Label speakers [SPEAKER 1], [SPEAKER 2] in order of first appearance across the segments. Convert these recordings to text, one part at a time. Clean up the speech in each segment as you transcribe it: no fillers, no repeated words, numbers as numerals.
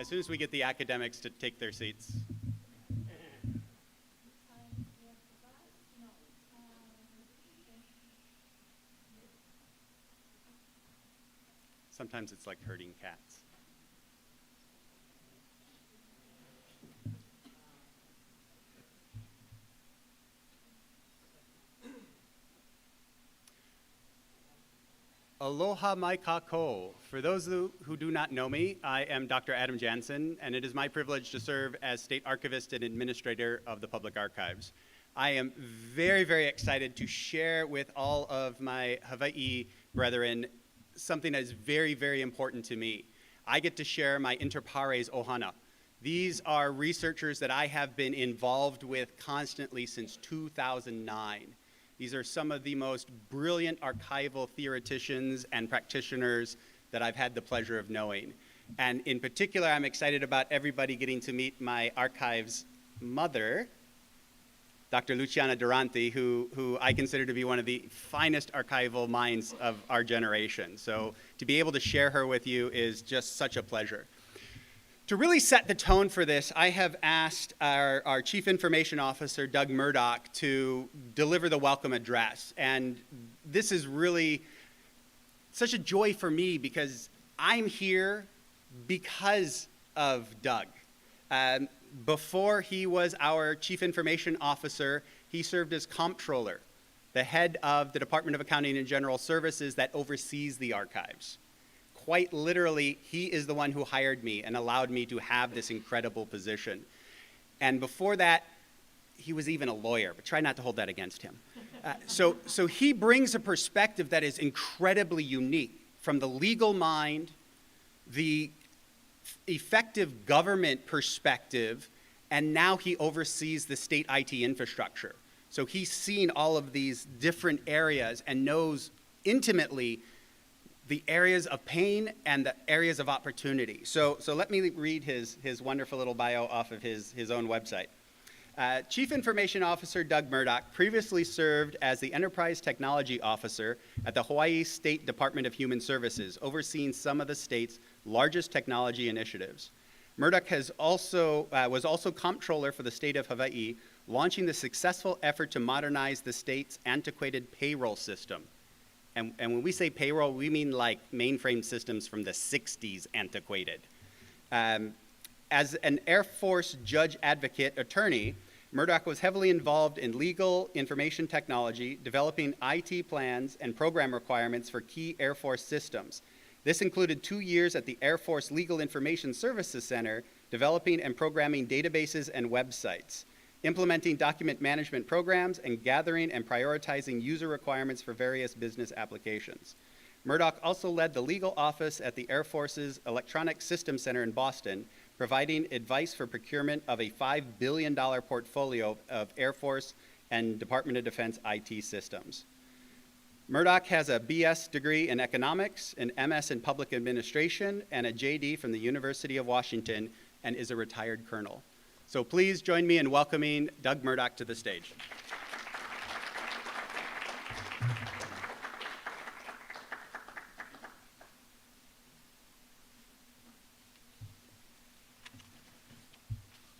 [SPEAKER 1] as soon as we get the academics to take their seats. Sometimes it's like herding cats. Aloha mai kako. For those who do not know me, I am Dr. Adam Jansen, and it is my privilege to serve as State Archivist and Administrator of the Public Archives. I am very, very excited to share with all of my Hawaiʻi brethren something that is very, very important to me. I get to share my InterPARES ohana. These are researchers that I have been involved with constantly since 2009. These are some of the most brilliant archival theoreticians and practitioners that I've had the pleasure of knowing. And in particular, I'm excited about everybody getting to meet my archives mother, Dr. Luciana Duranti, who I consider to be one of the finest archival minds of our generation. So to be able to share her with you is just such a pleasure. To really set the tone for this, I have asked our Chief Information Officer, Doug Murdock, to deliver the welcome address. And this is really such a joy for me because I'm here because of Doug. Before he was our Chief Information Officer, he served as Comptroller, the head of the Department of Accounting and General Services that oversees the archives. Quite literally, he is the one who hired me and allowed me to have this incredible position. And before that, he was even a lawyer, but try not to hold that against him. So he brings a perspective that is incredibly unique from the legal mind, the effective government perspective, and now he oversees the state IT infrastructure. So he's seen all of these different areas and knows intimately the areas of pain and the areas of opportunity. So let me read his wonderful little bio off of his own website. Chief Information Officer Doug Murdock previously served as the Enterprise Technology Officer at the Hawaiʻi State Department of Human Services, overseeing some of the state's largest technology initiatives. Murdock was also Comptroller for the state of Hawaiʻi, launching the successful effort to modernize the state's antiquated payroll system. And when we say payroll, we mean like mainframe systems from the 60s antiquated. As an Air Force judge advocate attorney, Murdock was heavily involved in legal information technology, developing IT plans and program requirements for key Air Force systems. This included 2 years at the Air Force Legal Information Services Center, developing and programming databases and websites, implementing document management programs, and gathering and prioritizing user requirements for various business applications. Murdock also led the legal office at the Air Force's Electronic Systems Center in Boston, providing advice for procurement of a $5 billion portfolio of Air Force and Department of Defense IT systems. Murdock has a BS degree in economics, an MS in public administration, and a JD from the University of Washington, and is a retired colonel. So please join me in welcoming Doug Murdock to the stage.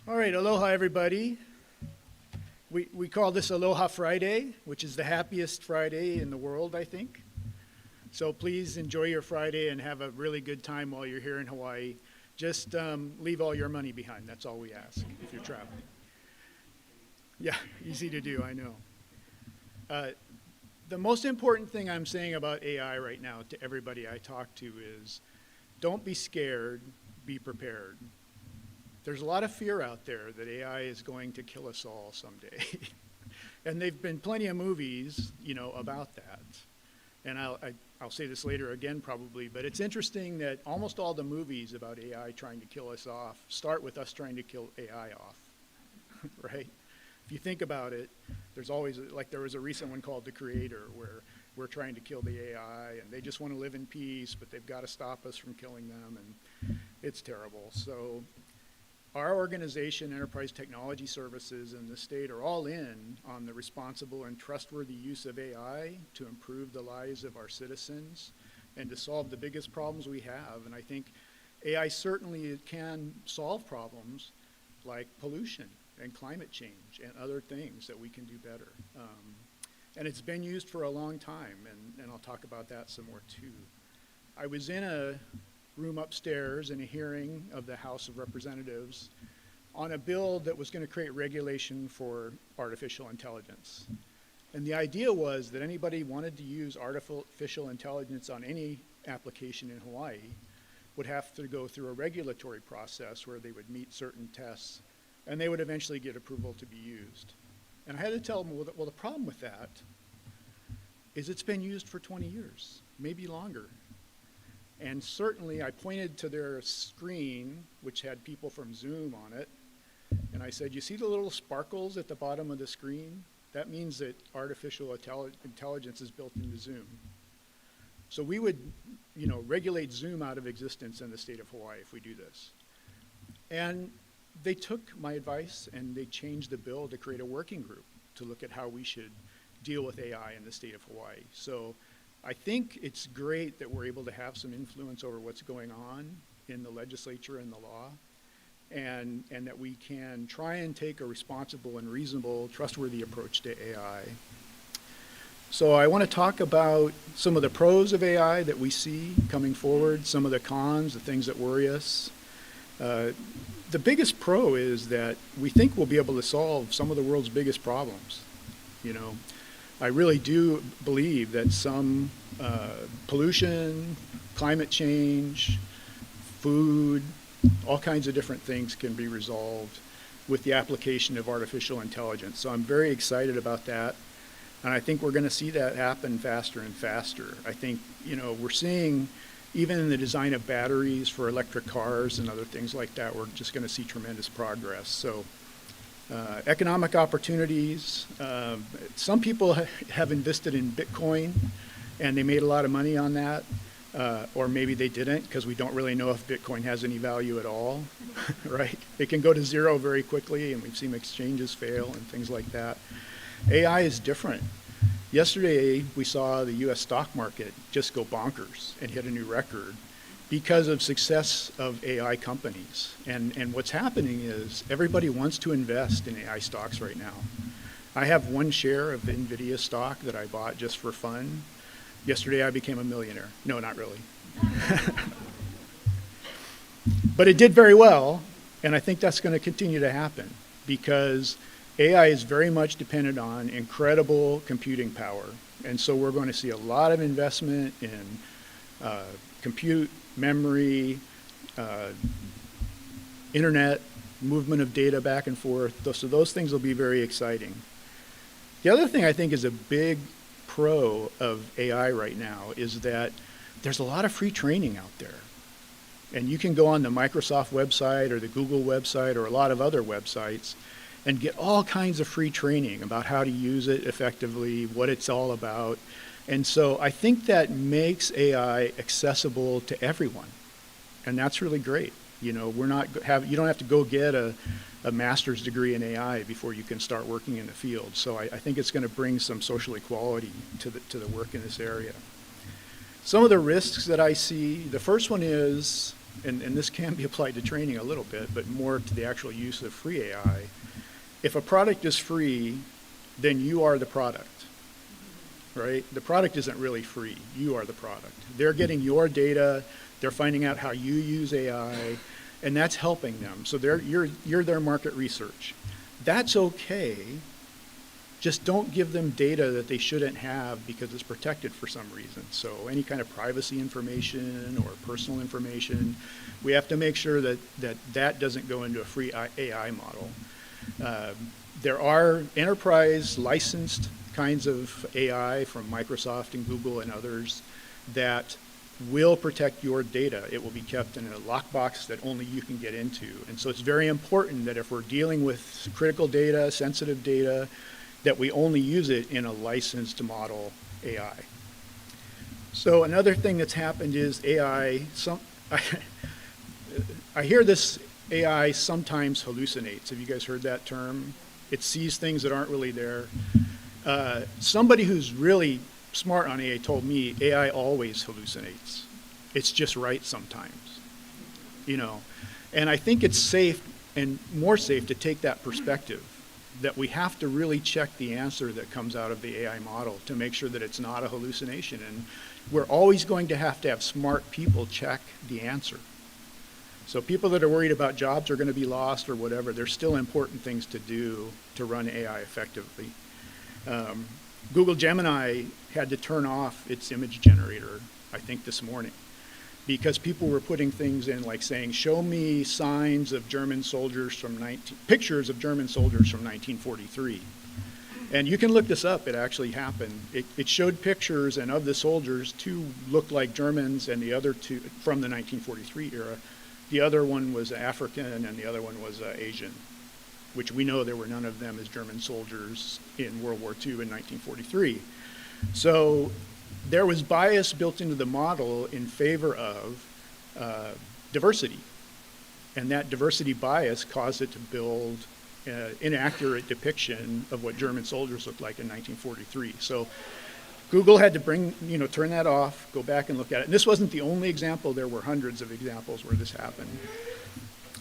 [SPEAKER 2] All right, aloha everybody. We call this Aloha Friday, which is the happiest Friday in the world, I think. So please enjoy your Friday and have a really good time while you're here in Hawaii. Just leave all your money behind. That's all we ask if you're traveling. Yeah, easy to do, I know. The most important thing I'm saying about AI right now to everybody I talk to is don't be scared, be prepared. There's a lot of fear out there that AI is going to kill us all someday. And there've been plenty of movies, about that. And I'll say this later again probably, but it's interesting that almost all the movies about AI trying to kill us off start with us trying to kill AI off, right? If you think about it, there's always, like there was a recent one called The Creator where we're trying to kill the AI and they just want to live in peace, but they've got to stop us from killing them, and it's terrible. So our organization, Enterprise Technology Services, and the state are all in on the responsible and trustworthy use of AI to improve the lives of our citizens and to solve the biggest problems we have. And I think, AI certainly can solve problems like pollution and climate change and other things that we can do better. And it's been used for a long time, and I'll talk about that some more too. I was in a room upstairs in a hearing of the House of Representatives on a bill that was going to create regulation for artificial intelligence. And the idea was that anybody wanted to use artificial intelligence on any application in Hawaii would have to go through a regulatory process where they would meet certain tests, and they would eventually get approval to be used. And I had to tell them, well, the problem with that is it's been used for 20 years, maybe longer. And certainly I pointed to their screen, which had people from Zoom on it, and I said, you see the little sparkles at the bottom of the screen? That means that artificial intelligence is built into Zoom. So we would, regulate Zoom out of existence in the state of Hawaii if we do this. And they took my advice and they changed the bill to create a working group to look at how we should deal with AI in the state of Hawaii. So I think it's great that we're able to have some influence over what's going on in the legislature and the law, and that we can try and take a responsible and reasonable, trustworthy approach to AI. So I want to talk about some of the pros of AI that we see coming forward, some of the cons, the things that worry us. The biggest pro is that we think we'll be able to solve some of the world's biggest problems. I really do believe that some pollution, climate change, food, all kinds of different things can be resolved with the application of artificial intelligence. So I'm very excited about that. And I think we're going to see that happen faster and faster. I think, we're seeing, even in the design of batteries for electric cars and other things like that, we're just going to see tremendous progress. So economic opportunities, some people have invested in Bitcoin and they made a lot of money on that, or maybe they didn't, because we don't really know if Bitcoin has any value at all, right? It can go to zero very quickly, and we've seen exchanges fail and things like that. AI is different. Yesterday, we saw the US stock market just go bonkers and hit a new record because of success of AI companies. And what's happening is everybody wants to invest in AI stocks right now. I have one share of NVIDIA stock that I bought just for fun. Yesterday, I became a millionaire. No, not really. But it did very well, and I think that's going to continue to happen because AI is very much dependent on incredible computing power. And so we're going to see a lot of investment in compute, memory, internet, movement of data back and forth. So those things will be very exciting. The other thing I think is a big pro of AI right now is that there's a lot of free training out there. And you can go on the Microsoft website or the Google website or a lot of other websites and get all kinds of free training about how to use it effectively, what it's all about. And so I think that makes AI accessible to everyone. And that's really great. You don't have to go get a master's degree in AI before you can start working in the field. So I think it's going to bring some social equality to the work in this area. Some of the risks that I see, the first one is, and this can be applied to training a little bit, but more to the actual use of free AI. If a product is free, then you are the product, right? The product isn't really free. You are the product. They're getting your data. They're finding out how you use AI, and that's helping them. So you're their market research. That's okay. Just don't give them data that they shouldn't have because it's protected for some reason. So any kind of privacy information or personal information, we have to make sure that doesn't go into a free AI model. There are enterprise licensed kinds of AI from Microsoft and Google and others that will protect your data. It will be kept in a lockbox that only you can get into. And so it's very important that if we're dealing with critical data, sensitive data, that we only use it in a licensed model AI. So another thing that's happened is AI, I hear this AI sometimes hallucinates. Have you guys heard that term? It sees things that aren't really there. Somebody who's really smart on AI told me AI always hallucinates. It's just right sometimes. you know. And I think it's safe and more safe to take that perspective, that we have to really check the answer that comes out of the AI model to make sure that it's not a hallucination. And we're always going to have smart people check the answer. So people that are worried about jobs are going to be lost or whatever, there's still important things to do to run AI effectively. Google Gemini had to turn off its image generator, I think this morning, because people were putting things in like saying, show me signs of German soldiers from pictures of German soldiers from 1943. And you can look this up, it actually happened. It showed pictures, and of the soldiers, 2 looked like Germans and the other 2 from the 1943 era. The other one was African and the other one was Asian, which we know there were none of them as German soldiers in World War II in 1943. So there was bias built into the model in favor of diversity. And that diversity bias caused it to build inaccurate depiction of what German soldiers looked like in 1943. So Google had to turn that off, go back and look at it. And this wasn't the only example. There were hundreds of examples where this happened.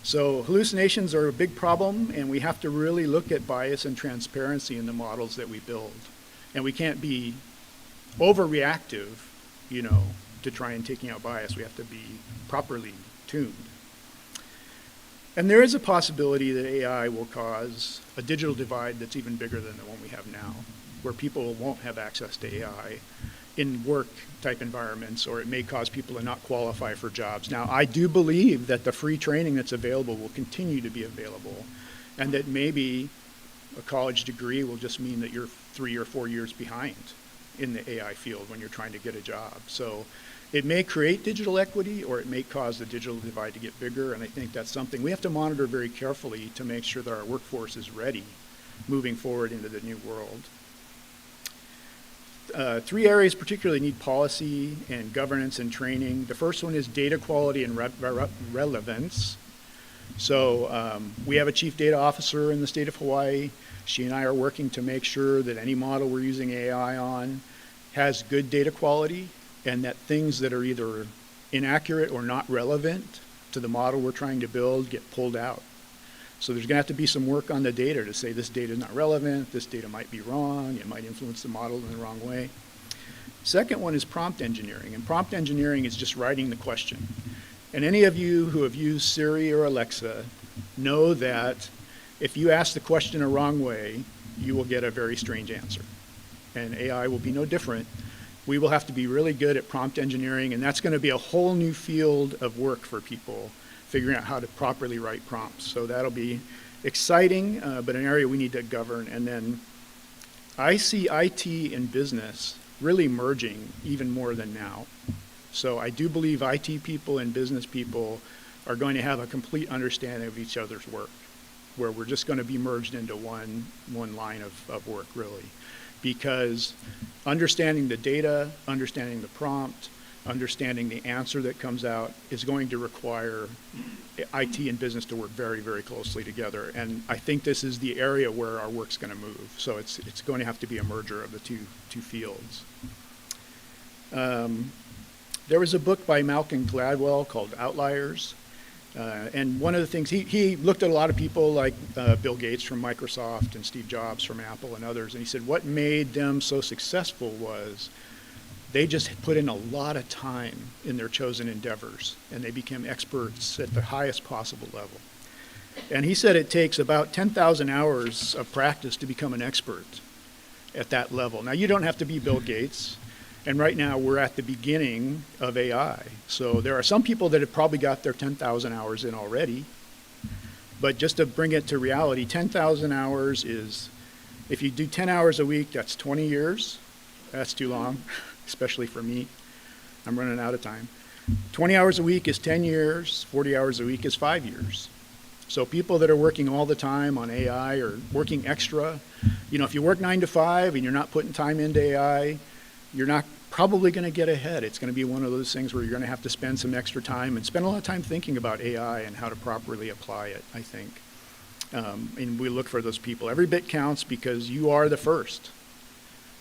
[SPEAKER 2] So hallucinations are a big problem, and we have to really look at bias and transparency in the models that we build. And we can't be overreactive, to try and taking out bias. We have to be properly tuned. And there is a possibility that AI will cause a digital divide that's even bigger than the one we have now, where people won't have access to AI in work-type environments, or it may cause people to not qualify for jobs. Now, I do believe that the free training that's available will continue to be available, and that maybe a college degree will just mean that you're 3 or 4 years behind in the AI field when you're trying to get a job. So it may create digital equity, or it may cause the digital divide to get bigger, and I think that's something we have to monitor very carefully to make sure that our workforce is ready moving forward into the new world. 3 areas particularly need policy and governance and training. The first one is data quality and relevance. So we have a chief data officer in the state of Hawaii. She and I are working to make sure that any model we're using AI on has good data quality, and that things that are either inaccurate or not relevant to the model we're trying to build get pulled out. So there's going to have to be some work on the data to say this data is not relevant, this data might be wrong, it might influence the model in the wrong way. Second one is prompt engineering, and prompt engineering is just writing the question. And any of you who have used Siri or Alexa know that if you ask the question a wrong way, you will get a very strange answer. And AI will be no different. We will have to be really good at prompt engineering, and that's going to be a whole new field of work for people, figuring out how to properly write prompts. So that'll be exciting, but an area we need to govern. And then I see IT and business really merging even more than now. So I do believe IT people and business people are going to have a complete understanding of each other's work, where we're just going to be merged into one line of work, really. Because understanding the data, understanding the prompt, understanding the answer that comes out is going to require IT and business to work very, very closely together. And I think this is the area where our work's going to move. So it's going to have to be a merger of the two fields. There was a book by Malcolm Gladwell called Outliers. And one of the things, he looked at a lot of people like Bill Gates from Microsoft and Steve Jobs from Apple and others, and he said what made them so successful was they just put in a lot of time in their chosen endeavors, and they became experts at the highest possible level. And he said it takes about 10,000 hours of practice to become an expert at that level. Now, you don't have to be Bill Gates. And right now, we're at the beginning of AI. So there are some people that have probably got their 10,000 hours in already. But just to bring it to reality, 10,000 hours is, if you do 10 hours a week, that's 20 years. That's too long, especially for me. I'm running out of time. 20 hours a week is 10 years. 40 hours a week is 5 years. So people that are working all the time on AI or working extra, if you work 9 to 5 and you're not putting time into AI, you're not probably going to get ahead. It's going to be one of those things where you're going to have to spend some extra time and spend a lot of time thinking about AI and how to properly apply it, I think. And we look for those people. Every bit counts because you are the first.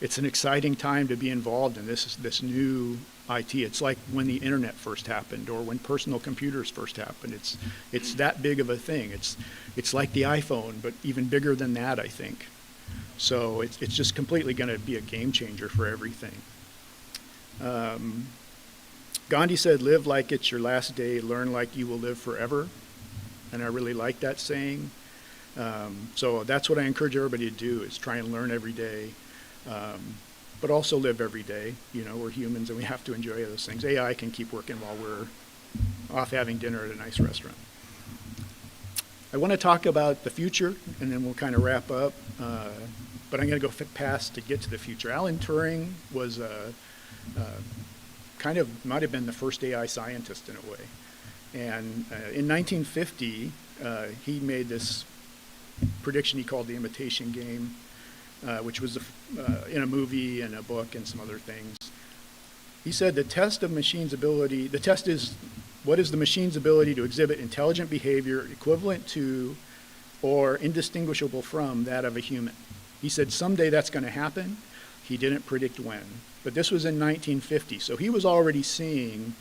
[SPEAKER 2] It's an exciting time to be involved in this new IT. It's like when the internet first happened or when personal computers first happened. It's that big of a thing. It's like the iPhone, but even bigger than that, I think. So it's just completely going to be a game changer for everything. Gandhi said, live like it's your last day, learn like you will live forever. And I really like that saying. So that's what I encourage everybody to do, is try and learn every day, but also live every day. You know, we're humans and we have to enjoy those things. AI can keep working while we're off having dinner at a nice restaurant. I want to talk about the future, and then we'll kind of wrap up. But I'm going to go past to get to the future. Alan Turing was kind of might have been the first AI scientist in a way. And in 1950, he made this prediction he called the imitation game, which was in a movie and a book and some other things. He said the test is what is the machine's ability to exhibit intelligent behavior equivalent to or indistinguishable from that of a human. He said someday that's going to happen. He didn't predict when. But this was in 1950, so he was already seeing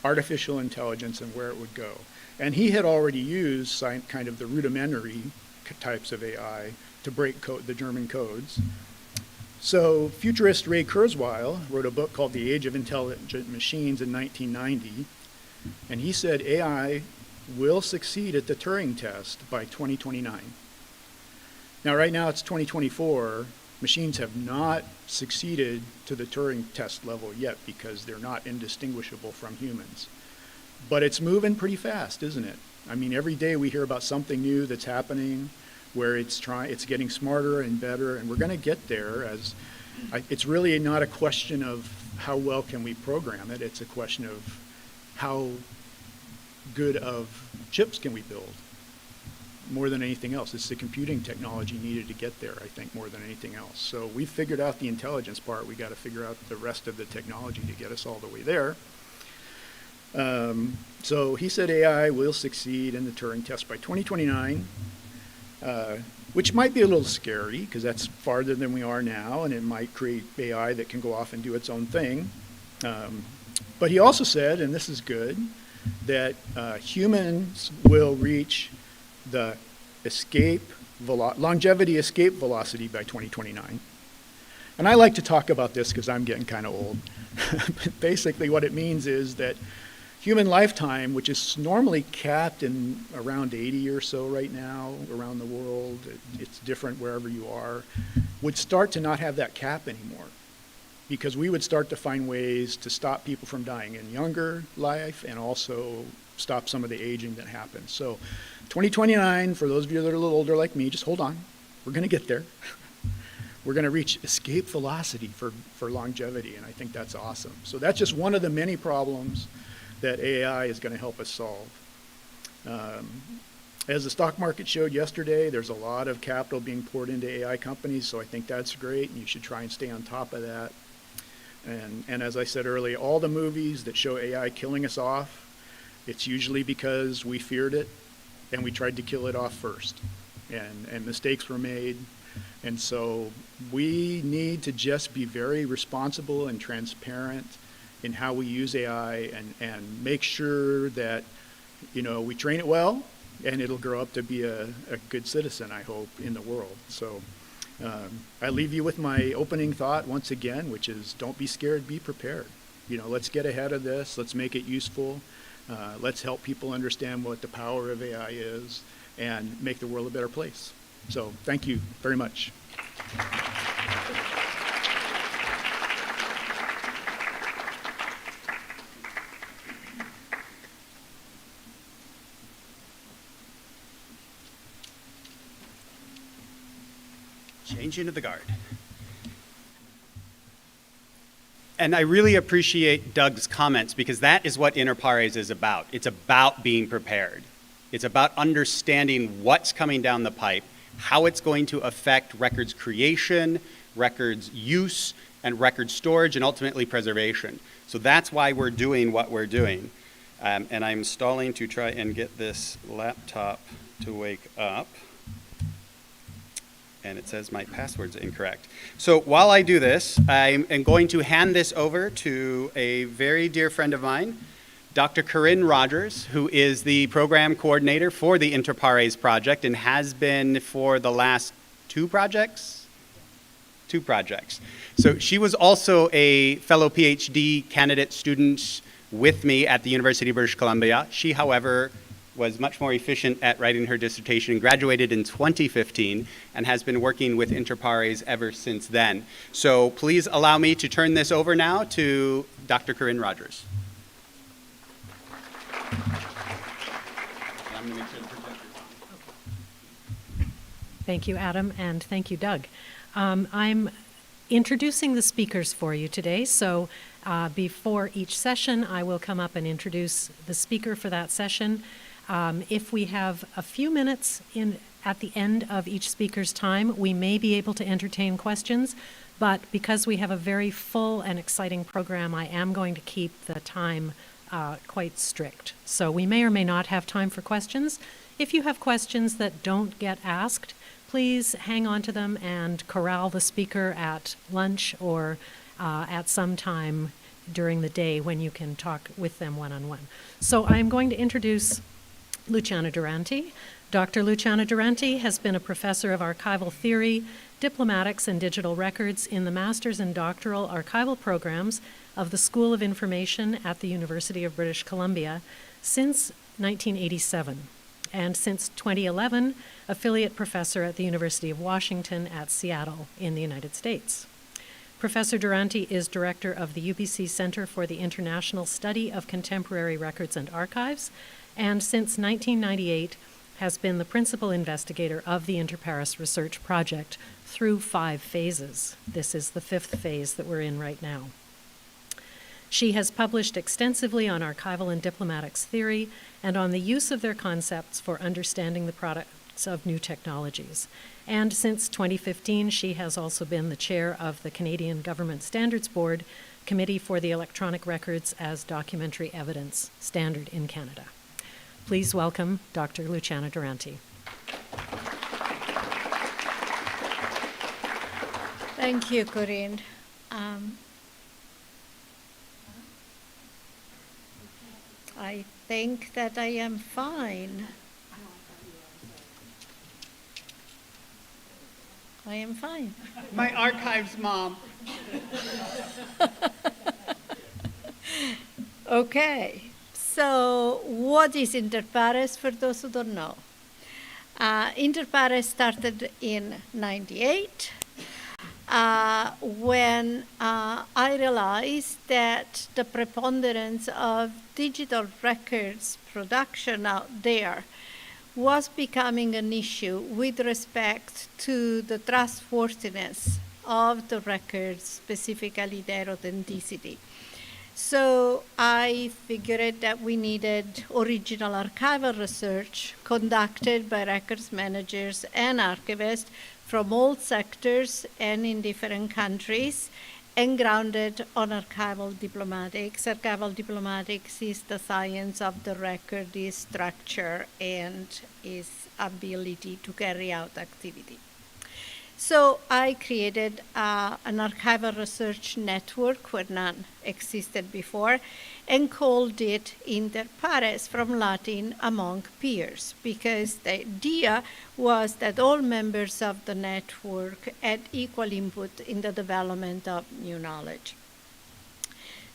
[SPEAKER 2] artificial intelligence and where it would go. And he had already used kind of the rudimentary types of AI to break the German codes. So futurist Ray Kurzweil wrote a book called The Age of Intelligent Machines in 1990, and he said AI will succeed at the Turing test by 2029. Now right now it's 2024. Machines have not succeeded to the Turing test level yet because they're not indistinguishable from humans. But it's moving pretty fast, isn't it? I mean, every day we hear about something new that's happening where it's getting smarter and better, and we're going to get there. It's really not a question of how well can we program it, it's a question of how good of chips can we build. More than anything else, it's the computing technology needed to get there, I think, more than anything else. So we figured out the intelligence part. We got to figure out the rest of the technology to get us all the way there. So he said AI will succeed in the Turing test by 2029, which might be a little scary because that's farther than we are now, and it might create AI that can go off and do its own thing. But he also said, and this is good, that humans will reach the longevity escape velocity by 2029. And I like to talk about this because I'm getting kind of old. Basically what it means is that human lifetime, which is normally capped in around 80 or so right now around the world, it's different wherever you are, would start to not have that cap anymore. Because we would start to find ways to stop people from dying in younger life and also stop some of the aging that happens. So 2029, for those of you that are a little older like me, just hold on. We're going to get there. We're going to reach escape velocity for longevity, and I think that's awesome. So that's just one of the many problems that AI is going to help us solve. As the stock market showed yesterday, there's a lot of capital being poured into AI companies, so I think that's great, and you should try and stay on top of that. And as I said earlier, all the movies that show AI killing us off, it's usually because we feared it and we tried to kill it off first, and mistakes were made. And so we need to just be very responsible and transparent in how we use AI and make sure that, you know, we train it well and it'll grow up to be a good citizen, I hope, in the world. So I leave you with my opening thought once again, which is don't be scared, be prepared. You know, let's get ahead of this, let's make it useful. Let's help people understand what the power of AI is and make the world a better place. So thank you very much.
[SPEAKER 1] Changing of the guard. And I really appreciate Doug's comments because that is what InterPARES is about. It's about being prepared. It's about understanding what's coming down the pipe, how it's going to affect records creation, records use, and record storage, and ultimately preservation. So that's why we're doing what we're doing. And I'm stalling to try and get this laptop to wake up. And it says my password's incorrect. So while I do this, I am going to hand this over to a very dear friend of mine, Dr. Corinne Rogers, who is the program coordinator for the InterPARES project and has been for the last two projects. So she was also a fellow PhD candidate student with me at the University of British Columbia. She, however, was much more efficient at writing her dissertation, graduated in 2015, and has been working with InterPARES ever since then. So please allow me to turn this over now to Dr. Corinne Rogers. And I'm going to make sure the projector's on.
[SPEAKER 3] Thank you, Adam, and thank you, Doug. I'm introducing the speakers for you today, so before each session, I will come up and introduce the speaker for that session. If we have a few minutes at the end of each speaker's time, we may be able to entertain questions, but because we have a very full and exciting program, I am going to keep the time quite strict. So we may or may not have time for questions. If you have questions that don't get asked, please hang on to them and corral the speaker at lunch or at some time during the day when you can talk with them one-on-one. So I'm going to introduce Luciana Duranti. Dr. Luciana Duranti has been a professor of archival theory, diplomatics, and digital records in the master's and doctoral archival programs of the School of Information at the University of British Columbia since 1987, and since 2011, affiliate professor at the University of Washington at Seattle in the United States. Professor Duranti is director of the UBC Center for the International Study of Contemporary Records and Archives, and since 1998 has been the principal investigator of the InterPARES research project through 5 phases. This is the 5th phase that we're in right now. She has published extensively on archival and diplomatics theory and on the use of their concepts for understanding the products of new technologies. And since 2015, she has also been the chair of the Canadian Government Standards Board Committee for the Electronic Records as Documentary Evidence Standard in Canada. Please welcome Dr. Luciana Duranti.
[SPEAKER 4] Thank you, Corinne. I think that I am fine. I am fine.
[SPEAKER 1] My archives mom.
[SPEAKER 4] Okay, so what is InterPARES for those who don't know? InterPARES started in '98 when I realized that the preponderance of digital records production out there was becoming an issue with respect to the trustworthiness of the records, specifically their authenticity. So I figured that we needed original archival research conducted by records managers and archivists from all sectors and in different countries, and grounded on archival diplomatics. Archival diplomatics is the science of the record, its structure, and its ability to carry out activity. So I created an archival research network where none existed before, and called it InterPARES, from Latin, among peers, because the idea was that all members of the network had equal input in the development of new knowledge.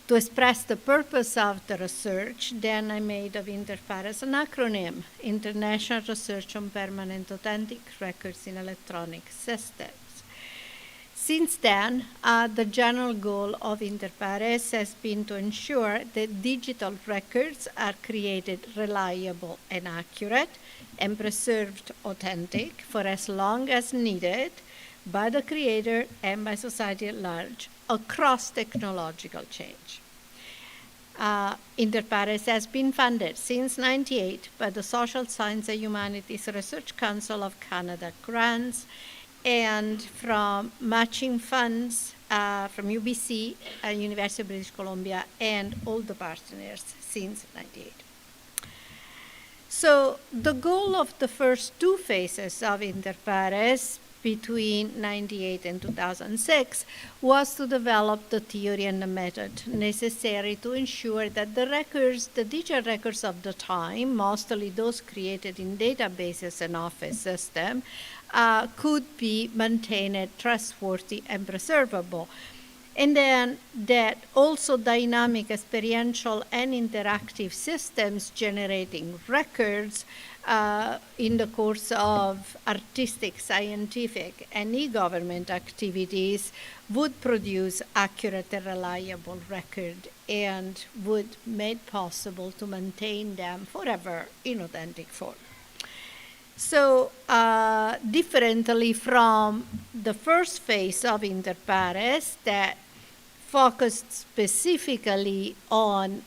[SPEAKER 4] To express the purpose of the research, then I made of InterPARES an acronym, International Research on Permanent Authentic Records in Electronic Systems. Since then, the general goal of InterPARES has been to ensure that digital records are created reliable and accurate and preserved authentic for as long as needed by the creator and by society at large across technological change. InterPARES has been funded since '98 by the Social Science and Humanities Research Council of Canada grants and from matching funds from UBC, University of British Columbia, and all the partners since '98. So the goal of the first 2 phases of InterPARES between 98 and 2006 was to develop the theory and the method necessary to ensure that the records, the digital records of the time, mostly those created in databases and office system, could be maintained trustworthy and preservable. And then that also dynamic, experiential, and interactive systems generating records in the course of artistic, scientific, and e-government activities would produce accurate and reliable record and would make possible to maintain them forever in authentic form. So differently from the first phase of InterPARES that focused specifically on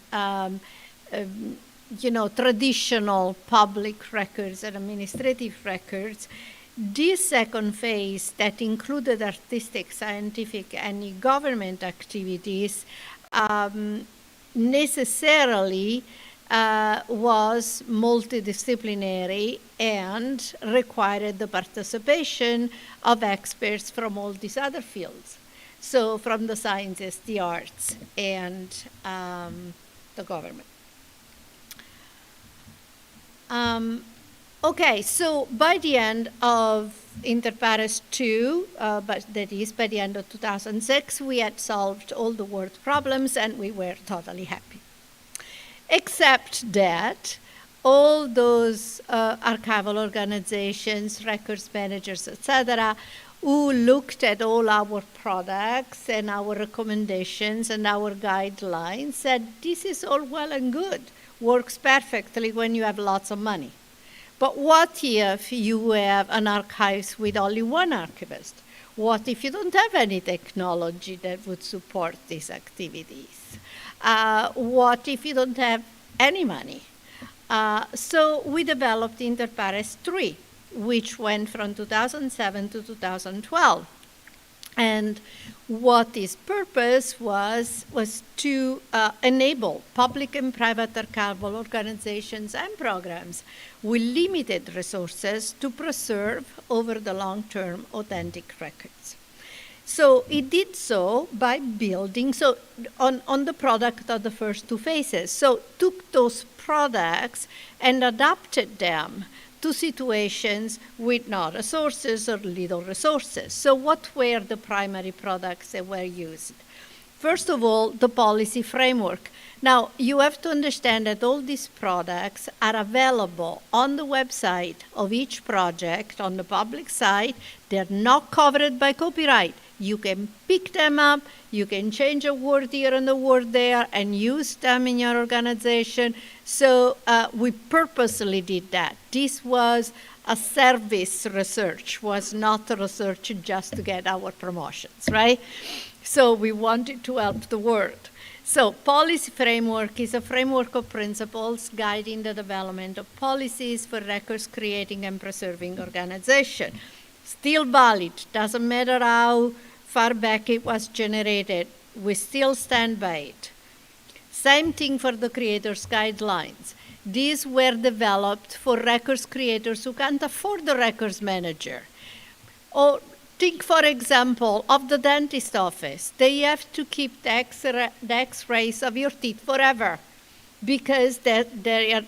[SPEAKER 4] traditional public records and administrative records, this second phase that included artistic, scientific, and e-government activities necessarily was multidisciplinary and required the participation of experts from all these other fields. So from the sciences, the arts, and the government. Okay, so by the end of InterPARES 2, but that is by the end of 2006, we had solved all the word problems and we were totally happy. Except that all those archival organizations, records managers, etc., who looked at all our products and our recommendations and our guidelines said, this is all well and good, works perfectly when you have lots of money. But what if you have an archive with only one archivist? What if you don't have any technology that would support these activities? What if you don't have any money? So we developed InterPARES 3, which went from 2007 to 2012. And what its purpose was to enable public and private archival organizations and programs with limited resources to preserve over the long term authentic records. So it did so by building, so on the product of the first two phases. So took those products and adapted them to situations with no resources or little resources. So what were the primary products that were used? First of all, the policy framework. Now, you have to understand that all these products are available on the website of each project on the public side. They're not covered by copyright. You can pick them up, you can change a word here and a word there and use them in your organization. So we purposely did that. This was a service research, was not a research just to get our promotions, right? So we wanted to help the world. So policy framework is a framework of principles guiding the development of policies for records creating and preserving organization. Still valid, doesn't matter how far back it was generated, we still stand by it. Same thing for the creators' guidelines. These were developed for records creators who can't afford the records manager. Or think, for example, of the dentist office. They have to keep the X-rays of your teeth forever because they are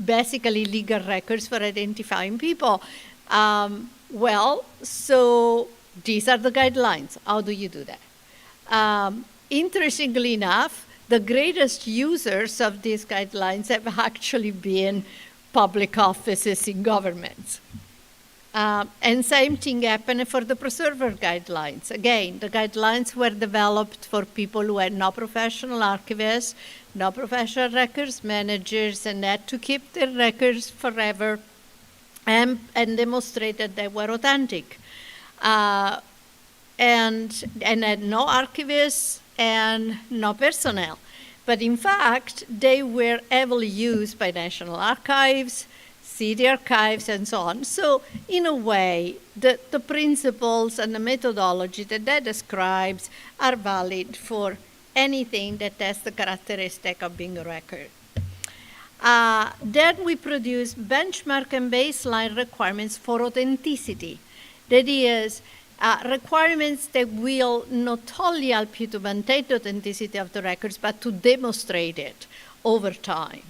[SPEAKER 4] basically legal records for identifying people. So these are the guidelines. How do you do that? Interestingly enough, the greatest users of these guidelines have actually been public offices in governments. And same thing happened for the preserver guidelines. Again, the guidelines were developed for people who had no professional archivists, no professional records managers, and had to keep their records forever and demonstrated they were authentic. And had no archivists and no personnel. But in fact, they were heavily used by national archives, city archives, and so on. So in a way, the principles and the methodology that describes are valid for anything that has the characteristic of being a record. Then we produce benchmark and baseline requirements for authenticity. That is, requirements that will not only help you to maintain the authenticity of the records, but to demonstrate it over time.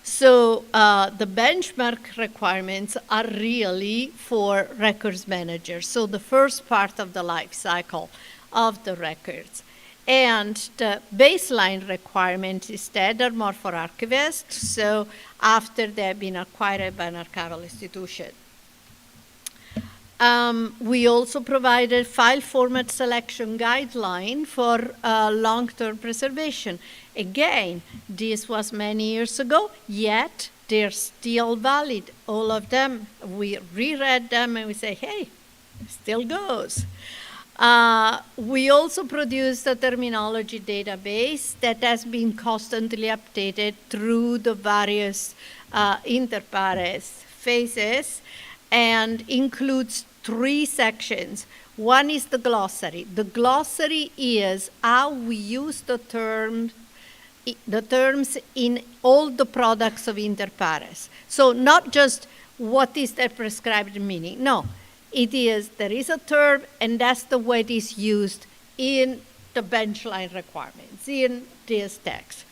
[SPEAKER 4] So the benchmark requirements are really for records managers, so the first part of the life cycle of the records. And the baseline requirement instead are more for archivists, so after they've been acquired by an archival institution. We also provided file format selection guideline for long-term preservation. Again, this was many years ago, yet they're still valid, all of them. We reread them and we say, hey, still goes. We also produced a terminology database that has been constantly updated through the various InterPARES phases and includes 3 sections. One is the glossary. The glossary is how we use the terms in all the products of InterPARES. So not just what is the prescribed meaning. No, it is, there is a term, and that's the way it is used in the benchline requirements, in this text.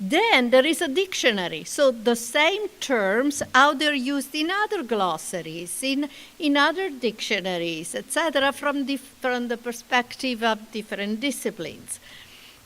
[SPEAKER 4] Then there is a dictionary. So the same terms, how they're used in other glossaries, in other dictionaries, etc., from the perspective of different disciplines.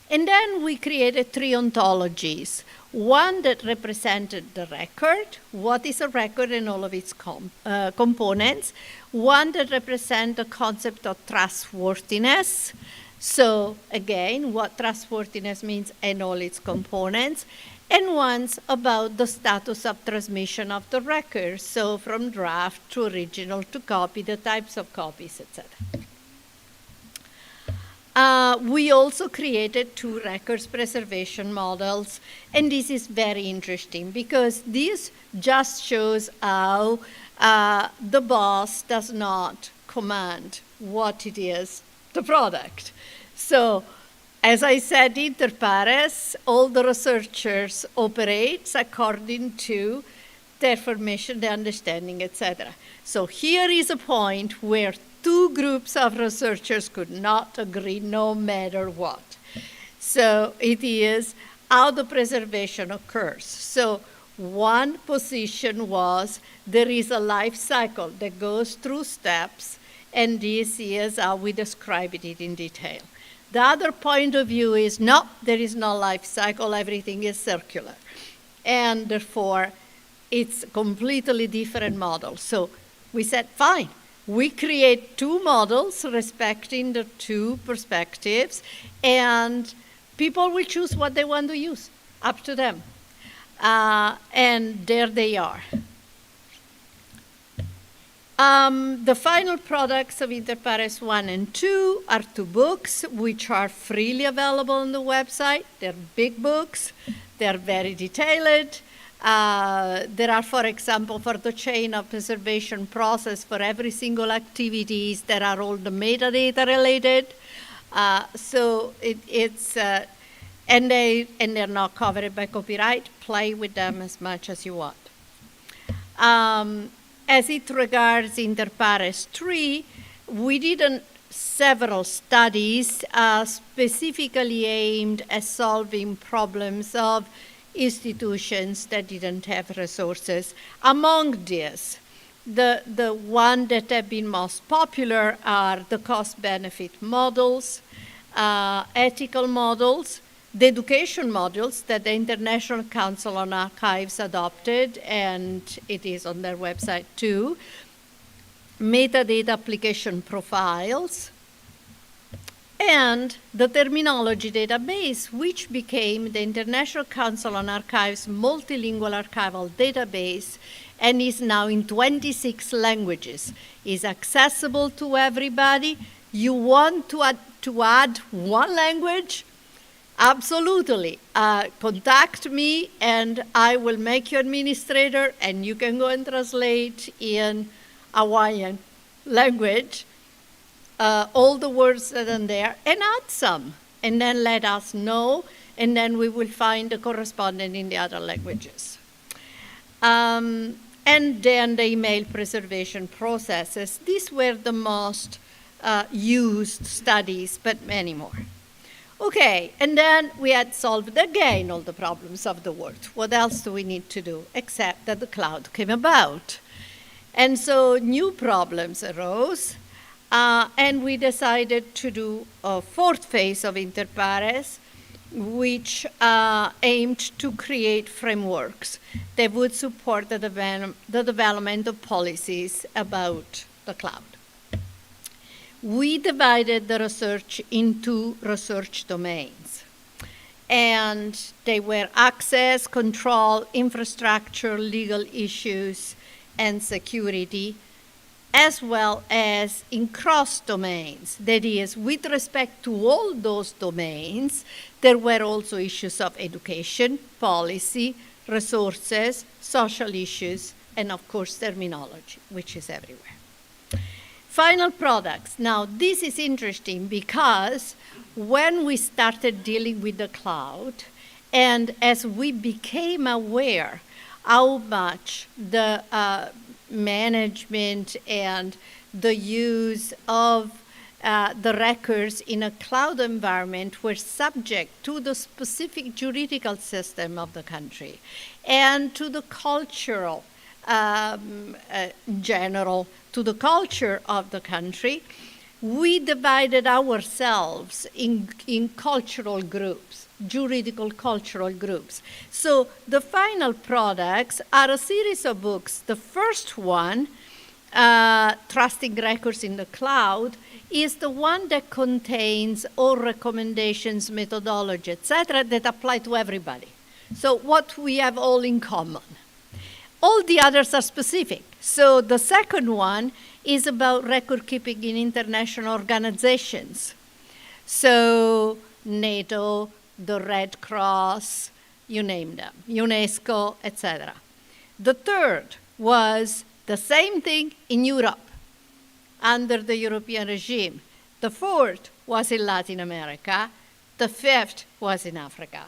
[SPEAKER 4] And then we created 3 ontologies. One that represented the record, what is a record and all of its components. One that represents the concept of trustworthiness. So again, what trustworthiness means and all its components. And one's about the status of transmission of the record. So from draft to original to copy, the types of copies, etc. We also created 2 records preservation models, and this is very interesting because this just shows how the boss does not command what it is, the product. So, as I said, InterPARES, all the researchers operate according to their formation, their understanding, etc. So here is a point where 2 groups of researchers could not agree no matter what. So it is how the preservation occurs. So one position was there is a life cycle that goes through steps, and this is how we describe it in detail. The other point of view is no, there is no life cycle, everything is circular. And therefore, it's a completely different model. So we said, fine. We create 2 models respecting the 2 perspectives, and people will choose what they want to use, up to them. And there they are. The final products of InterPARES 1 and 2 are 2 books, which are freely available on the website. They're big books. They're very detailed. There are, for example, for the chain of preservation process for every single activities, there are all the metadata related. So and they're not covered by copyright. Play with them as much as you want. As it regards InterPARES 3, we did several studies specifically aimed at solving problems of institutions that didn't have resources. Among these, the one that have been most popular are the cost-benefit models, ethical models, the education models that the International Council on Archives adopted, and it is on their website too, metadata application profiles, and the terminology database, which became the International Council on Archives multilingual archival database and is now in 26 languages. Is accessible to everybody. You want to add 1 language? Absolutely. Contact me and I will make you administrator, and you can go and translate in Hawaiian language all the words that are there, and add some, and then let us know, and then we will find the correspondent in the other languages. and then the email preservation processes. These were the most used studies, but many more. Okay, and then we had solved again all the problems of the world. What else do we need to do except that the cloud came about? And so new problems arose, and we decided to do a fourth phase of InterPARES, which aimed to create frameworks that would support the development of policies about the cloud. We divided the research into research domains, and they were access, control, infrastructure, legal issues, and security, as well as in cross domains. That is, with respect to all those domains, there were also issues of education, policy, resources, social issues, and of course terminology, which is everywhere. Final products. Now, this is interesting because when we started dealing with the cloud, and as we became aware how much the management and the use of the records in a cloud environment were subject to the specific juridical system of the country and to the cultural to the culture of the country, we divided ourselves in cultural groups, juridical cultural groups. So the final products are a series of books. The first one, Trusting Records in the Cloud, is the one that contains all recommendations, methodology, etc., that apply to everybody. So what we have all in common. All the others are specific. So the second one is about record keeping in international organizations. So NATO, the Red Cross, you name them, UNESCO, etc. The third was the same thing in Europe, under the European regime. The fourth was in Latin America. The fifth was in Africa.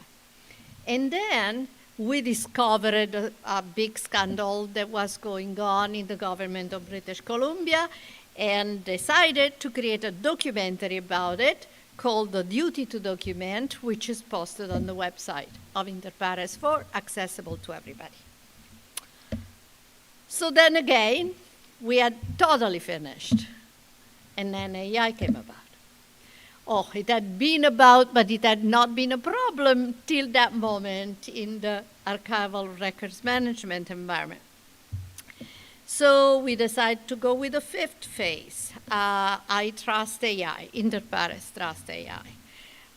[SPEAKER 4] And then we discovered a big scandal that was going on in the government of British Columbia and decided to create a documentary about it called The Duty to Document, which is posted on the website of InterPARES for accessible to everybody. So then again, we had totally finished, and then AI came about. Oh, it had been about, but it had not been a problem till that moment in the archival records management environment. So we decided to go with the fifth phase, iTrust AI, InterPARES Trust AI,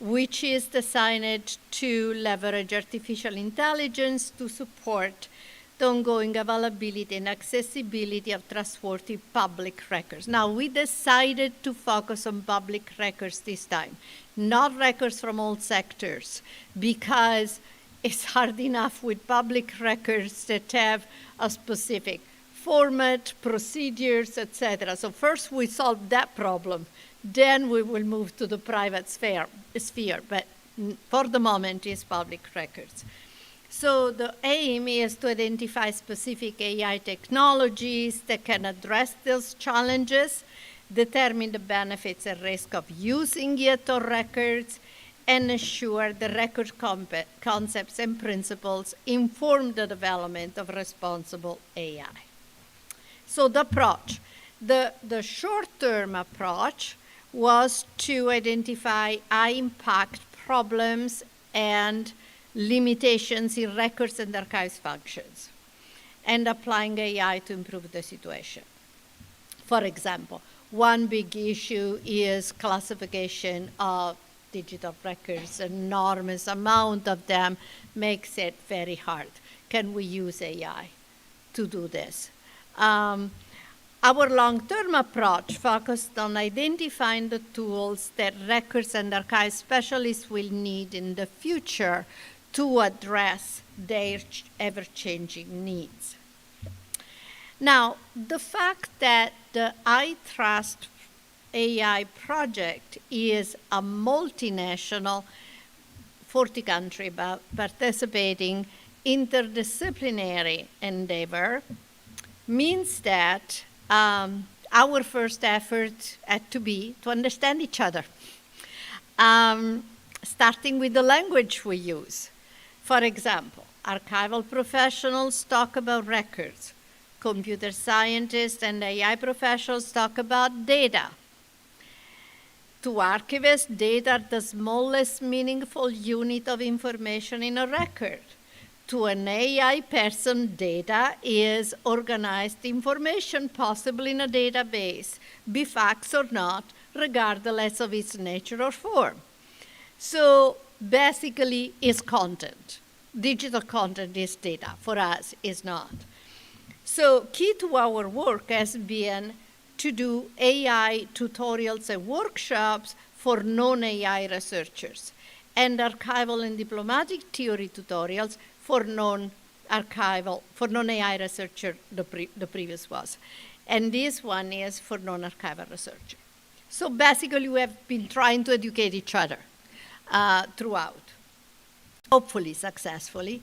[SPEAKER 4] which is designed to leverage artificial intelligence to support the ongoing availability and accessibility of trustworthy public records. Now, we decided to focus on public records this time, not records from all sectors, because it's hard enough with public records that have a specific format, procedures, etc. So first we solve that problem, then we will move to the private sphere, but for the moment it's public records. So the aim is to identify specific AI technologies that can address those challenges, determine the benefits and risk of using it or records, and ensure the record concepts and principles inform the development of responsible AI. So the approach, the short-term approach was to identify high-impact problems and limitations in records and archives functions, and applying AI to improve the situation. For example, one big issue is classification of digital records. An enormous amount of them makes it very hard. Can we use AI to do this? Our long-term approach focused on identifying the tools that records and archives specialists will need in the future to address their ever-changing needs. Now, the fact that the iTrust AI project is a multinational, 40-country participating interdisciplinary endeavor means that our first effort had to be to understand each other, starting with the language we use. For example, archival professionals talk about records. Computer scientists and AI professionals talk about data. To archivists, data are the smallest meaningful unit of information in a record. To an AI person, data is organized information, possible in a database, be facts or not, regardless of its nature or form. So basically, it's content. Digital content is data. For us, it's not. So key to our work has been to do AI tutorials and workshops for non-AI researchers, and archival and diplomatic theory tutorials for non-AI researcher, the previous was. And this one is for non-archival researcher. So basically, we have been trying to educate each other throughout, hopefully successfully.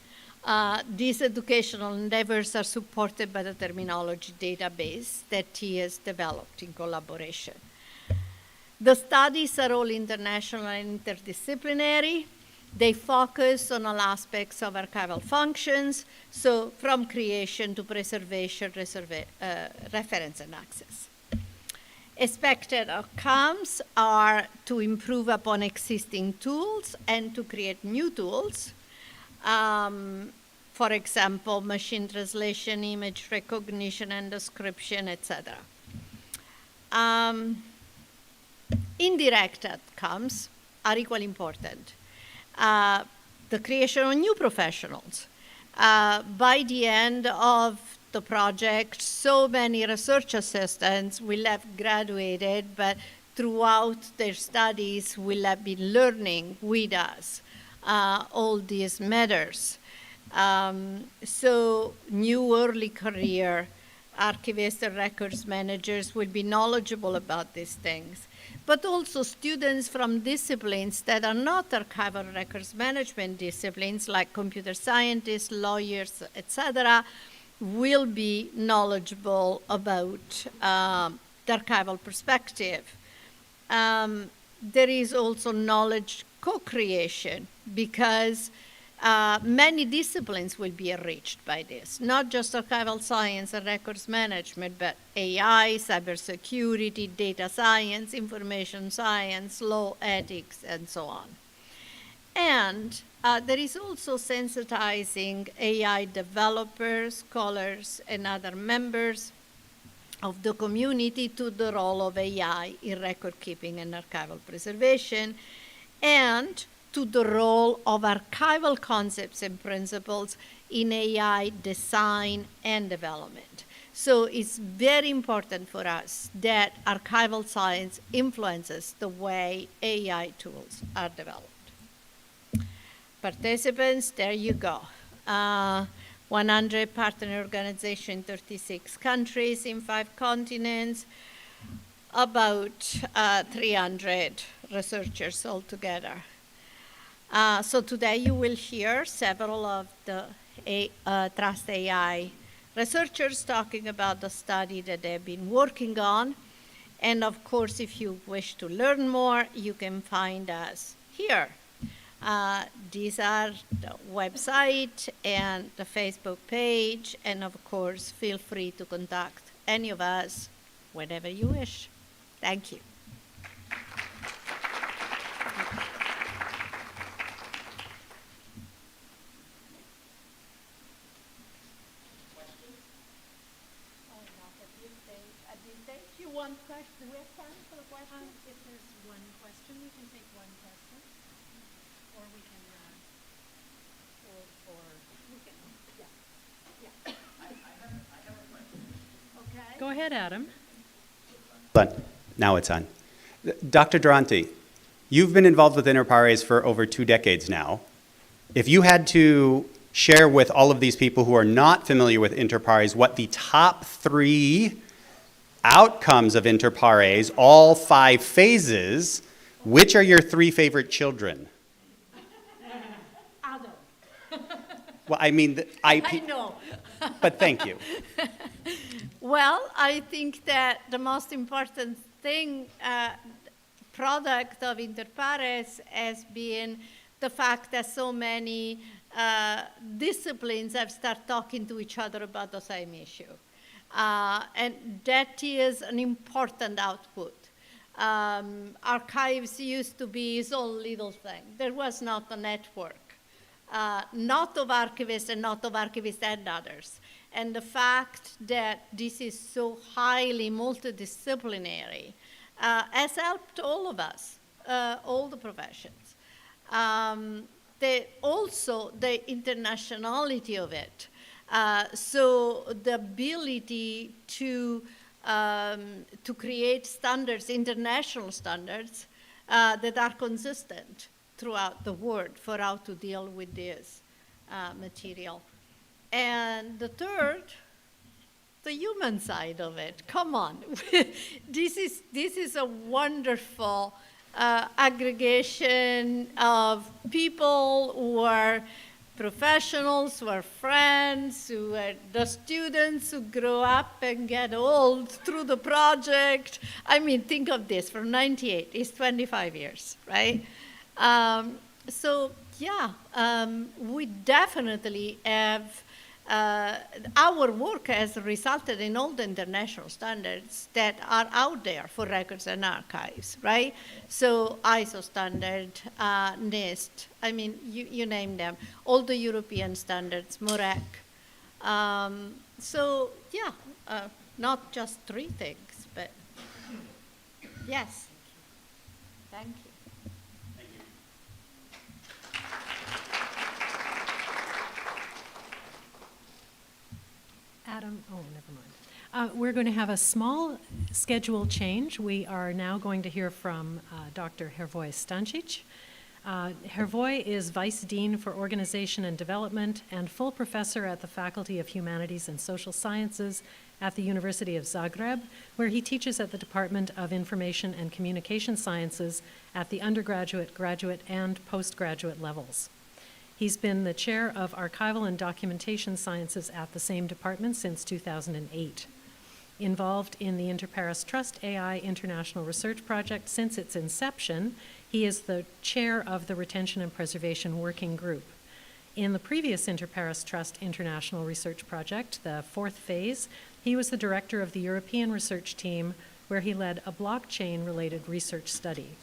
[SPEAKER 4] These educational endeavors are supported by the terminology database that he has developed in collaboration. The studies are all international and interdisciplinary. They focus on all aspects of archival functions, so from creation to preservation, reference, and access. Expected outcomes are to improve upon existing tools and to create new tools. For example, machine translation, image recognition and description, etc. Indirect outcomes are equally important. The creation of new professionals. By the end of the project, so many research assistants will have graduated, but throughout their studies will have been learning with us all these matters. So new early career archivists and records managers will be knowledgeable about these things. But also students from disciplines that are not archival records management disciplines, like computer scientists, lawyers, etc., will be knowledgeable about the archival perspective. There is also knowledge co-creation, because many disciplines will be enriched by this, not just archival science and records management, but AI, cybersecurity, data science, information science, law, ethics, and so on. And there is also sensitizing AI developers, scholars, and other members of the community to the role of AI in record keeping and archival preservation, and to the role of archival concepts and principles in AI design and development. So it's very important for us that archival science influences the way AI tools are developed. Participants, there you go. 100 partner organizations in 36 countries in 5 continents, about 300 researchers altogether. So today you will hear several of the Trust AI researchers talking about the study that they've been working on. And of course, if you wish to learn more, you can find us here. These are the website and the Facebook page, and of course, feel free to contact any of us whenever you wish. Thank you. You want questions? Do we have time for questions?
[SPEAKER 3] If there's one question, we can take one question. Or we can,
[SPEAKER 4] We can, yeah.
[SPEAKER 5] I have a question.
[SPEAKER 4] Okay.
[SPEAKER 3] go ahead, Adam.
[SPEAKER 1] But now it's on. Dr. Duranti, you've been involved with InterPARES for over 2 decades now. If you had to share with all of these people who are not familiar with InterPARES what the top 3 outcomes of InterPARES, all 5 phases, which are your 3 favorite children?
[SPEAKER 4] Adam.
[SPEAKER 1] Well, I mean, the IP.
[SPEAKER 4] I know.
[SPEAKER 1] But thank you.
[SPEAKER 4] Well, I think that the most important thing, product of InterPARES has been the fact that so many disciplines have started talking to each other about the same issue. And that is an important output. Archives used to be its own little thing. There was not a network, not of archivists and not of archivists and others. And the fact that this is so highly multidisciplinary has helped all of us, all the professions. Also, the internationality of it. So the ability to create standards, international standards, that are consistent throughout the world for how to deal with this material. And the third, the human side of it. Come on. This is a wonderful aggregation of people who are professionals, who are friends, who are the students who grow up and get old through the project. I mean, think of this, from 98, it's 25 years, right? So yeah, we definitely have, our work has resulted in all the international standards that are out there for records and archives, right? So ISO standard, NIST, I mean, you name them, all the European standards, Murdock. So yeah, not just three things, but yes. Thank you.
[SPEAKER 3] Adam, oh, never mind. We're going to have a small schedule change. We are now going to hear from Dr. Hrvoje Stancic. Hrvoje is Vice Dean for Organization and Development and full professor at the Faculty of Humanities and Social Sciences at the University of Zagreb, where he teaches at the Department of Information and Communication Sciences at the undergraduate, graduate, and postgraduate levels. He's been the chair of Archival and Documentation Sciences at the same department since 2008. Involved in the InterPARES Trust AI International Research Project since its inception, he is the chair of the Retention and Preservation Working Group. In the previous InterPARES Trust International Research Project, the fourth phase, he was the director of the European research team, where he led a blockchain-related research study.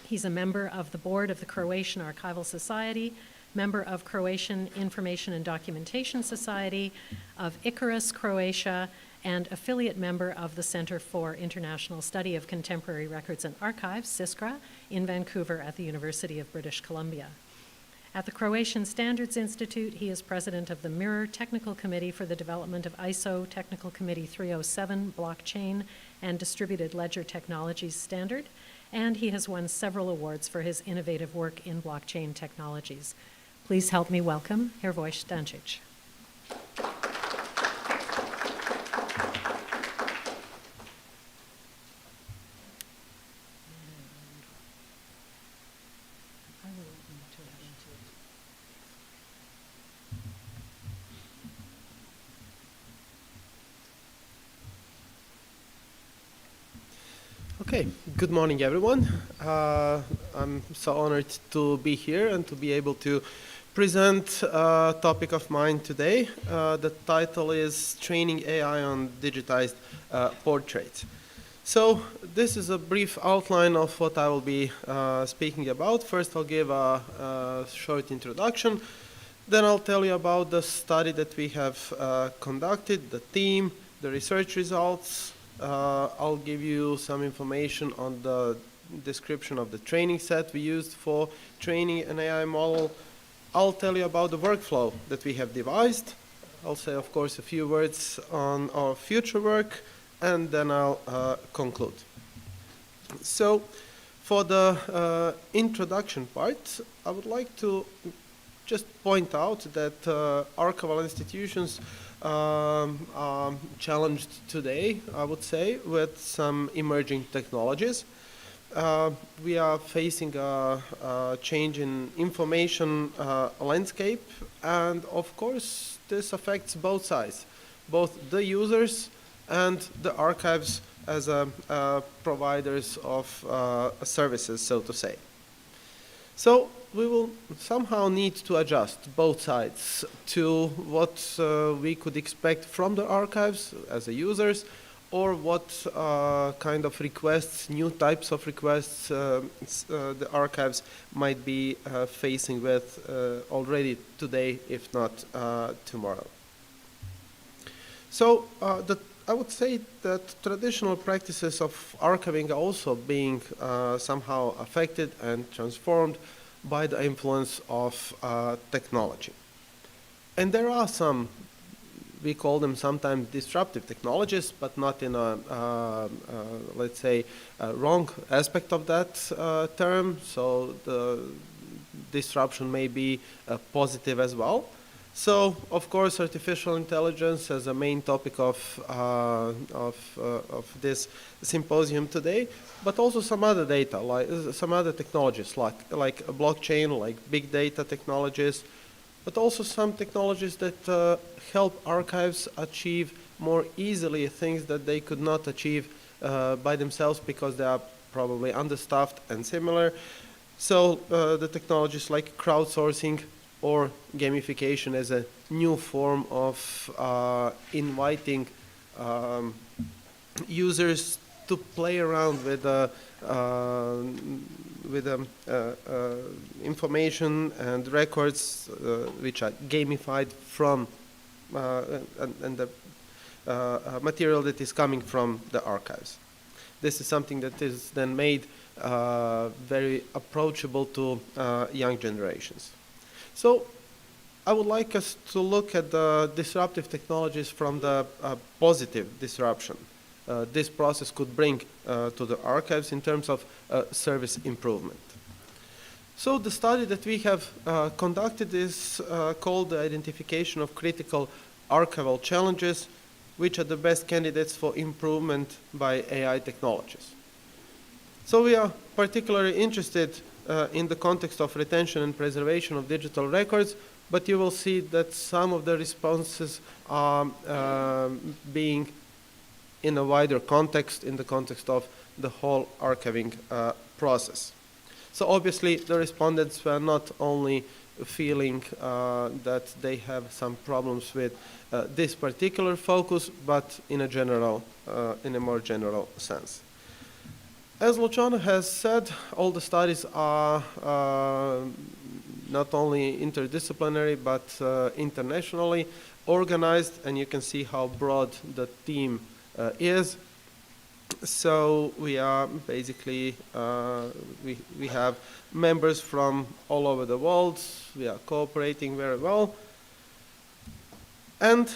[SPEAKER 3] He's a member of the board of the Croatian Archival Society, member of Croatian Information and Documentation Society, of Icarus Croatia, and affiliate member of the Center for International Study of Contemporary Records and Archives, CISCRA, in Vancouver at the University of British Columbia. At the Croatian Standards Institute, he is president of the Mirror Technical Committee for the development of ISO Technical Committee 307 Blockchain and Distributed Ledger Technologies Standard, and he has won several awards for his innovative work in blockchain technologies. Please help me welcome Hrvoje Stancic.
[SPEAKER 6] Okay, good morning everyone. I'm so honored to be here and to be able to present a topic of mine today. The title is Training AI on Digitized Portraits. So this is a brief outline of what I will be speaking about. First I'll give a short introduction, then I'll tell you about the study that we have conducted, the team, the research results. I'll give you some information on the description of the training set we used for training an AI model. I'll tell you about the workflow that we have devised. I'll say, of course, a few words on our future work, and then I'll conclude. So for the introduction part, I would like to just point out that archival institutions challenged today, I would say, with some emerging technologies. we are facing a change in information landscape, and of course this affects both sides, both the users and the archives as providers of services, so to say. So we will somehow need to adjust both sides to what we could expect from the archives as a users, or what kind of requests, new types of requests the archives might be facing with already today, if not tomorrow. So I would say that traditional practices of archiving are also being somehow affected and transformed by the influence of technology. And there are some, we call them sometimes disruptive technologies, but not in a, let's say, a wrong aspect of that term. So the disruption may be positive as well. So, of course, artificial intelligence as a main topic of this symposium today, but also some other data, like some other technologies, like a blockchain, like big data technologies, but also some technologies that help archives achieve more easily things that they could not achieve by themselves because they are probably understaffed and similar. So the technologies like crowdsourcing or gamification as a new form of inviting users to play around with information and records which are gamified from and the material that is coming from the archives. This is something that is then made very approachable to young generations. So I would like us to look at the disruptive technologies from the positive disruption this process could bring to the archives in terms of service improvement. So the study that we have conducted is called the Identification of Critical Archival Challenges, which are the best candidates for improvement by AI technologies. So we are particularly interested in the context of retention and preservation of digital records, but you will see that some of the responses are being in a wider context, in the context of the whole archiving process. So obviously the respondents were not only feeling that they have some problems with this particular focus, but in a general, in a more general sense. As Luciana has said, all the studies are not only interdisciplinary, but internationally organized, and you can see how broad the team is. So we are basically, we have members from all over the world. We are cooperating very well. And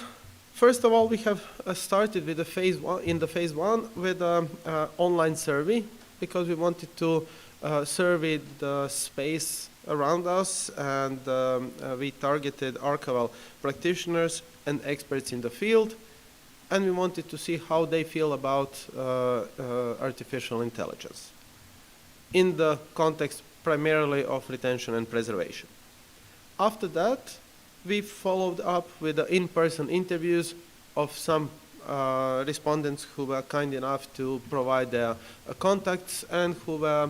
[SPEAKER 6] first of all, we have started with the phase one with an online survey, because we wanted to survey the space around us, and we targeted archival practitioners and experts in the field, and we wanted to see how they feel about artificial intelligence in the context primarily of retention and preservation. After that, we followed up with the in-person interviews of some respondents who were kind enough to provide their contacts and who were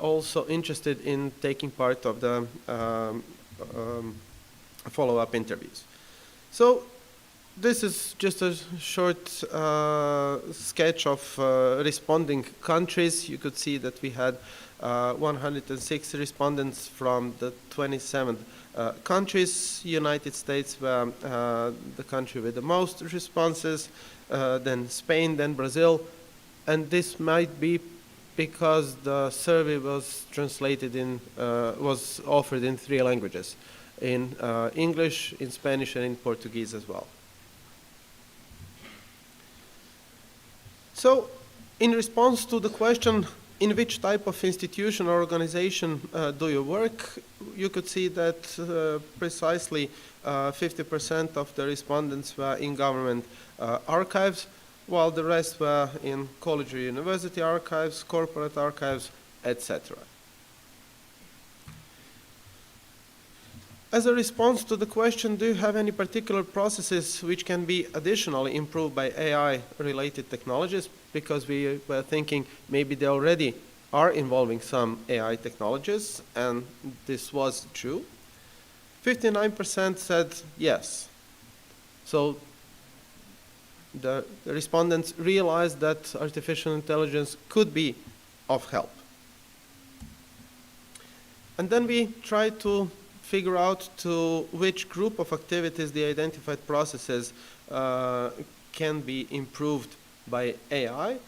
[SPEAKER 6] also interested in taking part of the follow-up interviews. So this is just a short sketch of responding countries. You could see that we had 106 respondents from the 27 countries. United States were the country with the most responses, then Spain, then Brazil, and this might be because the survey was translated in, was offered in 3 languages, in English, in Spanish, and in Portuguese as well. So, in response to the question, in which type of institution or organization do you work, you could see that precisely 50% of the respondents were in government archives, while the rest were in college or university archives, corporate archives, etc. As a response to the question, do you have any particular processes which can be additionally improved by AI-related technologies? Because we were thinking maybe they already are involving some AI technologies, and this was true. 59% said yes. So the respondents realized that artificial intelligence could be of help. And then we tried to figure out to which group of activities the identified processes can be improved by AI.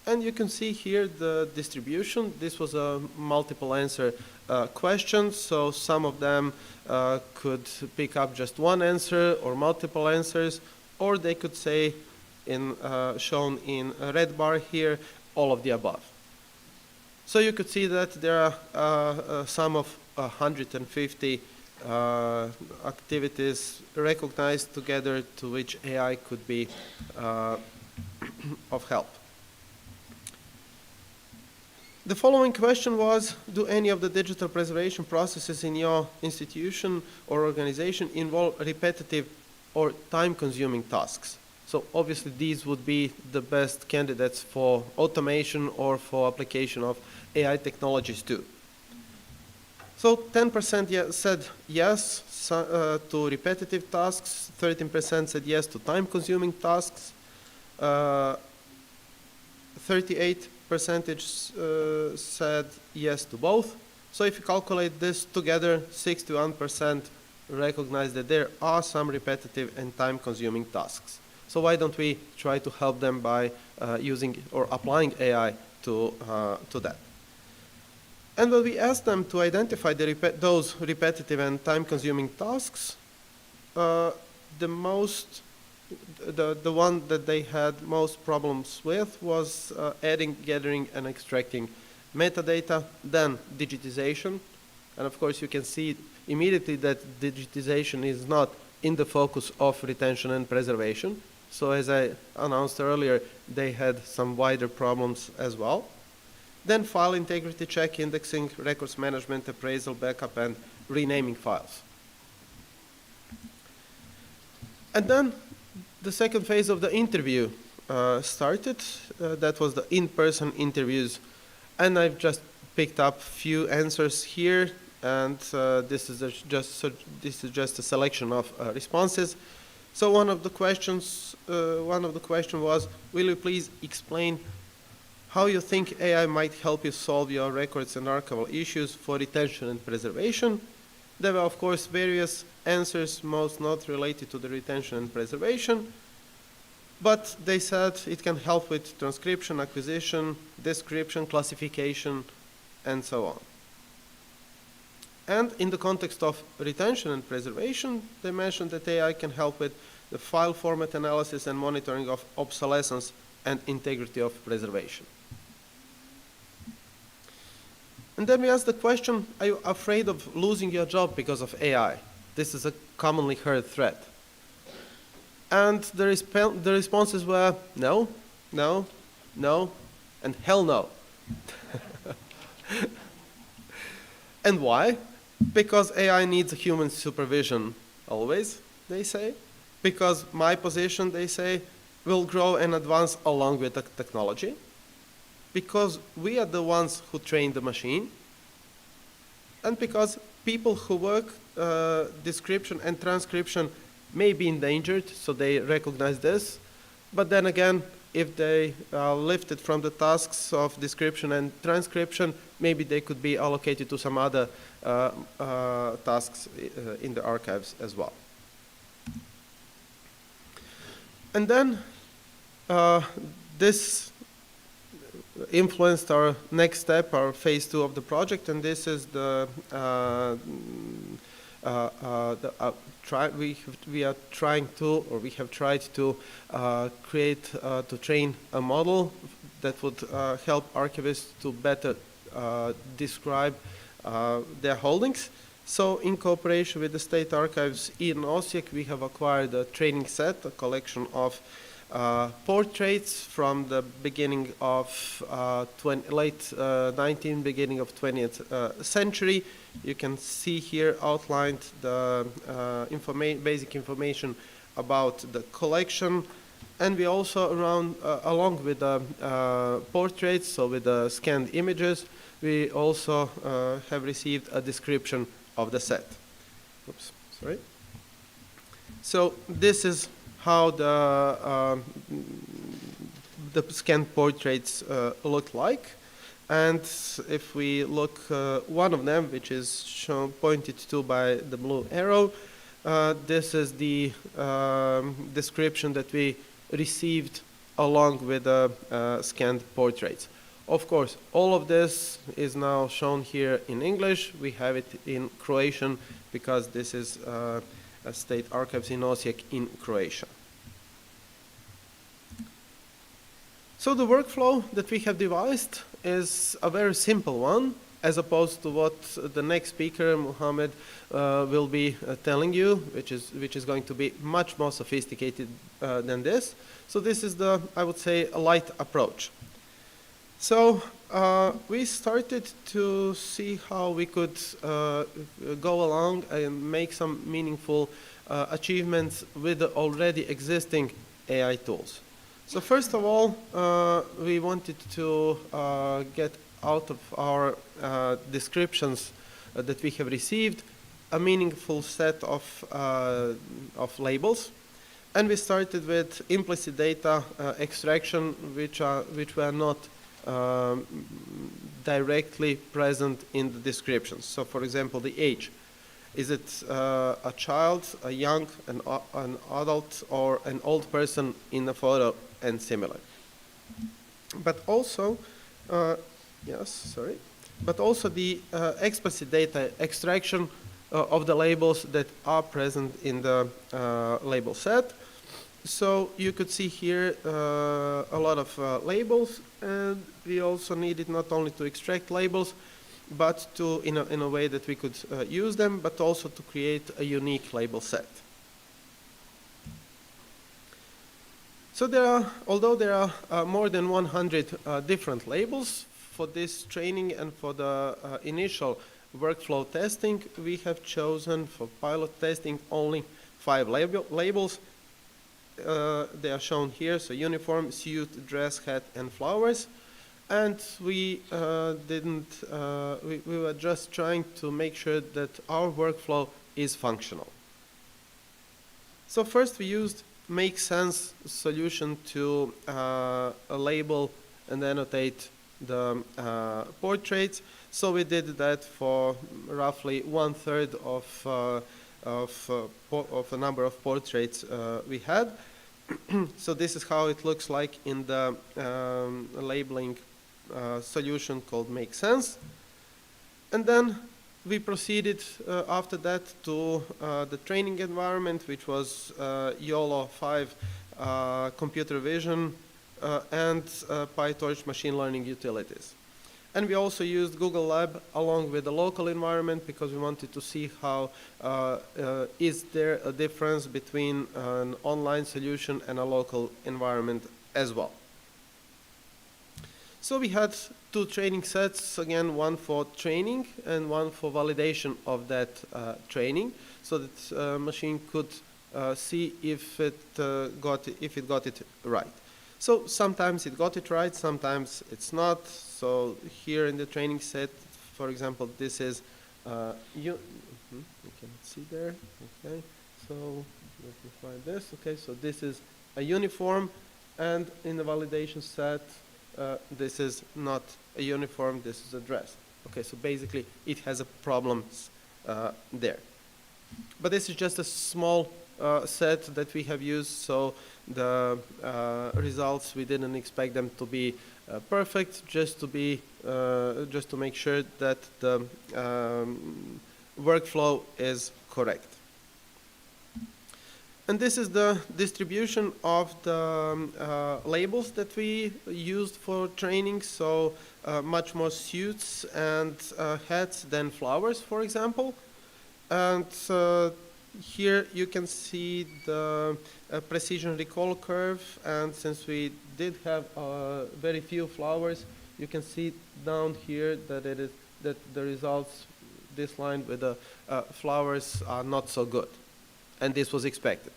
[SPEAKER 6] And you can see here the distribution. This was a multiple answer question, so some of them could pick up just one answer or multiple answers, or they could say, shown in a red bar here, all of the above. So you could see that there are some of 150 activities recognized together to which AI could be of help. The following question was, do any of the digital preservation processes in your institution or organization involve repetitive or time-consuming tasks? So obviously these would be the best candidates for automation or for application of AI technologies too. So 10% said yes to repetitive tasks, 13% said yes to time-consuming tasks, 38% said yes to both. So if you calculate this together, 61% recognize that there are some repetitive and time-consuming tasks. So why don't we try to help them by using or applying AI to that? And when we asked them to identify those repetitive and time-consuming tasks, the one that they had most problems with was adding, gathering, and extracting metadata, then digitization. And of course, you can see immediately that digitization is not in the focus of retention and preservation. So as I announced earlier, they had some wider problems as well. Then file integrity check, indexing, records management, appraisal, backup, and renaming files. And then the second phase of the interview started. That was the in-person interviews. And I've just picked up few answers here, and this is just a selection of responses. So one of the questions was, will you please explain how you think AI might help you solve your records and archival issues for retention and preservation? There were, of course, various answers, most not related to the retention and preservation, but they said it can help with transcription, acquisition, description, classification, and so on. And in the context of retention and preservation, they mentioned that AI can help with the file format analysis and monitoring of obsolescence and integrity of preservation. And then we asked the question, are you afraid of losing your job because of AI? This is a commonly heard threat. And the responses were no, no, no, and hell no. And why? Because AI needs human supervision always, they say. Because my position, they say, will grow and advance along with the technology. Because we are the ones who train the machine. And because people who work description and transcription may be endangered, so they recognize this. But then again, if they are lifted from the tasks of description and transcription, maybe they could be allocated to some other tasks in the archives as well. And then this influenced our next step, our phase 2 of the project, and this is the we are trying to, or we have tried to train a model that would help archivists to better describe their holdings. So in cooperation with the State Archives in Osijek, we have acquired a training set, a collection of portraits from the beginning of late 19th, beginning of 20th century. You can see here outlined the basic information about the collection. And we also, along with the portraits, so with the scanned images, we also have received a description of the set. Oops, sorry. So this is how the scanned portraits look like. And if we look one of them, which is shown pointed to by the blue arrow, this is the description that we received along with the scanned portraits. Of course, all of this is now shown here in English. We have it in Croatian because this is a State Archives in Osijek in Croatia. So the workflow that we have devised is a very simple one, as opposed to what the next speaker, Mohammed, will be telling you, which is going to be much more sophisticated than this. So this is the, I would say, a light approach. So we started to see how we could go along and make some meaningful achievements with the already existing AI tools. So first of all, we wanted to get out of our descriptions that we have received a meaningful set of labels. And we started with implicit data extraction, which were not directly present in the descriptions. So for example, the age. Is it a child, a young, an adult, or an old person in the photo, and similar? But also, but also the explicit data extraction of the labels that are present in the label set. So you could see here a lot of labels, and we also needed not only to extract labels, but to, in a way that we could use them, but also to create a unique label set. So although there are more than 100 different labels for this training and for the initial workflow testing, we have chosen for pilot testing only 5 labels. They are shown here, so uniform, suit, dress, hat, and flowers. And we we were just trying to make sure that our workflow is functional. So first we used make sense solution to label and annotate the portraits. So we did that for roughly 1/3 of a number of portraits we had. So this is how it looks like in the labeling solution called Make Sense. And then we proceeded after that to the training environment, which was YOLO 5 computer vision and PyTorch machine learning utilities. And we also used Google Lab along with the local environment because we wanted to see how is there a difference between an online solution and a local environment as well. So we had 2 training sets, again, one for training and one for validation of that training, so that machine could see if it got it right. So sometimes it got it right, sometimes it's not. So here in the training set, for example, this is you can see there. Okay, so let me find this. Okay, so this is a uniform, and in the validation set, this is not a uniform. This is a dress. Okay, so basically it has a problem there. But this is just a small set that we have used, so the results, we didn't expect them to be perfect, just to make sure that the workflow is correct. And this is the distribution of the labels that we used for training, so much more suits and hats than flowers, for example. And here you can see the precision recall curve, and since we did have very few flowers, you can see down here that the results, this line with the flowers, are not so good, and this was expected.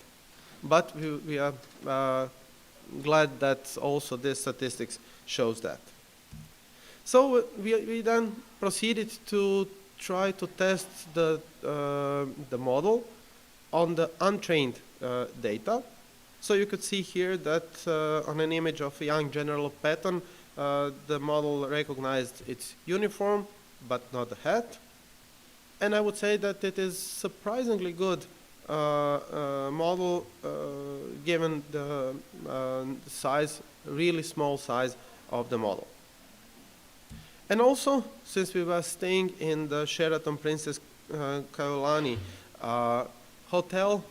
[SPEAKER 6] But we are glad that also this statistics shows that. So we then proceeded to try to test the model on the untrained data. So you could see here that on an image of a young general pattern, the model recognized its uniform, but not the hat. And I would say that it is surprisingly good model given the size, really small size of the model. And also, since we were staying in the Sheraton Princess Kaolani hotel,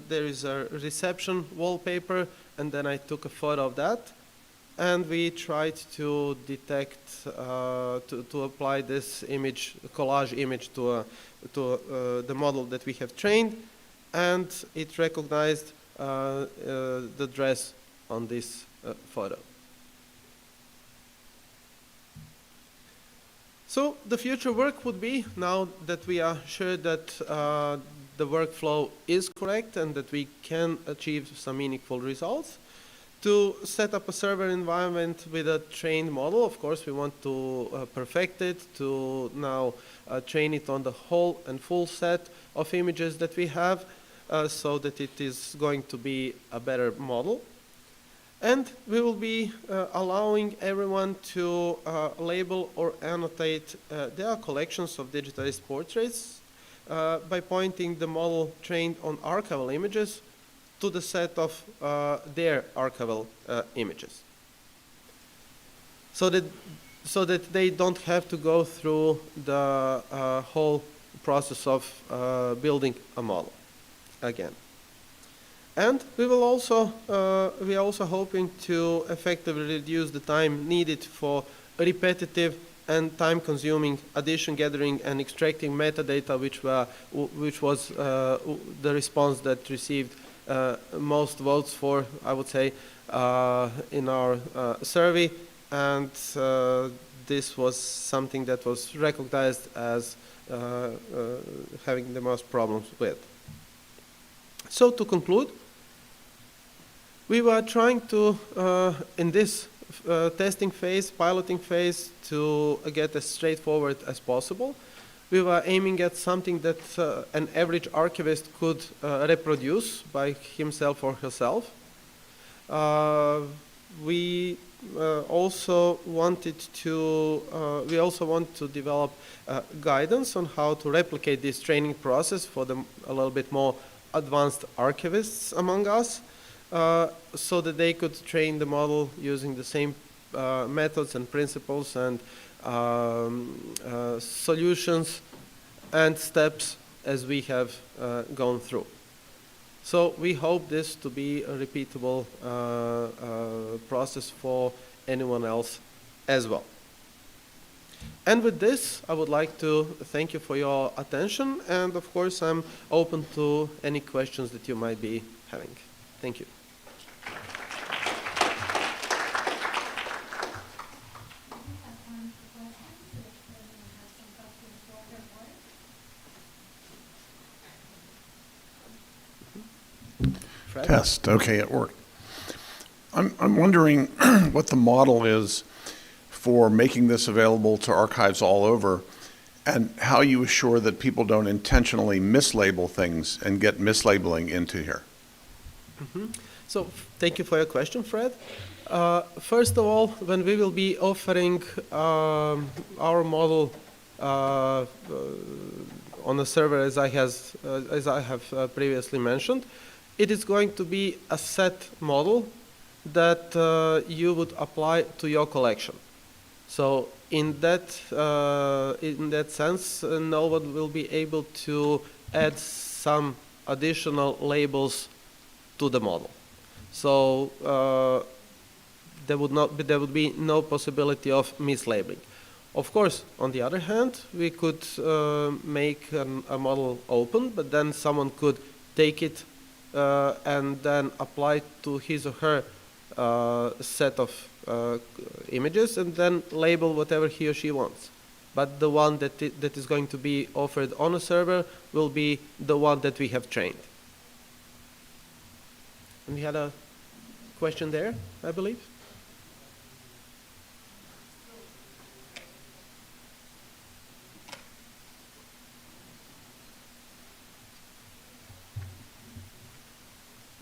[SPEAKER 6] there is a reception wallpaper, and then I took a photo of that. And we tried to detect, to apply this image, collage image to the model that we have trained, and it recognized the dress on this photo. So the future work would be, now that we are sure that the workflow is correct and that we can achieve some meaningful results, to set up a server environment with a trained model. Of course, we want to perfect it, to now train it on the whole and full set of images that we have, so that it is going to be a better model. And we will be allowing everyone to label or annotate their collections of digitized portraits by pointing the model trained on archival images to the set of their archival images. So that they don't have to go through the whole process of building a model again. And we are also hoping to effectively reduce the time needed for repetitive and time-consuming addition, gathering, and extracting metadata, which was the response that received most votes for, I would say, in our survey. And this was something that was recognized as having the most problems with. So to conclude, we were trying to, in this testing phase, piloting phase, to get as straightforward as possible. We were aiming at something that an average archivist could reproduce by himself or herself. We also want to develop guidance on how to replicate this training process for the a little bit more advanced archivists among us, so that they could train the model using the same methods and principles and solutions and steps as we have gone through. So we hope this to be a repeatable process for anyone else as well. And with this, I would like to thank you for your attention, and of course I'm open to any questions that you might be having. Thank you.
[SPEAKER 7] Test. Okay, it worked. I'm wondering what the model is for making this available to archives all over, and how you assure that people don't intentionally mislabel things and get mislabeling into here.
[SPEAKER 6] So thank you for your question, Fred. First of all, when we will be offering our model on a server, as I have previously mentioned, it is going to be a set model that you would apply to your collection. So in that sense, no one will be able to add some additional labels to the model. So there would be no possibility of mislabeling. Of course, on the other hand, we could make a model open, but then someone could take it and then apply to his or her set of images and then label whatever he or she wants. But the one that is going to be offered on a server will be the one that we have trained. And we had a question there, I believe.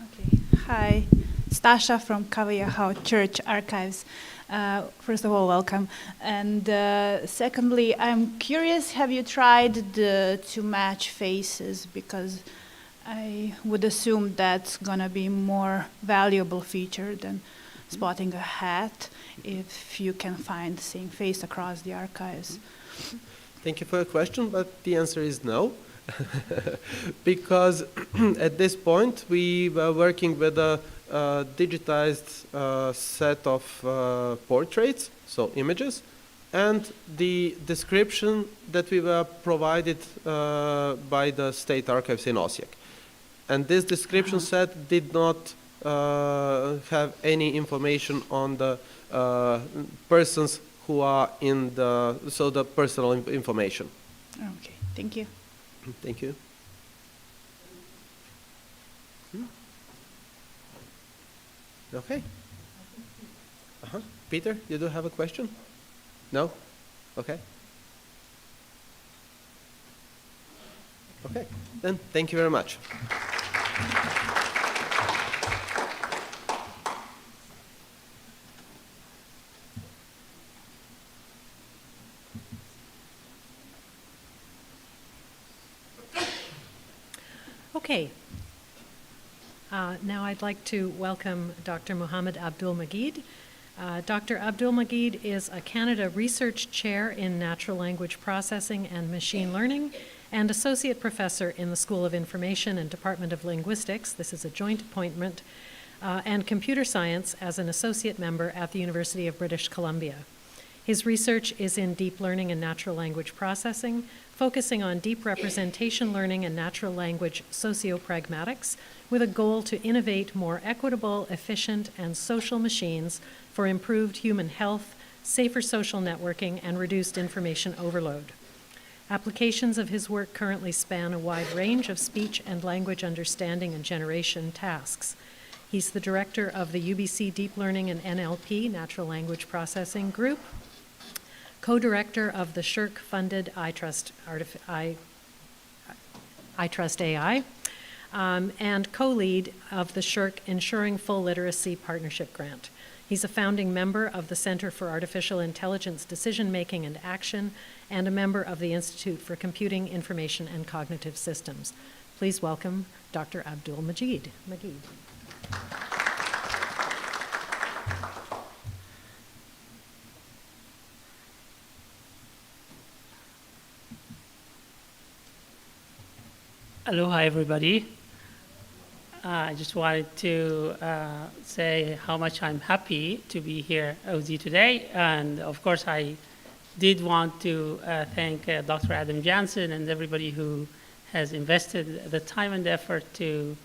[SPEAKER 8] Okay. Hi, Stasha from Kavajaho Church Archives. First of all, welcome. And secondly, I'm curious, have you tried to match faces? Because I would assume that's going to be more valuable feature than spotting a hat if you can find the same face across the archives.
[SPEAKER 6] Thank you for your question, but the answer is no. Because at this point, we were working with a digitized set of portraits, so images, and the description that we were provided by the State Archives in Osijek. And this description set did not have any information on the persons who are in the personal information.
[SPEAKER 8] Okay, thank you.
[SPEAKER 6] Thank you. Okay. Peter, you do have a question? No? Okay. Okay, then thank you very much.
[SPEAKER 3] Okay. Now I'd like to welcome Dr. Mohammed Abdul Mageed. Dr. Abdul Mageed is a Canada Research Chair in Natural Language Processing and Machine Learning and Associate Professor in the School of Information and Department of Linguistics. This is a joint appointment, and Computer Science as an Associate Member at the University of British Columbia. His research is in deep learning and natural language processing, focusing on deep representation learning and natural language sociopragmatics, with a goal to innovate more equitable, efficient, and social machines for improved human health, safer social networking, and reduced information overload. Applications of his work currently span a wide range of speech and language understanding and generation tasks. He's the director of the UBC Deep Learning and NLP, Natural Language Processing Group, co-director of the SSHRC-funded iTrust AI, and co-lead of the SSHRC Ensuring Full Literacy Partnership Grant. He's a founding member of the Center for Artificial Intelligence Decision-Making and Action, and a member of the Institute for Computing, Information, and Cognitive Systems. Please welcome Dr. Abdul Mageed.
[SPEAKER 9] Aloha, everybody. I just wanted to say how much I'm happy to be here with you today. And of course, I did want to thank Dr. Adam Jansen and everybody who has invested the time and effort to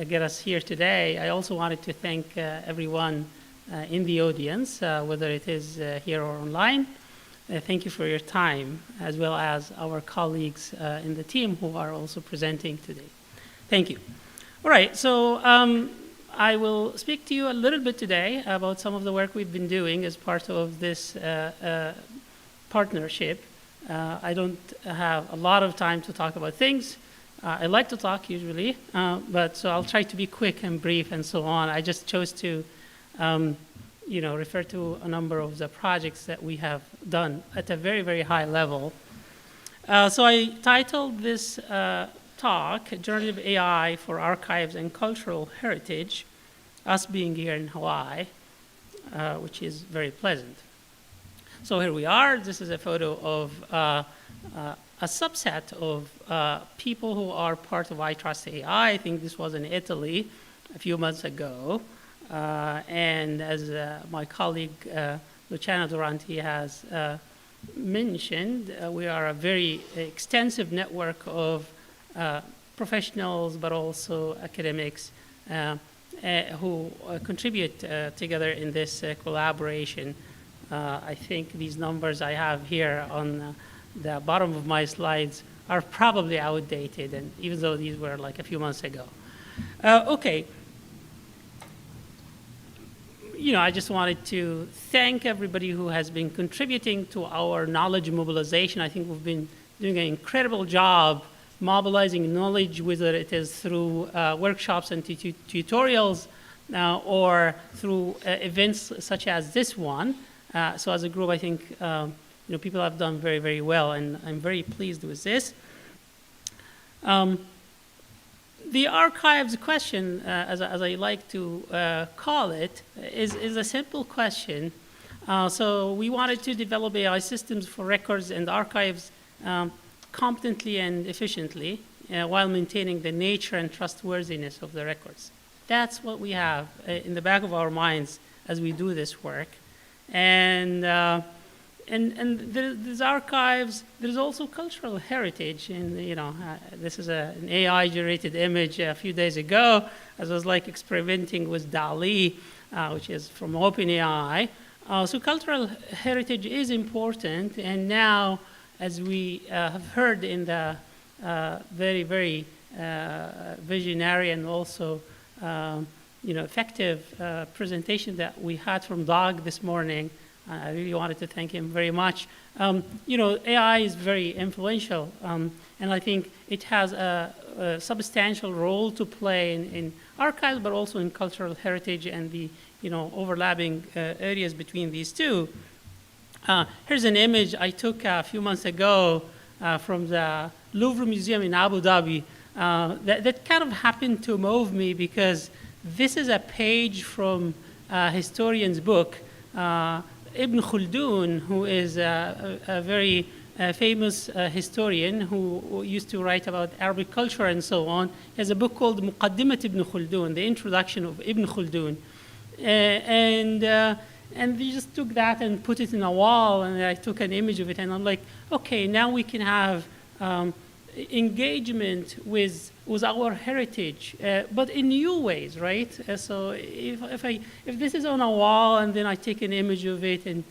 [SPEAKER 9] get us here today. I also wanted to thank everyone in the audience, whether it is here or online. Thank you for your time, as well as our colleagues in the team who are also presenting today. Thank you. All right, so I will speak to you a little bit today about some of the work we've been doing as part of this partnership. I don't have a lot of time to talk about things. I like to talk usually, but so I'll try to be quick and brief and so on. I just chose to refer to a number of the projects that we have done at a very, very high level. So I titled this talk, Generative AI for Archives and Cultural Heritage, us being here in Hawaii, which is very pleasant. So here we are. This is a photo of a subset of people who are part of iTrust AI. I think this was in Italy a few months ago. And as my colleague Luciana Duranti has mentioned, we are a very extensive network of professionals, but also academics who contribute together in this collaboration. I think these numbers I have here on the bottom of my slides are probably outdated, and even though these were like a few months ago. Okay. I just wanted to thank everybody who has been contributing to our knowledge mobilization. I think we've been doing an incredible job mobilizing knowledge, whether it is through workshops and tutorials or through events such as this one. So as a group, I think people have done very, very well, and I'm very pleased with this. The archives question, as I like to call it, is a simple question. So we wanted to develop AI systems for records and archives competently and efficiently while maintaining the nature and trustworthiness of the records. That's what we have in the back of our minds as we do this work. And there's archives, there's also cultural heritage. And, this is an AI-generated image a few days ago. I was like experimenting with DALL-E, which is from OpenAI. So cultural heritage is important. And now, as we have heard in the very, very visionary and also effective presentation that we had from Doug this morning, I really wanted to thank him very much. AI is very influential, and I think it has a substantial role to play in archives, but also in cultural heritage and the overlapping areas between these two. Here's an image I took a few months ago from the Louvre Museum in Abu Dhabi that kind of happened to move me because this is a page from a historian's book. Ibn Khaldun, who is a very famous historian who used to write about Arabic culture and so on, has a book called Muqaddimat Ibn Khaldun, the introduction of Ibn Khaldun. And they just took that and put it in a wall, and I took an image of it, and I'm like, okay, now we can have engagement with our heritage, but in new ways, right? So if this is on a wall and then I take an image of it, and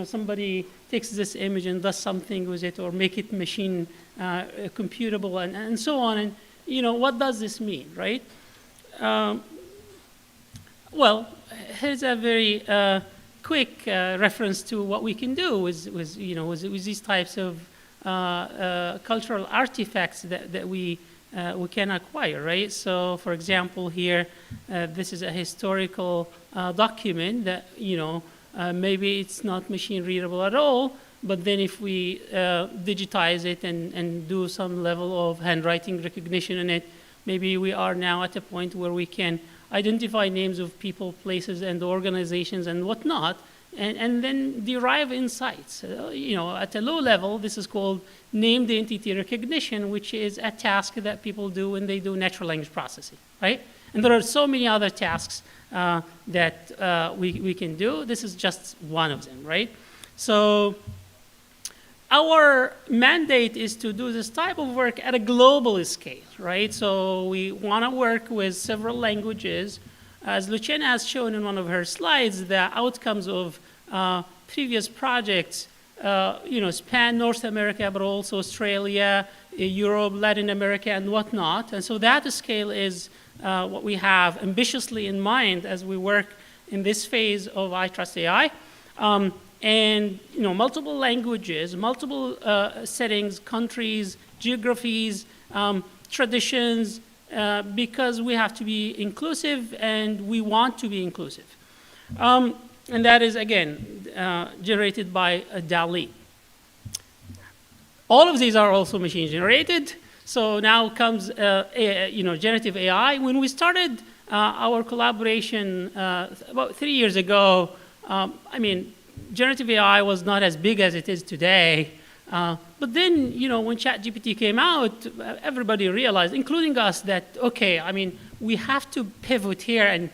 [SPEAKER 9] somebody takes this image and does something with it, or make it machine computable and so on, and what does this mean, right? Well, here's a very quick reference to what we can do with these types of cultural artifacts that we can acquire, right? So, for example, here, this is a historical document that, maybe it's not machine readable at all, but then if we digitize it and do some level of handwriting recognition in it, maybe we are now at a point where we can identify names of people, places, and organizations and whatnot, and then derive insights. At a low level, this is called named entity recognition, which is a task that people do when they do natural language processing, right? And there are so many other tasks that we can do. This is just one of them, right? So our mandate is to do this type of work at a global scale, right? So we want to work with several languages. As Luciana has shown in one of her slides, the outcomes of previous projects, span North America, but also Australia, Europe, Latin America, and whatnot. And so that scale is what we have ambitiously in mind as we work in this phase of iTrust AI. And multiple languages, multiple settings, countries, geographies, traditions, because we have to be inclusive and we want to be inclusive. And that is, again, generated by DALL-E. All of these are also machine generated. So now comes generative AI. When we started our collaboration about 3 years ago, generative AI was not as big as it is today. But then, when ChatGPT came out, everybody realized, including us, that, okay, we have to pivot here and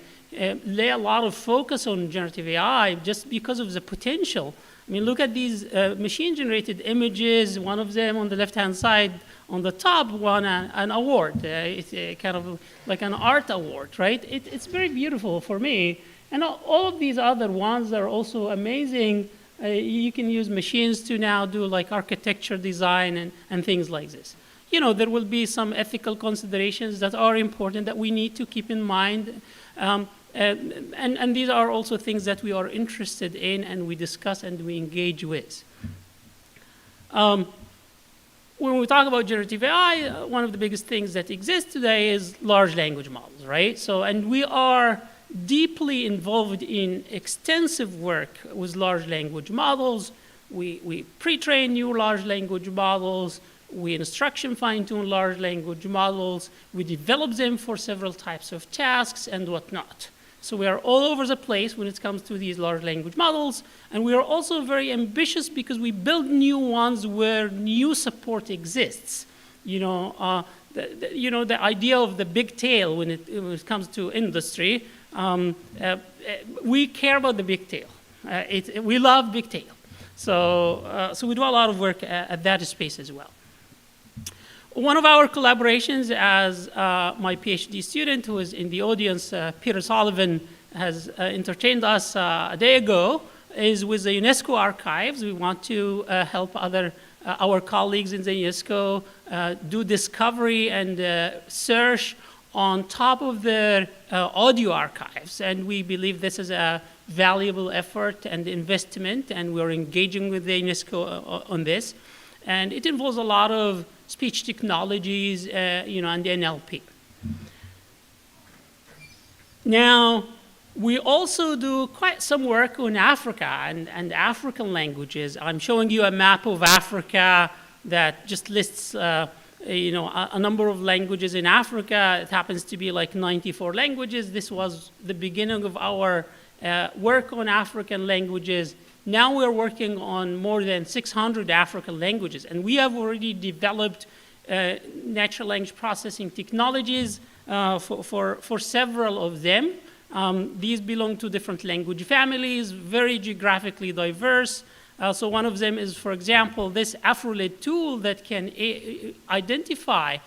[SPEAKER 9] lay a lot of focus on generative AI just because of the potential I mean, look at these machine-generated images. One of them on the left-hand side, on the top, won an award. It's kind of like an art award, right? It's very beautiful for me. And all of these other ones are also amazing. You can use machines to now do like architecture design and things like this. You know, there will be some ethical considerations that are important that we need to keep in mind. And these are also things that we are interested in and we discuss and we engage with. When we talk about generative AI, one of the biggest things that exists today is large language models, right? So, and we are deeply involved in extensive work with large language models. We pre-train new large language models. We instruction fine-tune large language models. We develop them for several types of tasks and whatnot. So we are all over the place when it comes to these large language models. And we are also very ambitious because we build new ones where new support exists. You know, the idea of the big tail when it comes to industry, we care about the big tail. We love big tail. So we do a lot of work at that space as well. One of our collaborations, as my PhD student who is in the audience, Peter Sullivan, has entertained us a day ago, is with the UNESCO archives. We want to help our colleagues in the UNESCO do discovery and search on top of their audio archives. And we believe this is a valuable effort and investment, and we're engaging with the UNESCO on this. And it involves a lot of speech technologies, you know, and NLP. Now, we also do quite some work on Africa and African languages. I'm showing you a map of Africa that just lists, you know, a number of languages in Africa. It happens to be like 94 languages. This was the beginning of our work on African languages. Now we're working on more than 600 African languages, and we have already developed natural language processing technologies for several of them. These belong to different language families, very geographically diverse. So one of them is, for example, this AfroLit tool that can identify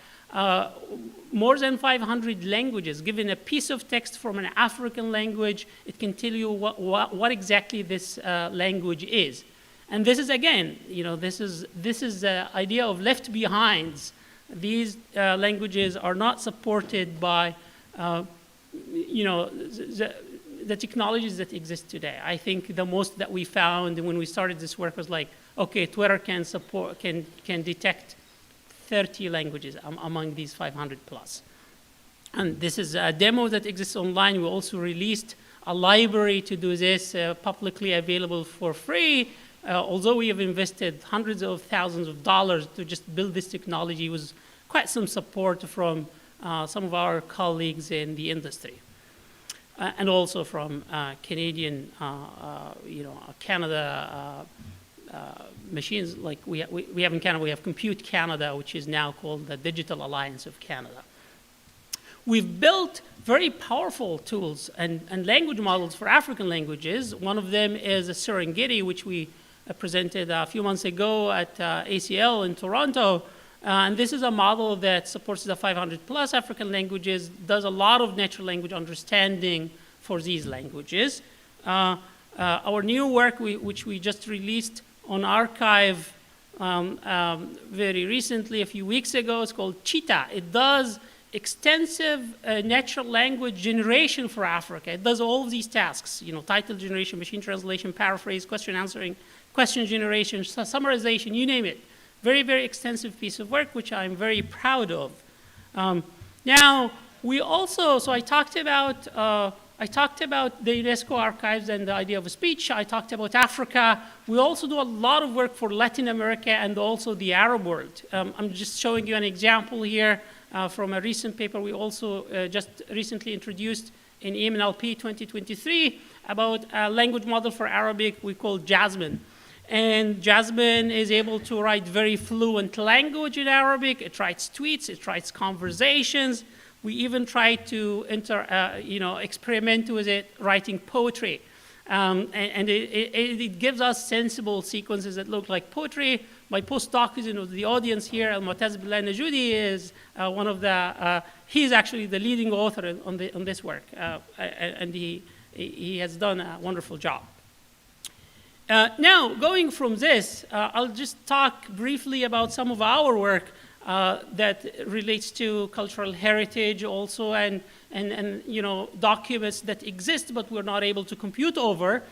[SPEAKER 9] more than 500 languages. Given a piece of text from an African language, it can tell you what exactly this language is. And this is, again, you know, this is the idea of left behinds. These languages are not supported by, you know, the technologies that exist today. I think the most that we found when we started this work was like, okay, Twitter can detect 30 languages among these 500 plus. And this is a demo that exists online. We also released a library to do this, publicly available for free. Although we have invested hundreds of thousands of dollars to just build this technology, with quite some support from some of our colleagues in the industry. And also from Canadian, you know, Canada machines like we have in Canada. We have Compute Canada, which is now called the Digital Alliance of Canada. We've built very powerful tools and language models for African languages. One of them is a Serengeti, which we presented a few months ago at ACL in Toronto. And this is a model that supports the 500 plus African languages, does a lot of natural language understanding for these languages. Our new work, which we just released on archive very recently, a few weeks ago, is called Cheetah. It does extensive natural language generation for Africa. It does all of these tasks, you know, title generation, machine translation, paraphrase, question answering, question generation, summarization, you name it. Very, very extensive piece of work, which I'm very proud of. Now, we also, so I talked about the UNESCO archives and the idea of speech. I talked about Africa. We also do a lot of work for Latin America and also the Arab world. I'm just showing you an example here from a recent paper we also just recently introduced in EMNLP 2023 about a language model for Arabic we call Jasmine. And Jasmine is able to write very fluent language in Arabic. It writes tweets, it writes conversations. We even try to experiment with it, writing poetry. And it gives us sensible sequences that look like poetry. My postdoc is in the audience here, Al-Mu'taz Bilal Najudi, is one of the, he's actually the leading author on this work, and he has done a wonderful job. Now, going from this, I'll just talk briefly about some of our work that relates to cultural heritage also, and you know, documents that exist but we're not able to compute over.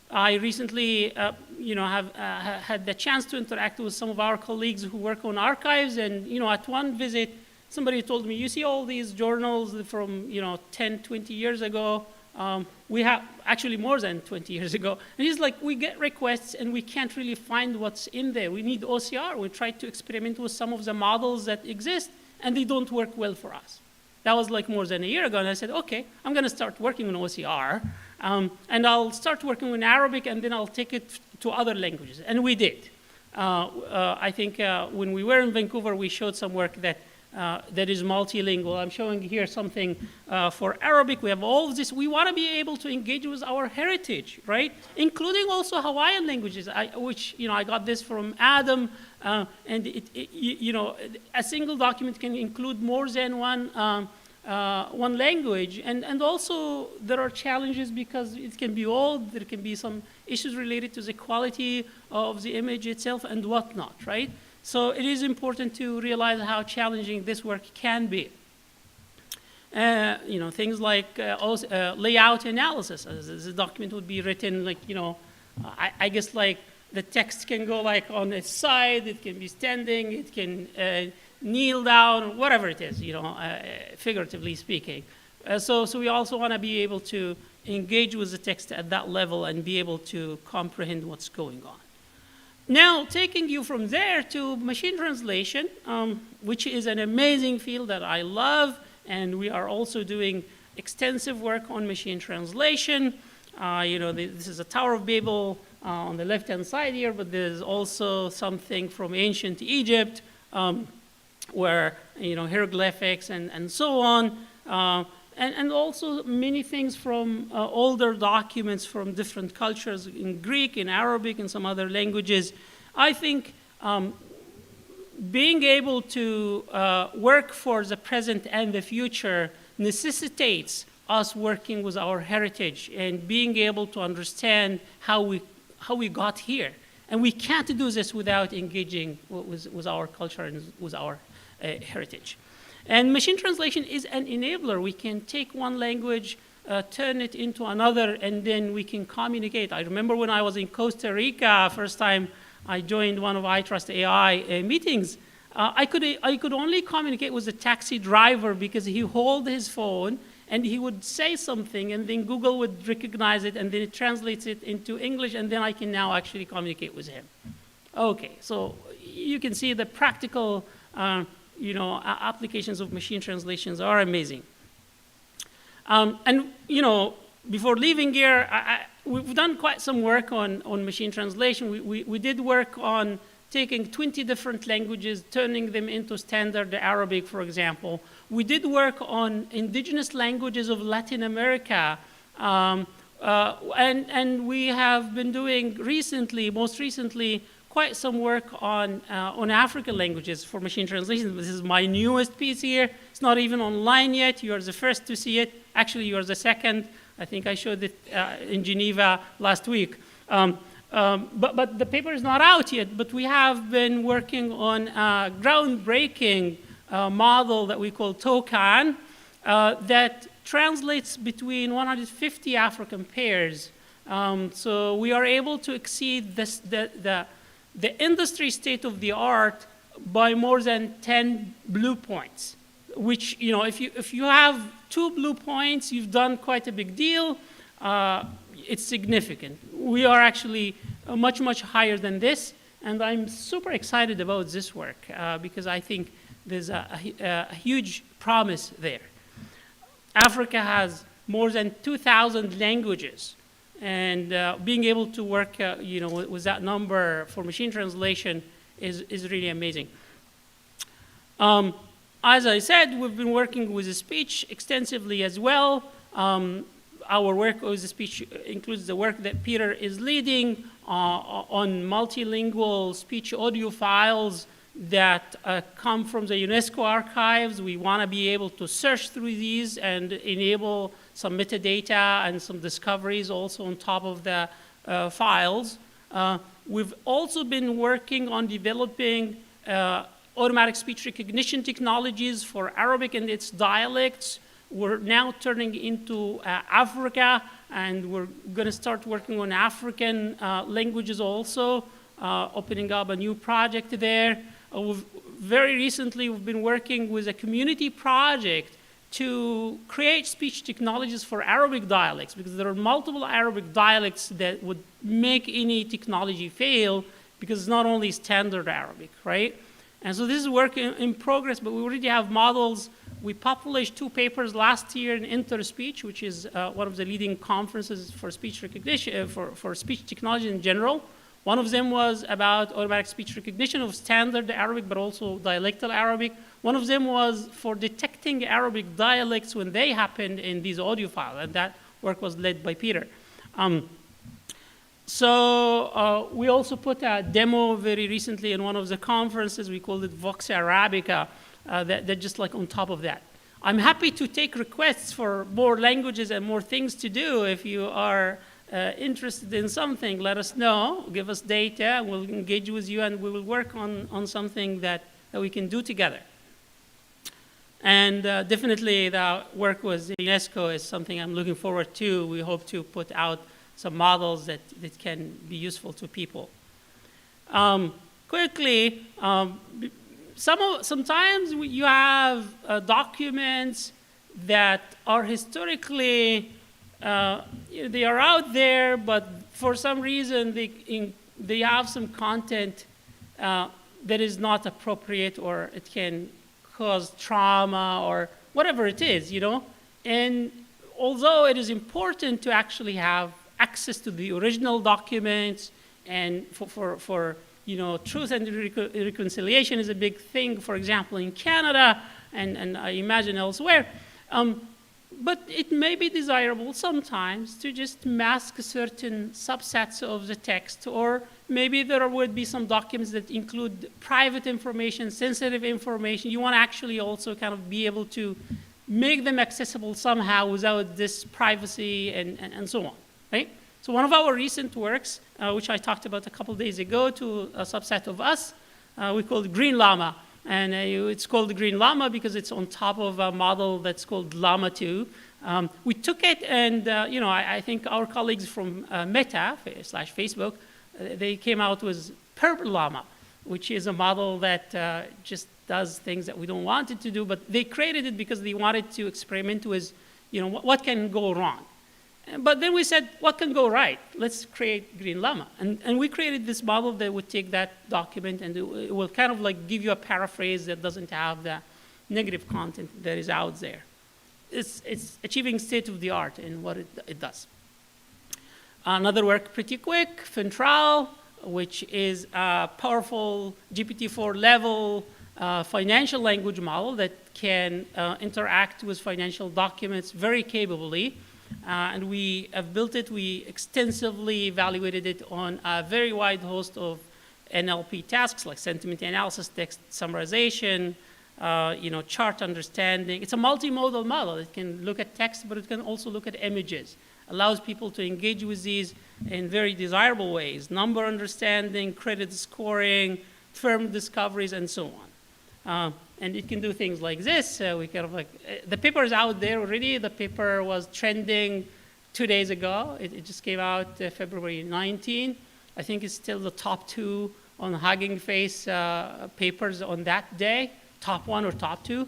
[SPEAKER 9] I recently, you know, have had the chance to interact with some of our colleagues who work on archives, and you know, at one visit, somebody told me, "You see all these journals from 10, 20 years ago." We have actually more than 20 years ago. And he's like, we get requests and we can't really find what's in there. We need OCR. We tried to experiment with some of the models that exist and they don't work well for us. That was like more than a year ago. And I said, okay, I'm going to start working on OCR. And I'll start working in Arabic and then I'll take it to other languages. And we did. I think when we were in Vancouver, we showed some work that is multilingual. I'm showing here something for Arabic. We have all of this. We want to be able to engage with our heritage, right? Including also Hawaiian languages, which, you know, I got this from Adam. And you know, a single document can include more than one language. And also there are challenges because it can be old. There can be some issues related to the quality of the image itself and whatnot, right? So it is important to realize how challenging this work can be. You know, things like layout analysis. The document would be written like, you know, I guess like the text can go like on its side, it can be standing, it can kneel down, whatever it is, you know, figuratively speaking. So we also want to be able to engage with the text at that level and be able to comprehend what's going on. Now, taking you from there to machine translation, which is an amazing field that I love, and we are also doing extensive work on machine translation. You know, this is a Tower of Babel on the left-hand side here, but there's also something from ancient Egypt, where, you know, hieroglyphics and so on, and also many things from older documents from different cultures in Greek, in Arabic, and some other languages. I think being able to work for the present and the future necessitates us working with our heritage and being able to understand how we got here. And we can't do this without engaging with our culture and with our heritage. And machine translation is an enabler. We can take one language, turn it into another, and then we can communicate. I remember when I was in Costa Rica, first time I joined one of iTrust AI meetings, I could only communicate with the taxi driver because he held his phone and he would say something and then Google would recognize it and then it translates it into English and then I can now actually communicate with him. Okay, so you can see the practical you know, applications of machine translations are amazing. And, you know, before leaving here, we've done quite some work on machine translation. We did work on taking 20 different languages, turning them into standard Arabic, for example. We did work on indigenous languages of Latin America. And we have been doing recently, most recently, quite some work on African languages for machine translation. This is my newest piece here. It's not even online yet. You are the first to see it. Actually, you are the second. I think I showed it in Geneva last week. But the paper is not out yet, but we have been working on a groundbreaking model that we call TOCAN that translates between 150 African pairs. So we are able to exceed the industry state of the art by more than 10 blue points, which, you know, if you have 2 blue points, you've done quite a big deal. It's significant. We are actually much, much higher than this, and I'm super excited about this work because I think there's a huge promise there. Africa has more than 2,000 languages. And being able to work, you know, with that number for machine translation is really amazing. As I said, we've been working with speech extensively as well. our work with the speech includes the work that Peter is leading on multilingual speech audio files that come from the UNESCO archives. We want to be able to search through these and enable some metadata and some discoveries also on top of the files. We've also been working on developing automatic speech recognition technologies for Arabic and its dialects. We're now turning into Africa, and we're going to start working on African languages also, opening up a new project there. Very recently, we've been working with a community project to create speech technologies for Arabic dialects, because there are multiple Arabic dialects that would make any technology fail, because it's not only standard Arabic, right? And so this is work in progress, but we already have models. We published 2 papers last year in InterSpeech, which is one of the leading conferences for speech recognition, for speech technology in general. One of them was about automatic speech recognition of standard Arabic, but also dialectal Arabic. One of them was for detecting Arabic dialects when they happened in these audio files, and that work was led by Peter. So we also put a demo very recently in one of the conferences. We called it Vox Arabica, that just like on top of that. I'm happy to take requests for more languages and more things to do. If you are interested in something, let us know, give us data, we'll engage with you, and we will work on something that we can do together. And definitely the work with UNESCO is something I'm looking forward to. We hope to put out some models that can be useful to people. Quickly, sometimes you have documents that are historically, they are out there, but for some reason they have some content that is not appropriate, or it can cause trauma or whatever it is, you know? And although it is important to actually have access to the original documents, and for you know, truth and reconciliation is a big thing, for example, in Canada, and I imagine elsewhere. But it may be desirable sometimes to just mask certain subsets of the text, or maybe there would be some documents that include private information, sensitive information. You want to actually also kind of be able to make them accessible somehow without this privacy and so on, right? So one of our recent works, which I talked about a couple days ago to a subset of us, we called Green Llama. And it's called the Green Llama because it's on top of a model that's called Llama 2. We took it, and you know, I think our colleagues from Meta/Facebook, they came out with Purple Llama, which is a model that just does things that we don't want it to do, but they created it because they wanted to experiment with, you know, what can go wrong. But then we said, what can go right? Let's create Green Llama. And we created this model that would take that document, and it will kind of like give you a paraphrase that doesn't have the negative content that is out there. It's achieving state of the art in what it does. Another work pretty quick, Fintral, which is a powerful GPT-4 level financial language model that can interact with financial documents very capably. And we have built it. We extensively evaluated it on a very wide host of NLP tasks like sentiment analysis, text summarization, you know, chart understanding. It's a multimodal model. It can look at text, but it can also look at images. Allows people to engage with these in very desirable ways: number understanding, credit scoring, firm discoveries, and so on. And it can do things like this. We kind of like, the paper is out there already. The paper was trending 2 days ago. It just came out February 19. I think it's still the top 2 on Hugging Face papers on that day, top 1 or top 2.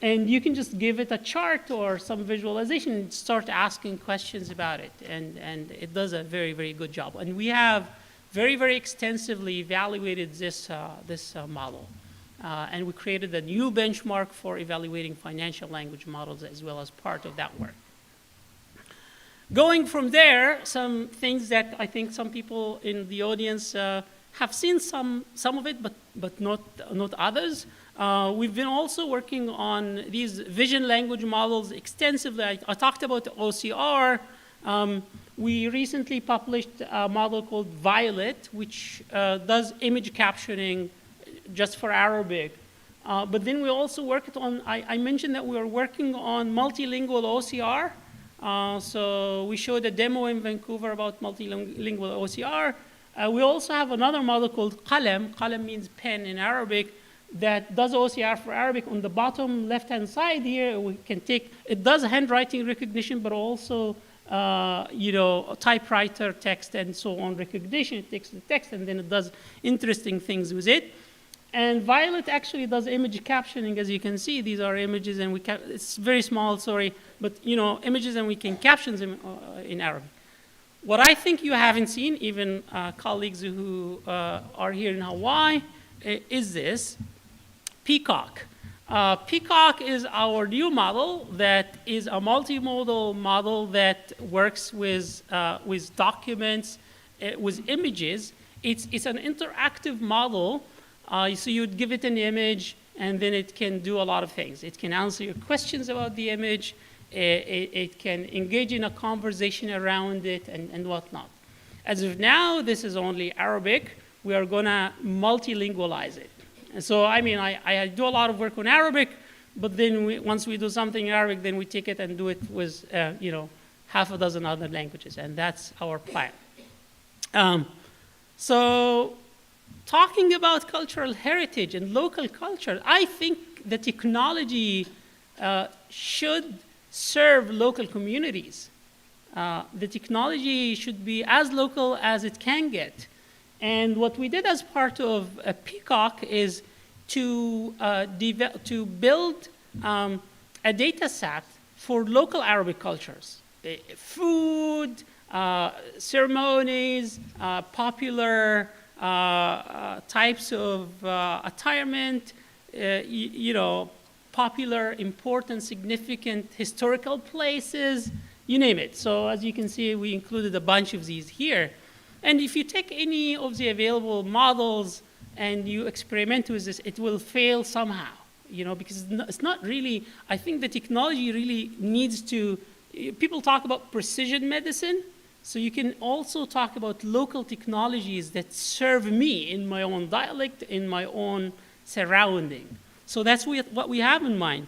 [SPEAKER 9] And you can just give it a chart or some visualization and start asking questions about it. And it does a very, very good job. And we have very, very extensively evaluated this model. And we created a new benchmark for evaluating financial language models as well as part of that work. Going from there, some things that I think some people in the audience have seen some of it, but not others. We've been also working on these vision language models extensively. I talked about the OCR. We recently published a model called Violet, which does image captioning just for Arabic. But then we also worked on, I mentioned that we are working on multilingual OCR. So we showed a demo in Vancouver about multilingual OCR. We also have another model called Qalam. Qalam means pen in Arabic, that does OCR for Arabic. On the bottom left-hand side here, we can take, it does handwriting recognition, but also, typewriter text and so on recognition. It takes the text and then it does interesting things with it. And Violet actually does image captioning, as you can see. These are images, and it's very small, sorry, but images, and we can caption them in Arabic. What I think you haven't seen, even colleagues who are here in Hawaii, is this Peacock. Peacock is our new model that is a multimodal model that works with documents, with images. It's an interactive model. So you'd give it an image, and then it can do a lot of things. It can answer your questions about the image. It can engage in a conversation around it and whatnot. As of now, this is only Arabic. We are going to multilingualize it. And so, I mean, I do a lot of work on Arabic, but then once we do something in Arabic, then we take it and do it with, half a dozen other languages, and that's our plan. So talking about cultural heritage and local culture, I think the technology should serve local communities. The technology should be as local as it can get. And what we did as part of Peacock is to build a data set for local Arabic cultures. Food, ceremonies, popular types of attirement, popular, important, significant historical places, you name it. So as you can see, we included a bunch of these here. And if you take any of the available models and you experiment with this, it will fail somehow, because it's not really, I think the technology really needs to, people talk about precision medicine, so you can also talk about local technologies that serve me in my own dialect, in my own surrounding. So that's what we have in mind.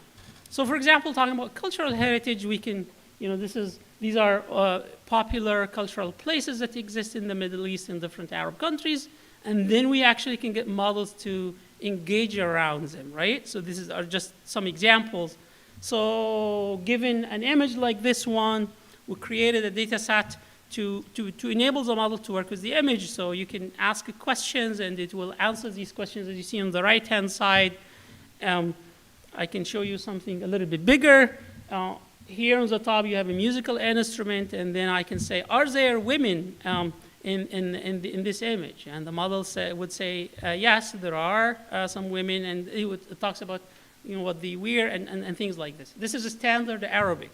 [SPEAKER 9] So for example, talking about cultural heritage, we can, these are popular cultural places that exist in the Middle East and different Arab countries, and then we actually can get models to engage around them, right? So these are just some examples. So given an image like this one, we created a data set to enable the model to work with the image. So you can ask questions and it will answer these questions as you see on the right-hand side. I can show you something a little bit bigger. Here on the top you have a musical instrument, and then I can say, are there women in this image? And the model would say, yes, there are some women, and it talks about what they wear and things like this. This is a standard Arabic.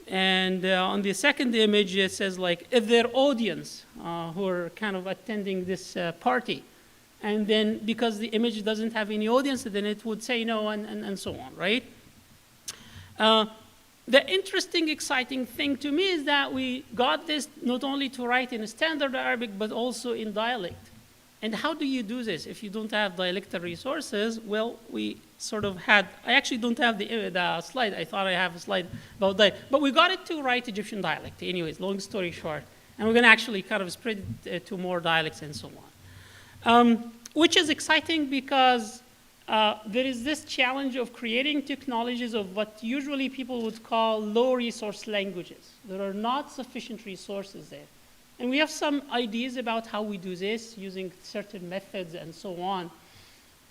[SPEAKER 9] And on the second image, it says like, if their audience who are kind of attending this party. And then because the image doesn't have any audience, then it would say no and so on, right? The interesting, exciting thing to me is that we got this not only to write in standard Arabic, but also in dialect. And how do you do this if you don't have dialectal resources? Well, we sort of had, I actually don't have the slide. I thought I have a slide about that. But we got it to write Egyptian dialect. Anyways, long story short. And we're going to actually kind of spread it to more dialects and so on. Which is exciting because there is this challenge of creating technologies of what usually people would call low resource languages. There are not sufficient resources there. And we have some ideas about how we do this using certain methods and so on.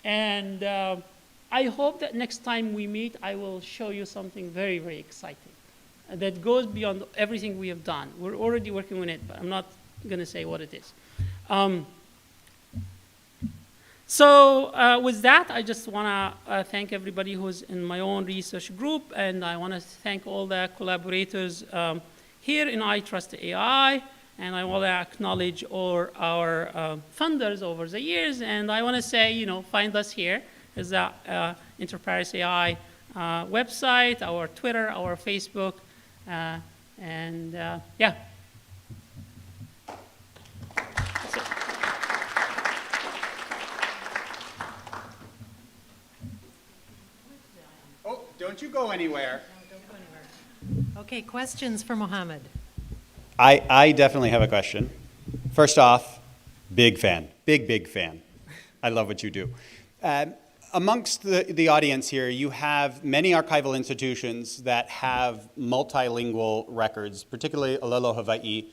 [SPEAKER 9] And I hope that next time we meet, I will show you something very, very exciting that goes beyond everything we have done. We're already working on it, but I'm not going to say what it is. So with that, I just want to thank everybody who's in my own research group, and I want to thank all the collaborators here in iTrust AI, And I want to acknowledge all our funders over the years. And I want to say, find us here. There's the InterPARES AI website, our Twitter, our Facebook, yeah. That's it.
[SPEAKER 1] Oh, don't you go anywhere.
[SPEAKER 3] Okay, questions for Mohammed?
[SPEAKER 1] I definitely have a question. First off, big fan, big fan. I love what you do. Amongst the audience here, you have many archival institutions that have multilingual records, particularly Olelo Hawaiʻi,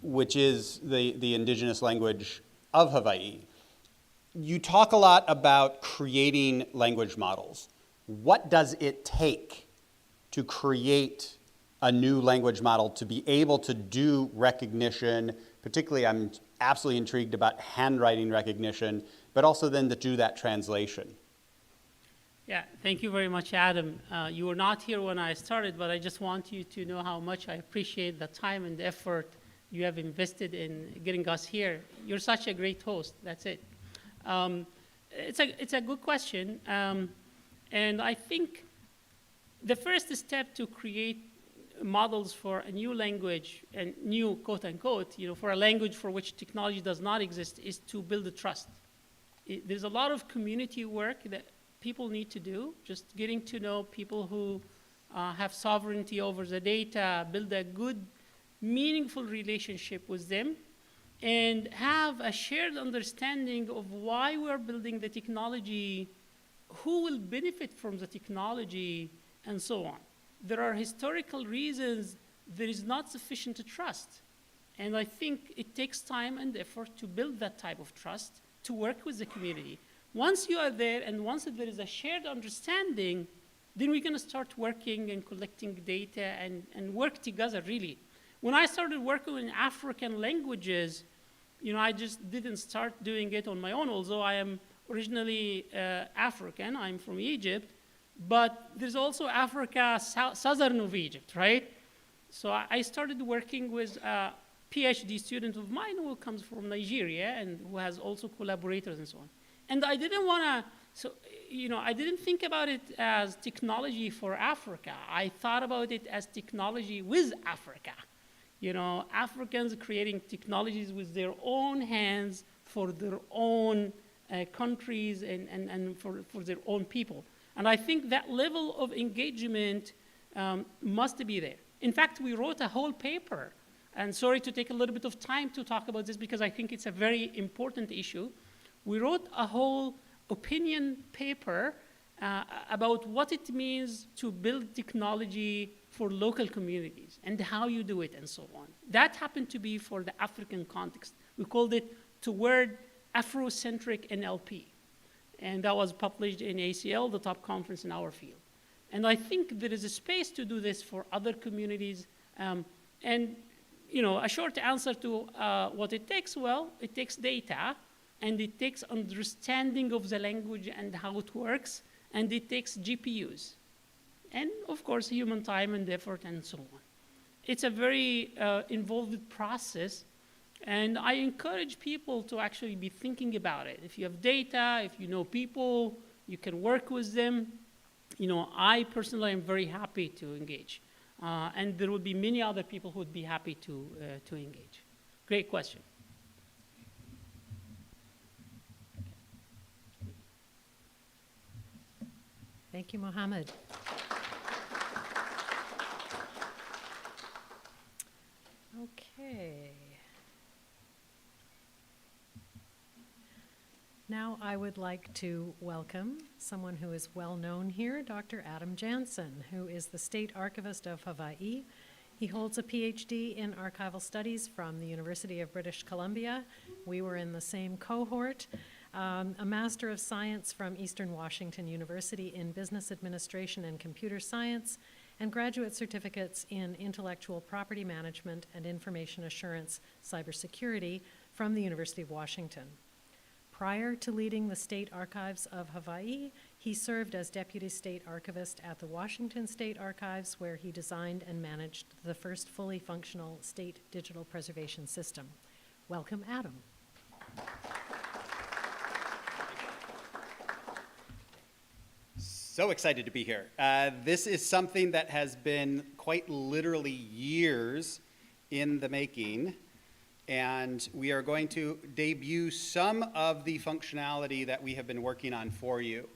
[SPEAKER 1] which is the indigenous language of Hawaii. You talk a lot about creating language models. What does it take to create a new language model to be able to do recognition? Particularly, I'm absolutely intrigued about handwriting recognition, but also then to do that translation.
[SPEAKER 9] Yeah, thank you very much, Adam. You were not here when I started, but I just want you to know how much I appreciate the time and the effort you have invested in getting us here. You're such a great host. That's it. It's a good question. And I think the first step to create models for a new language, and new quote unquote, for a language for which technology does not exist, is to build a trust. There's a lot of community work that people need to do, just getting to know people who have sovereignty over the data, build a good, meaningful relationship with them, and have a shared understanding of why we're building the technology, who will benefit from the technology, and so on. There are historical reasons there is not sufficient trust. And I think it takes time and effort to build that type of trust, to work with the community. Once you are there, and once there is a shared understanding, then we're going to start working and collecting data and work together, really. When I started working in African languages, I just didn't start doing it on my own, although I am originally African. I'm from Egypt. But there's also Africa, southern of Egypt, right? So I started working with a PhD student of mine who comes from Nigeria and who has also collaborators and so on. And I didn't want to, I didn't think about it as technology for Africa. I thought about it as technology with Africa. Africans creating technologies with their own hands for their own countries and for their own people. And I think that level of engagement must be there. In fact, we wrote a whole paper. And sorry to take a little bit of time to talk about this because I think it's a very important issue. We wrote a whole opinion paper about what it means to build technology for local communities and how you do it and so on. That happened to be for the African context. We called it Toward Afrocentric NLP. And that was published in ACL, the top conference in our field. And I think there is a space to do this for other communities. A short answer to what it takes, well, it takes data, and it takes understanding of the language and how it works, and it takes GPUs. And, of course, human time and effort and so on. It's a very involved process. And I encourage people to actually be thinking about it. If you have data, if you know people, you can work with them. I personally am very happy to engage. And there will be many other people who would be happy to engage. Great question.
[SPEAKER 3] Thank you, Mohammed. Okay. Now I would like to welcome someone who is well known here, Dr. Adam Jansen, who is the State Archivist of Hawaii. He holds a PhD in Archival Studies from the University of British Columbia. We were in the same cohort. A Master of Science from Eastern Washington University in Business Administration and Computer Science, and graduate certificates in Intellectual Property Management and Information Assurance Cybersecurity from the University of Washington. Prior to leading the State Archives of Hawaii, he served as Deputy State Archivist at the Washington State Archives, where he designed and managed the first fully functional state digital preservation system. Welcome, Adam.
[SPEAKER 1] So excited to be here. This is something that has been quite literally years in the making, and we are going to debut some of the functionality that we have been working on for you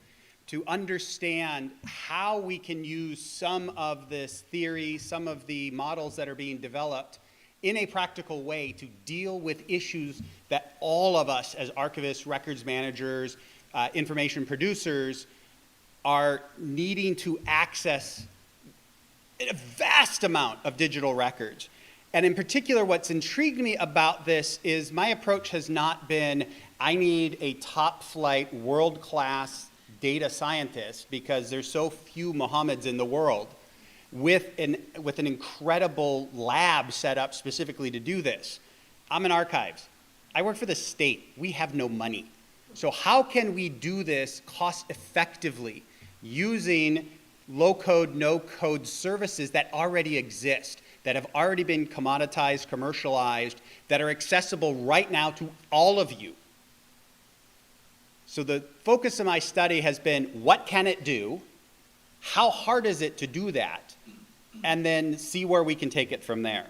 [SPEAKER 1] to understand how we can use some of this theory, some of the models that are being developed in a practical way to deal with issues that all of us as archivists, records managers, information producers are needing to access a vast amount of digital records. And in particular, what's intrigued me about this is my approach has not been, I need a top-flight, world-class data scientist because there's so few Mohammeds in the world with an incredible lab set up specifically to do this. I'm in archives. I work for the state. We have no money. So how can we do this cost effectively using low-code, no-code services that already exist, that have already been commoditized, commercialized, that are accessible right now to all of you? So the focus of my study has been, what can it do? How hard is it to do that? And then see where we can take it from there.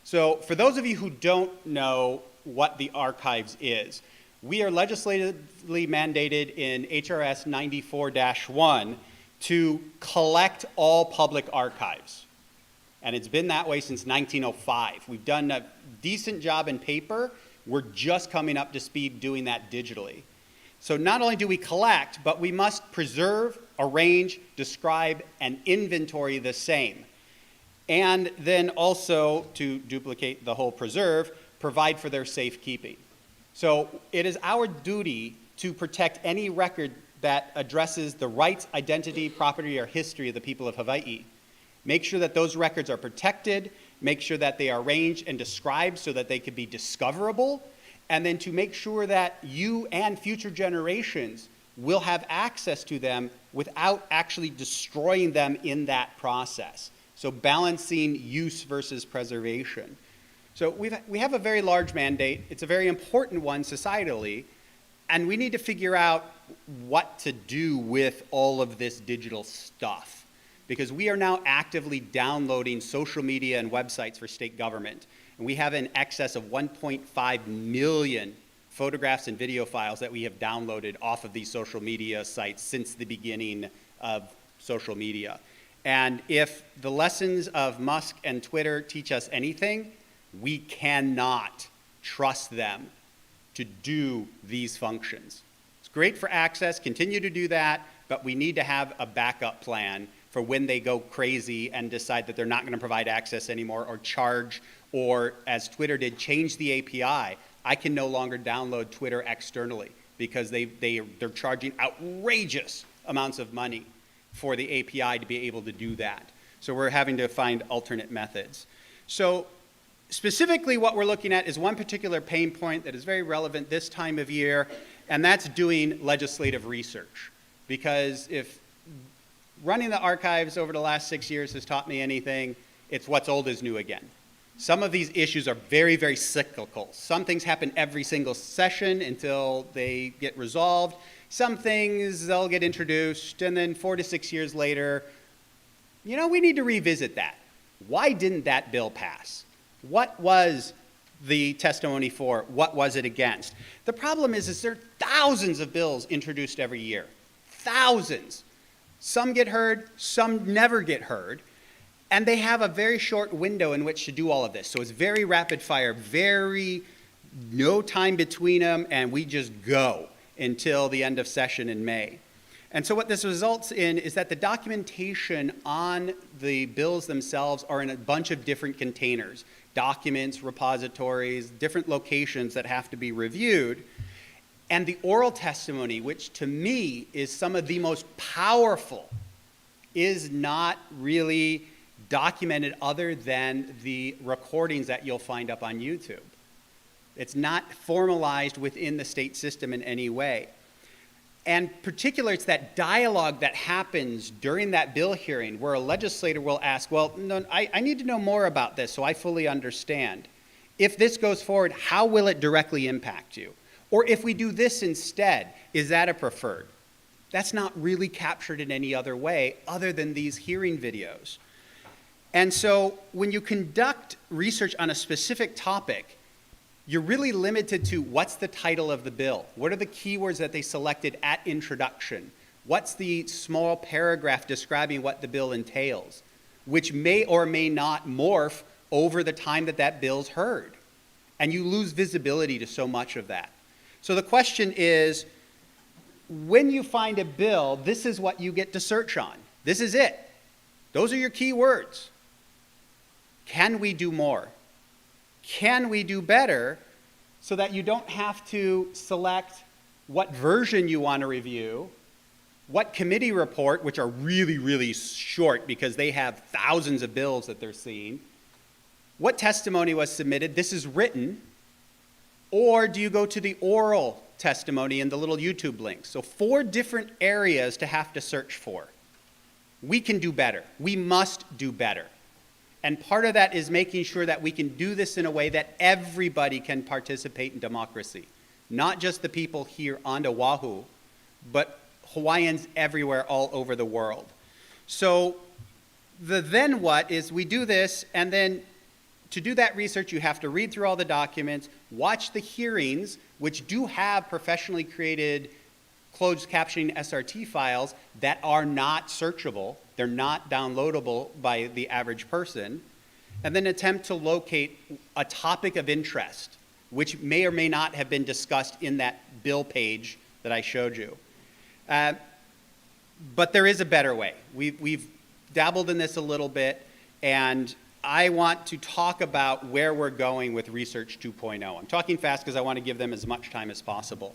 [SPEAKER 1] So for those of you who don't know what the archives is, we are legislatively mandated in HRS 94-1 to collect all public archives. And it's been that way since 1905. We've done a decent job in paper. We're just coming up to speed doing that digitally. So not only do we collect, but we must preserve, arrange, describe, and inventory the same. And then also, to duplicate the whole preserve, provide for their safekeeping. So it is our duty to protect any record that addresses the rights, identity, property, or history of the people of Hawaii. Make sure that those records are protected, make sure that they are arranged and described so that they can be discoverable, and then to make sure that you and future generations will have access to them without actually destroying them in that process. So balancing use versus preservation. So we have a very large mandate. It's a very important one societally, and we need to figure out what to do with all of this digital stuff, because we are now actively downloading social media and websites for state government, and we have in excess of 1.5 million photographs and video files that we have downloaded off of these social media sites since the beginning of social media. And if the lessons of Musk and Twitter teach us anything, we cannot trust them to do these functions. It's great for access, continue to do that, but we need to have a backup plan for when they go crazy and decide that they're not going to provide access anymore or charge, or as Twitter did, change the API. I can no longer download Twitter externally because they're charging outrageous amounts of money for the API to be able to do that. So we're having to find alternate methods. So specifically what we're looking at is one particular pain point that is very relevant this time of year, and that's doing legislative research. Because if running the archives over the last 6 years has taught me anything, it's what's old is new again. Some of these issues are very, very cyclical. Some things happen every single session until they get resolved. Some things, they'll get introduced, and then 4 to 6 years later, you know, we need to revisit that. Why didn't that bill pass? What was the testimony for? What was it against? The problem is there are thousands of bills introduced every year. Thousands. Some get heard, some never get heard. And they have a very short window in which to do all of this. So it's very rapid fire, no time between them, and we just go until the end of session in May. And so what this results in is that the documentation on the bills themselves are in a bunch of different containers, documents, repositories, different locations that have to be reviewed. And the oral testimony, which to me is some of the most powerful, is not really documented other than the recordings that you'll find up on YouTube. It's not formalized within the state system in any way. And particularly, it's that dialogue that happens during that bill hearing where a legislator will ask, well, no, I need to know more about this so I fully understand. If this goes forward, how will it directly impact you? Or if we do this instead, is that a preferred? That's not really captured in any other way other than these hearing videos. And so when you conduct research on a specific topic, you're really limited to what's the title of the bill? What are the keywords that they selected at introduction? What's the small paragraph describing what the bill entails, which may or may not morph over the time that that bill's heard. And you lose visibility to so much of that. So the question is, when you find a bill, this is what you get to search on. This is it. Those are your keywords. Can we do more? Can we do better so that you don't have to select what version you want to review, what committee report, which are really, really short because they have thousands of bills that they're seeing, what testimony was submitted, this is written, or do you go to the oral testimony and the little YouTube links? So 4 different areas to have to search for. We can do better. We must do better. And part of that is making sure that we can do this in a way that everybody can participate in democracy. Not just the people here on Oahu, but Hawaiians everywhere all over the world. So the then what is we do this, and then to do that research, you have to read through all the documents, watch the hearings, which do have professionally created closed captioning SRT files that are not searchable. They're not downloadable by the average person. And then attempt to locate a topic of interest, which may or may not have been discussed in that bill page that I showed you. But there is a better way. We've dabbled in this a little bit, and I want to talk about where we're going with Research 2.0. I'm talking fast because I want to give them as much time as possible.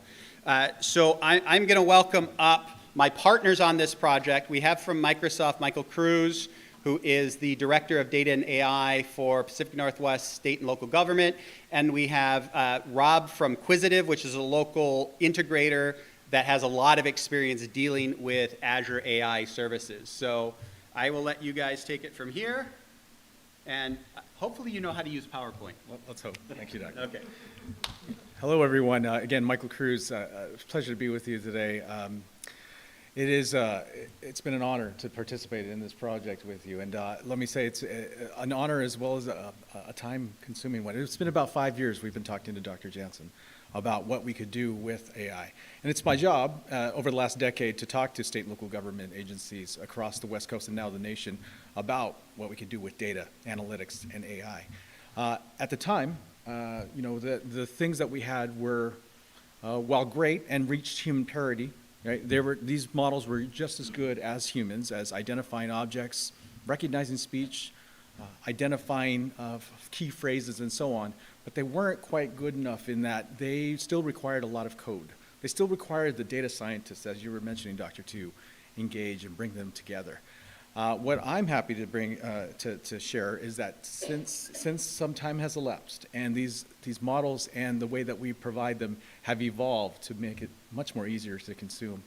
[SPEAKER 1] So I'm going to welcome up my partners on this project. We have from Microsoft, Michael Cruz, who is the Director of Data and AI for Pacific Northwest State and Local Government. And we have Rob from Quisitive, which is a local integrator that has a lot of experience dealing with Azure AI services. So I will let you guys take it from here. And hopefully you know how to use PowerPoint.
[SPEAKER 10] Let's hope. Thank you, Doug.
[SPEAKER 1] Okay.
[SPEAKER 10] Hello, everyone. Again, Michael Cruz. It's a pleasure to be with you today. It's been an honor to participate in this project with you. And let me say it's an honor as well as a time-consuming one. It's been about 5 years we've been talking to Dr. Jansen about what we could do with AI. And it's my job over the last decade to talk to state and local government agencies across the West Coast and now the nation about what we could do with data, analytics, and AI. At the time, the things that we had were, while great and reached human parity, right, these models were just as good as humans as identifying objects, recognizing speech, identifying key phrases and so on, but they weren't quite good enough in that they still required a lot of code. They still required the data scientists, as you were mentioning, Dr. to engage and bring them together. What I'm happy to bring to share is that since some time has elapsed and these models and the way that we provide them have evolved to make it much more easier to consume,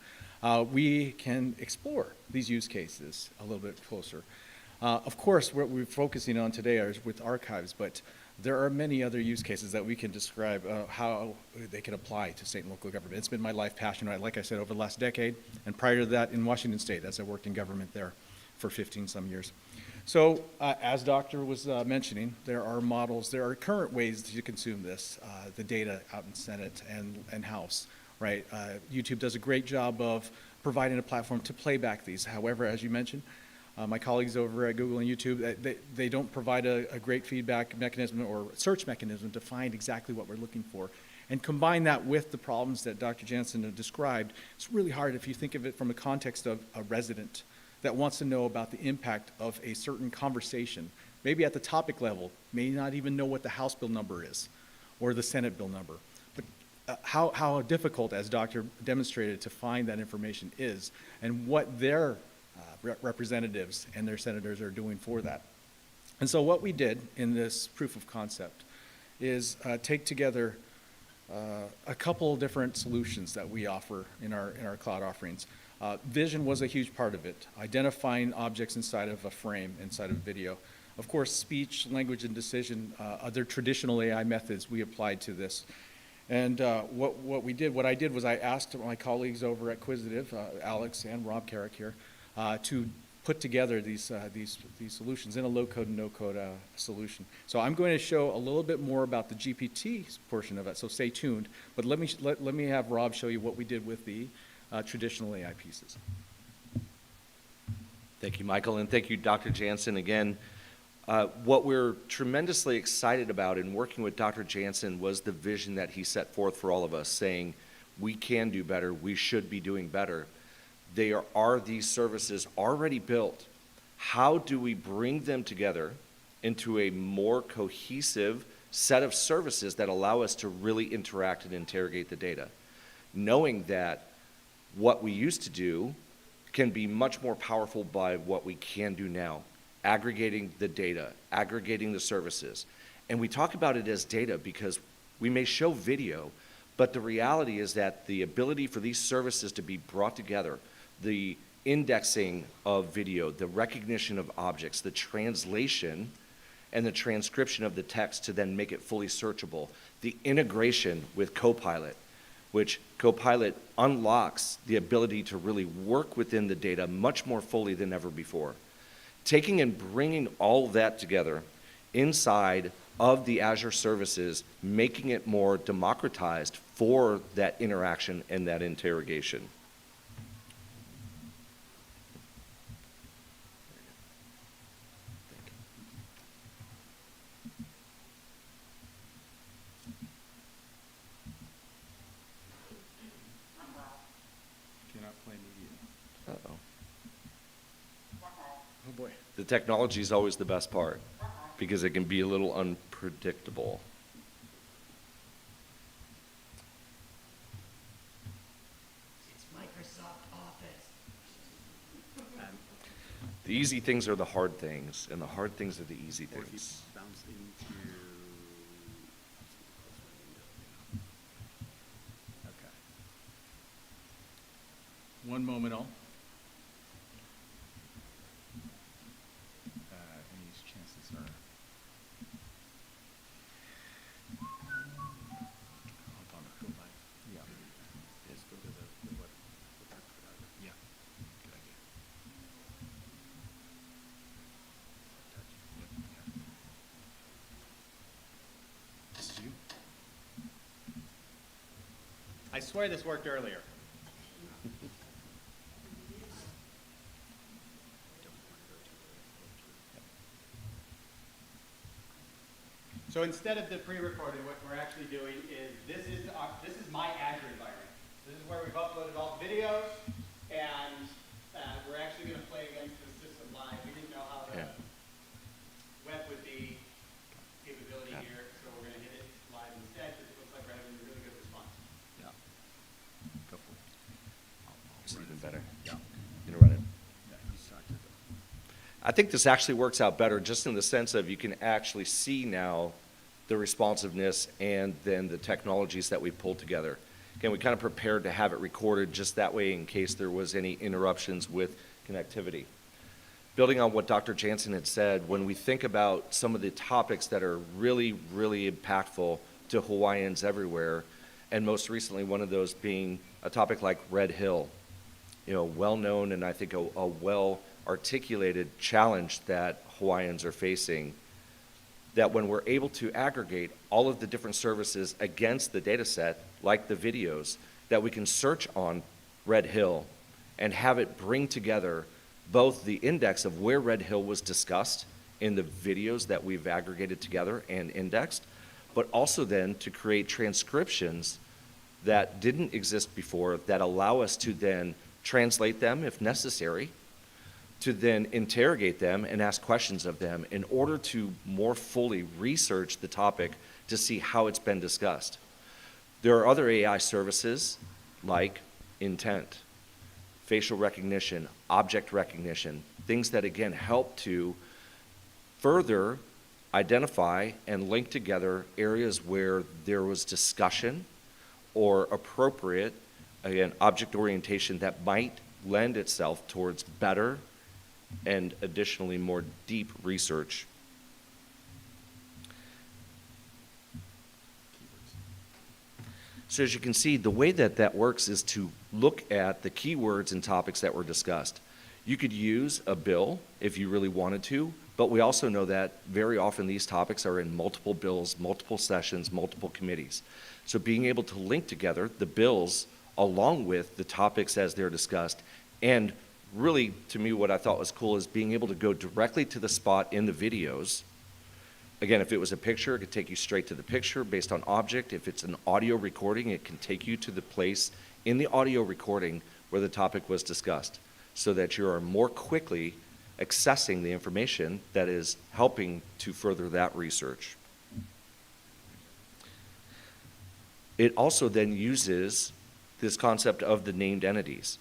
[SPEAKER 10] we can explore these use cases a little bit closer. Of course, what we're focusing on today is with archives, but there are many other use cases that we can describe how they can apply to state and local government. It's been my life passion, right? Like I said, over the last decade, and prior to that in Washington State as I worked in government there for 15 some years. So as Doctor was mentioning, there are models, there are current ways to consume this, the data out in Senate and House, right? YouTube does a great job of providing a platform to play back these. However, as you mentioned, my colleagues over at Google and YouTube, they don't provide a great feedback mechanism or search mechanism to find exactly what we're looking for. And combine that with the problems that Dr. Jansen described, it's really hard if you think of it from the context of a resident that wants to know about the impact of a certain conversation, maybe at the topic level, may not even know what the House bill number is or the Senate bill number. But how difficult, as Doctor demonstrated, to find that information is and what their representatives and their senators are doing for that. And so what we did in this proof of concept is take together a couple of different solutions that we offer in our cloud offerings. Vision was a huge part of it, identifying objects inside of a frame, inside of video. Of course, speech, language, and decision, other traditional AI methods we applied to this. And what I did was I asked my colleagues over at Quisitive, Alex and Rob Carrick here, to put together these solutions in a low-code and no-code solution. So I'm going to show a little bit more about the GPT portion of it, so stay tuned. But let me have Rob show you what we did with the traditional AI pieces.
[SPEAKER 11] Thank you, Michael, and thank you, Dr. Jansen, again. What we're tremendously excited about in working with Dr. Jansen was the vision that he set forth for all of us, saying we can do better, we should be doing better. There are these services already built. How do we bring them together into a more cohesive set of services that allow us to really interact and interrogate the data? Knowing that what we used to do can be much more powerful by what we can do now. Aggregating the data, aggregating the services. And we talk about it as data because we may show video, but the reality is that the ability for these services to be brought together, the indexing of video, the recognition of objects, the translation and the transcription of the text to then make it fully searchable, the integration with Copilot, which Copilot unlocks the ability to really work within the data much more fully than ever before. Taking and bringing all that together inside of the Azure services, making it more democratized for that interaction and that interrogation. The technology is always the best part because it can be a little unpredictable.
[SPEAKER 5] It's Microsoft Office.
[SPEAKER 11] The easy things are the hard things, and the hard things are the easy things.
[SPEAKER 10] Okay. One moment, all. These chances are. Hold on, go back. Yeah. Yes, go to the what? Yeah. Good idea. This is you.
[SPEAKER 1] I swear this worked earlier. So instead of the pre-recorded, what we're actually doing is this is my Azure environment. This is where we've uploaded all the videos, and we're actually going to play against the system live. We didn't know how the web would be capability here, so we're going to hit it live instead because it looks like we're having a really good response.
[SPEAKER 10] Yeah. Go for it.
[SPEAKER 11] It's even better.
[SPEAKER 10] Yeah.
[SPEAKER 11] You know, run it.
[SPEAKER 10] Yeah, you started.
[SPEAKER 11] I think this actually works out better just in the sense of you can actually see now the responsiveness and then the technologies that we pulled together. Again, we kind of prepared to have it recorded just that way in case there was any interruptions with connectivity. Building on what Dr. Jansen had said, when we think about some of the topics that are really, really impactful to Hawaiians everywhere, and most recently one of those being a topic like Red Hill, you know, well-known and I think a well-articulated challenge that Hawaiians are facing, that when we're able to aggregate all of the different services against the data set, like the videos, that we can search on Red Hill and have it bring together both the index of where Red Hill was discussed in the videos that we've aggregated together and indexed, but also then to create transcriptions that didn't exist before that allow us to then translate them if necessary, to then interrogate them and ask questions of them in order to more fully research the topic to see how it's been discussed. There are other AI services like intent, facial recognition, object recognition, things that again help to further identify and link together areas where there was discussion or appropriate, again, object orientation that might lend itself towards better and additionally more deep research. So as you can see, the way that that works is to look at the keywords and topics that were discussed. You could use a bill if you really wanted to, but we also know that very often these topics are in multiple bills, multiple sessions, multiple committees. So being able to link together the bills along with the topics as they're discussed, and really, to me, what I thought was cool is being able to go directly to the spot in the videos. Again, if it was a picture, it could take you straight to the picture based on object. If it's an audio recording, it can take you to the place in the audio recording where the topic was discussed, so that you are more quickly accessing the information that is helping to further that research. It also then uses this concept of the named entities.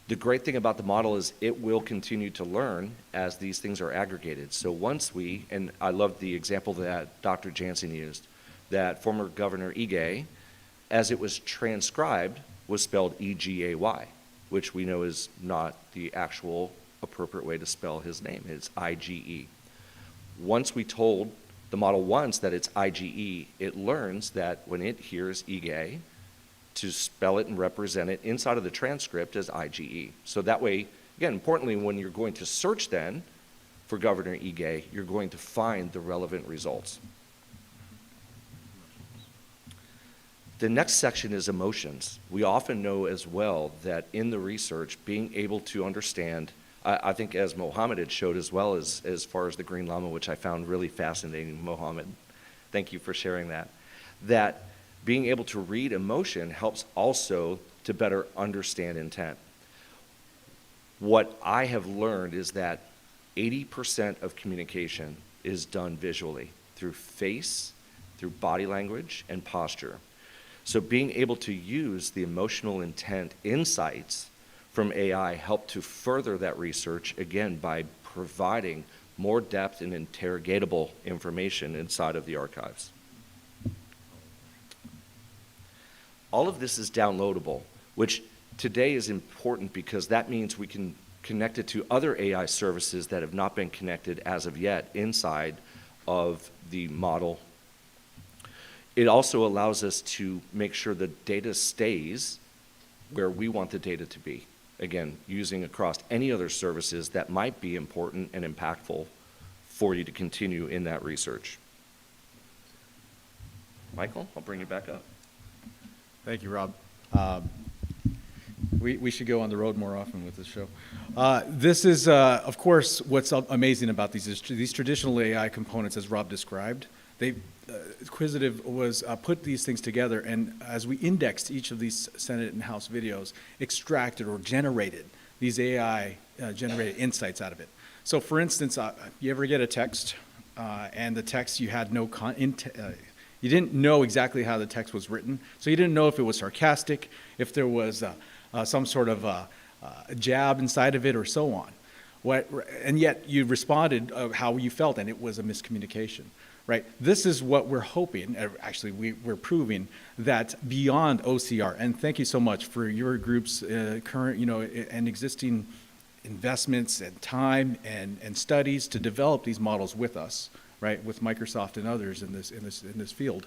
[SPEAKER 11] The great thing about the model is it will continue to learn as these things are aggregated. So once we, and I love the example that Dr. Jansen used, that former Governor Ige, as it was transcribed, was spelled E-G-A-Y, which we know is not the actual appropriate way to spell his name. It's I-G-E. Once we told the model once that it's I-G-E, it learns that when it hears Ige, to spell it and represent it inside of the transcript as I-G-E. So that way, again, importantly, when you're going to search then for Governor Ige, you're going to find the relevant results. The next section is emotions. We often know as well that in the research, being able to understand, I think as Mohammed had showed as well as far as the green llama, which I found really fascinating, Mohammed, thank you for sharing that, that being able to read emotion helps also to better understand intent. What I have learned is that 80% of communication is done visually through face, through body language, and posture. So being able to use the emotional intent insights from AI help to further that research, again, by providing more depth and interrogatable information inside of the archives. All of this is downloadable, which today is important because that means we can connect it to other AI services that have not been connected as of yet inside of the model. It also allows us to make sure the data stays where we want the data to be. Again, using across any other services that might be important and impactful for you to continue in that research. Michael, I'll bring you back up.
[SPEAKER 10] Thank you, Rob. We should go on the road more often with this show. This is, of course, what's amazing about these traditional AI components, as Rob described. Quizzitive was put these things together, and as we indexed each of these Senate and House videos, extracted or generated these AI generated insights out of it. So, for instance, you ever get a text, and the text you had no you didn't know exactly how the text was written, so you didn't know if it was sarcastic, if there was some sort of jab inside of it, or so on. And yet you responded of how you felt, and it was a miscommunication, right? This is what we're hoping, actually we're proving, that beyond OCR, and thank you so much for your group's current, and existing investments and time and studies to develop these models with us, right, with Microsoft and others in this field.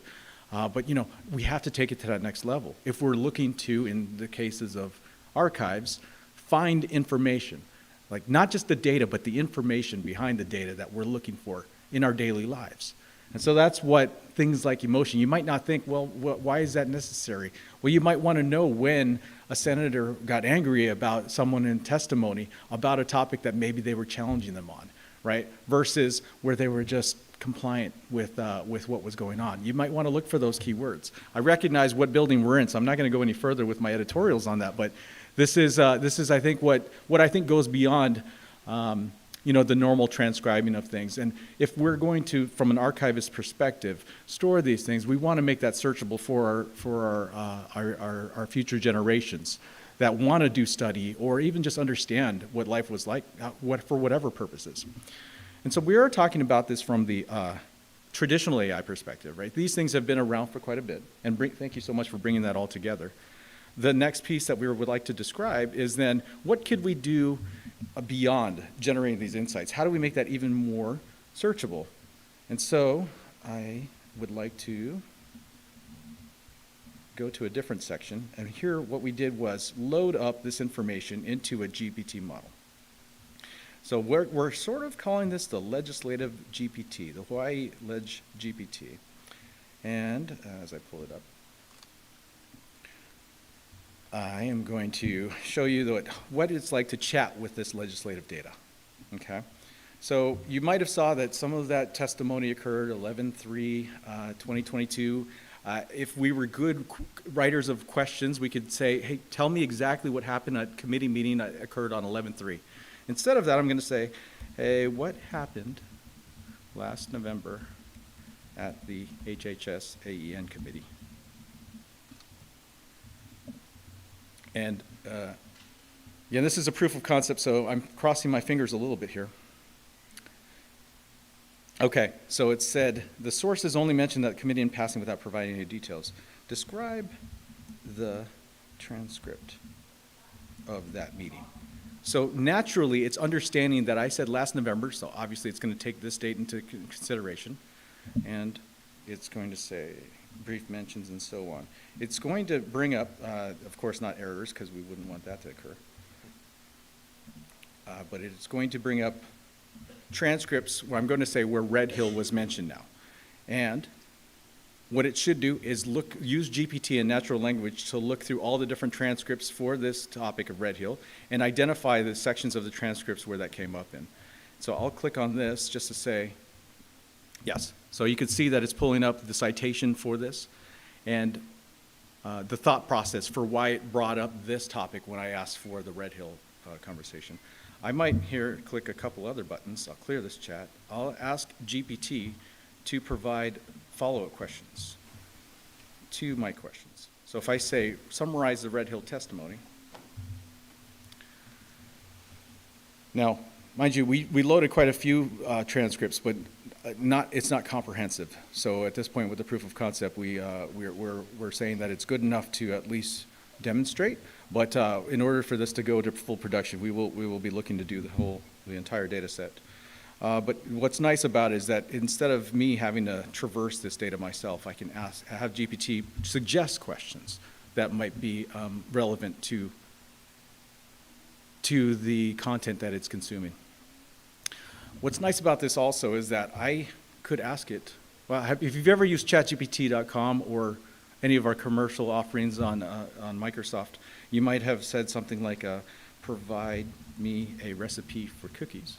[SPEAKER 10] But we have to take it to that next level. If we're looking to, in the cases of archives, find information, like not just the data, but the information behind the data that we're looking for in our daily lives. And so that's what things like emotion, you might not think, well, why is that necessary? Well, you might want to know when a senator got angry about someone in testimony about a topic that maybe they were challenging them on, right? Versus where they were just compliant with what was going on. You might want to look for those keywords. I recognize what building we're in, so I'm not going to go any further with my editorials on that, but this is I think what I think goes beyond the normal transcribing of things. And if we're going to, from an archivist perspective, store these things, we want to make that searchable for our future generations that want to do study or even just understand what life was like, for whatever purposes. And so we are talking about this from the traditional AI perspective, right? These things have been around for quite a bit, and thank you so much for bringing that all together. The next piece that we would like to describe is then, what could we do beyond generating these insights? How do we make that even more searchable? And so I would like to go to a different section, and here what we did was load up this information into a GPT model. So we're sort of calling this the legislative GPT, the Hawaiʻi Leg GPT. And as I pull it up, I am going to show you what it's like to chat with this legislative data, okay? So you might have saw that some of that testimony occurred 11/3/2022. If we were good writers of questions, we could say, hey, tell me exactly what happened at committee meeting that occurred on 11/3. Instead of that, I'm going to say, hey, what happened last November at the HHS AEN committee? And yeah, this is a proof of concept, so I'm crossing my fingers a little bit here. Okay, so it said, the sources only mentioned that committee in passing without providing any details. Describe the transcript of that meeting. So naturally, it's understanding that I said last November, so obviously it's going to take this date into consideration, and it's going to say brief mentions and so on. It's going to bring up, of course, not errors, because we wouldn't want that to occur, but it's going to bring up transcripts where I'm going to say where Red Hill was mentioned now. And what it should do is use GPT and natural language to look through all the different transcripts for this topic of Red Hill and identify the sections of the transcripts where that came up in. So I'll click on this just to say, yes. So you can see that it's pulling up the citation for this and the thought process for why it brought up this topic when I asked for the Red Hill conversation. I might here click a couple other buttons. I'll clear this chat. I'll ask GPT to provide follow-up questions to my questions. So if I say, summarize the Red Hill testimony. Now, mind you, we loaded quite a few transcripts, but it's not comprehensive. So at this point with the proof of concept, we're saying that it's good enough to at least demonstrate, but in order for this to go to full production, we will be looking to do the entire data set. But what's nice about it is that instead of me having to traverse this data myself, I can have GPT suggest questions that might be relevant to the content that it's consuming. What's nice about this also is that I could ask it, well, if you've ever used chatgpt.com or any of our commercial offerings on Microsoft, you might have said something like, provide me a recipe for cookies.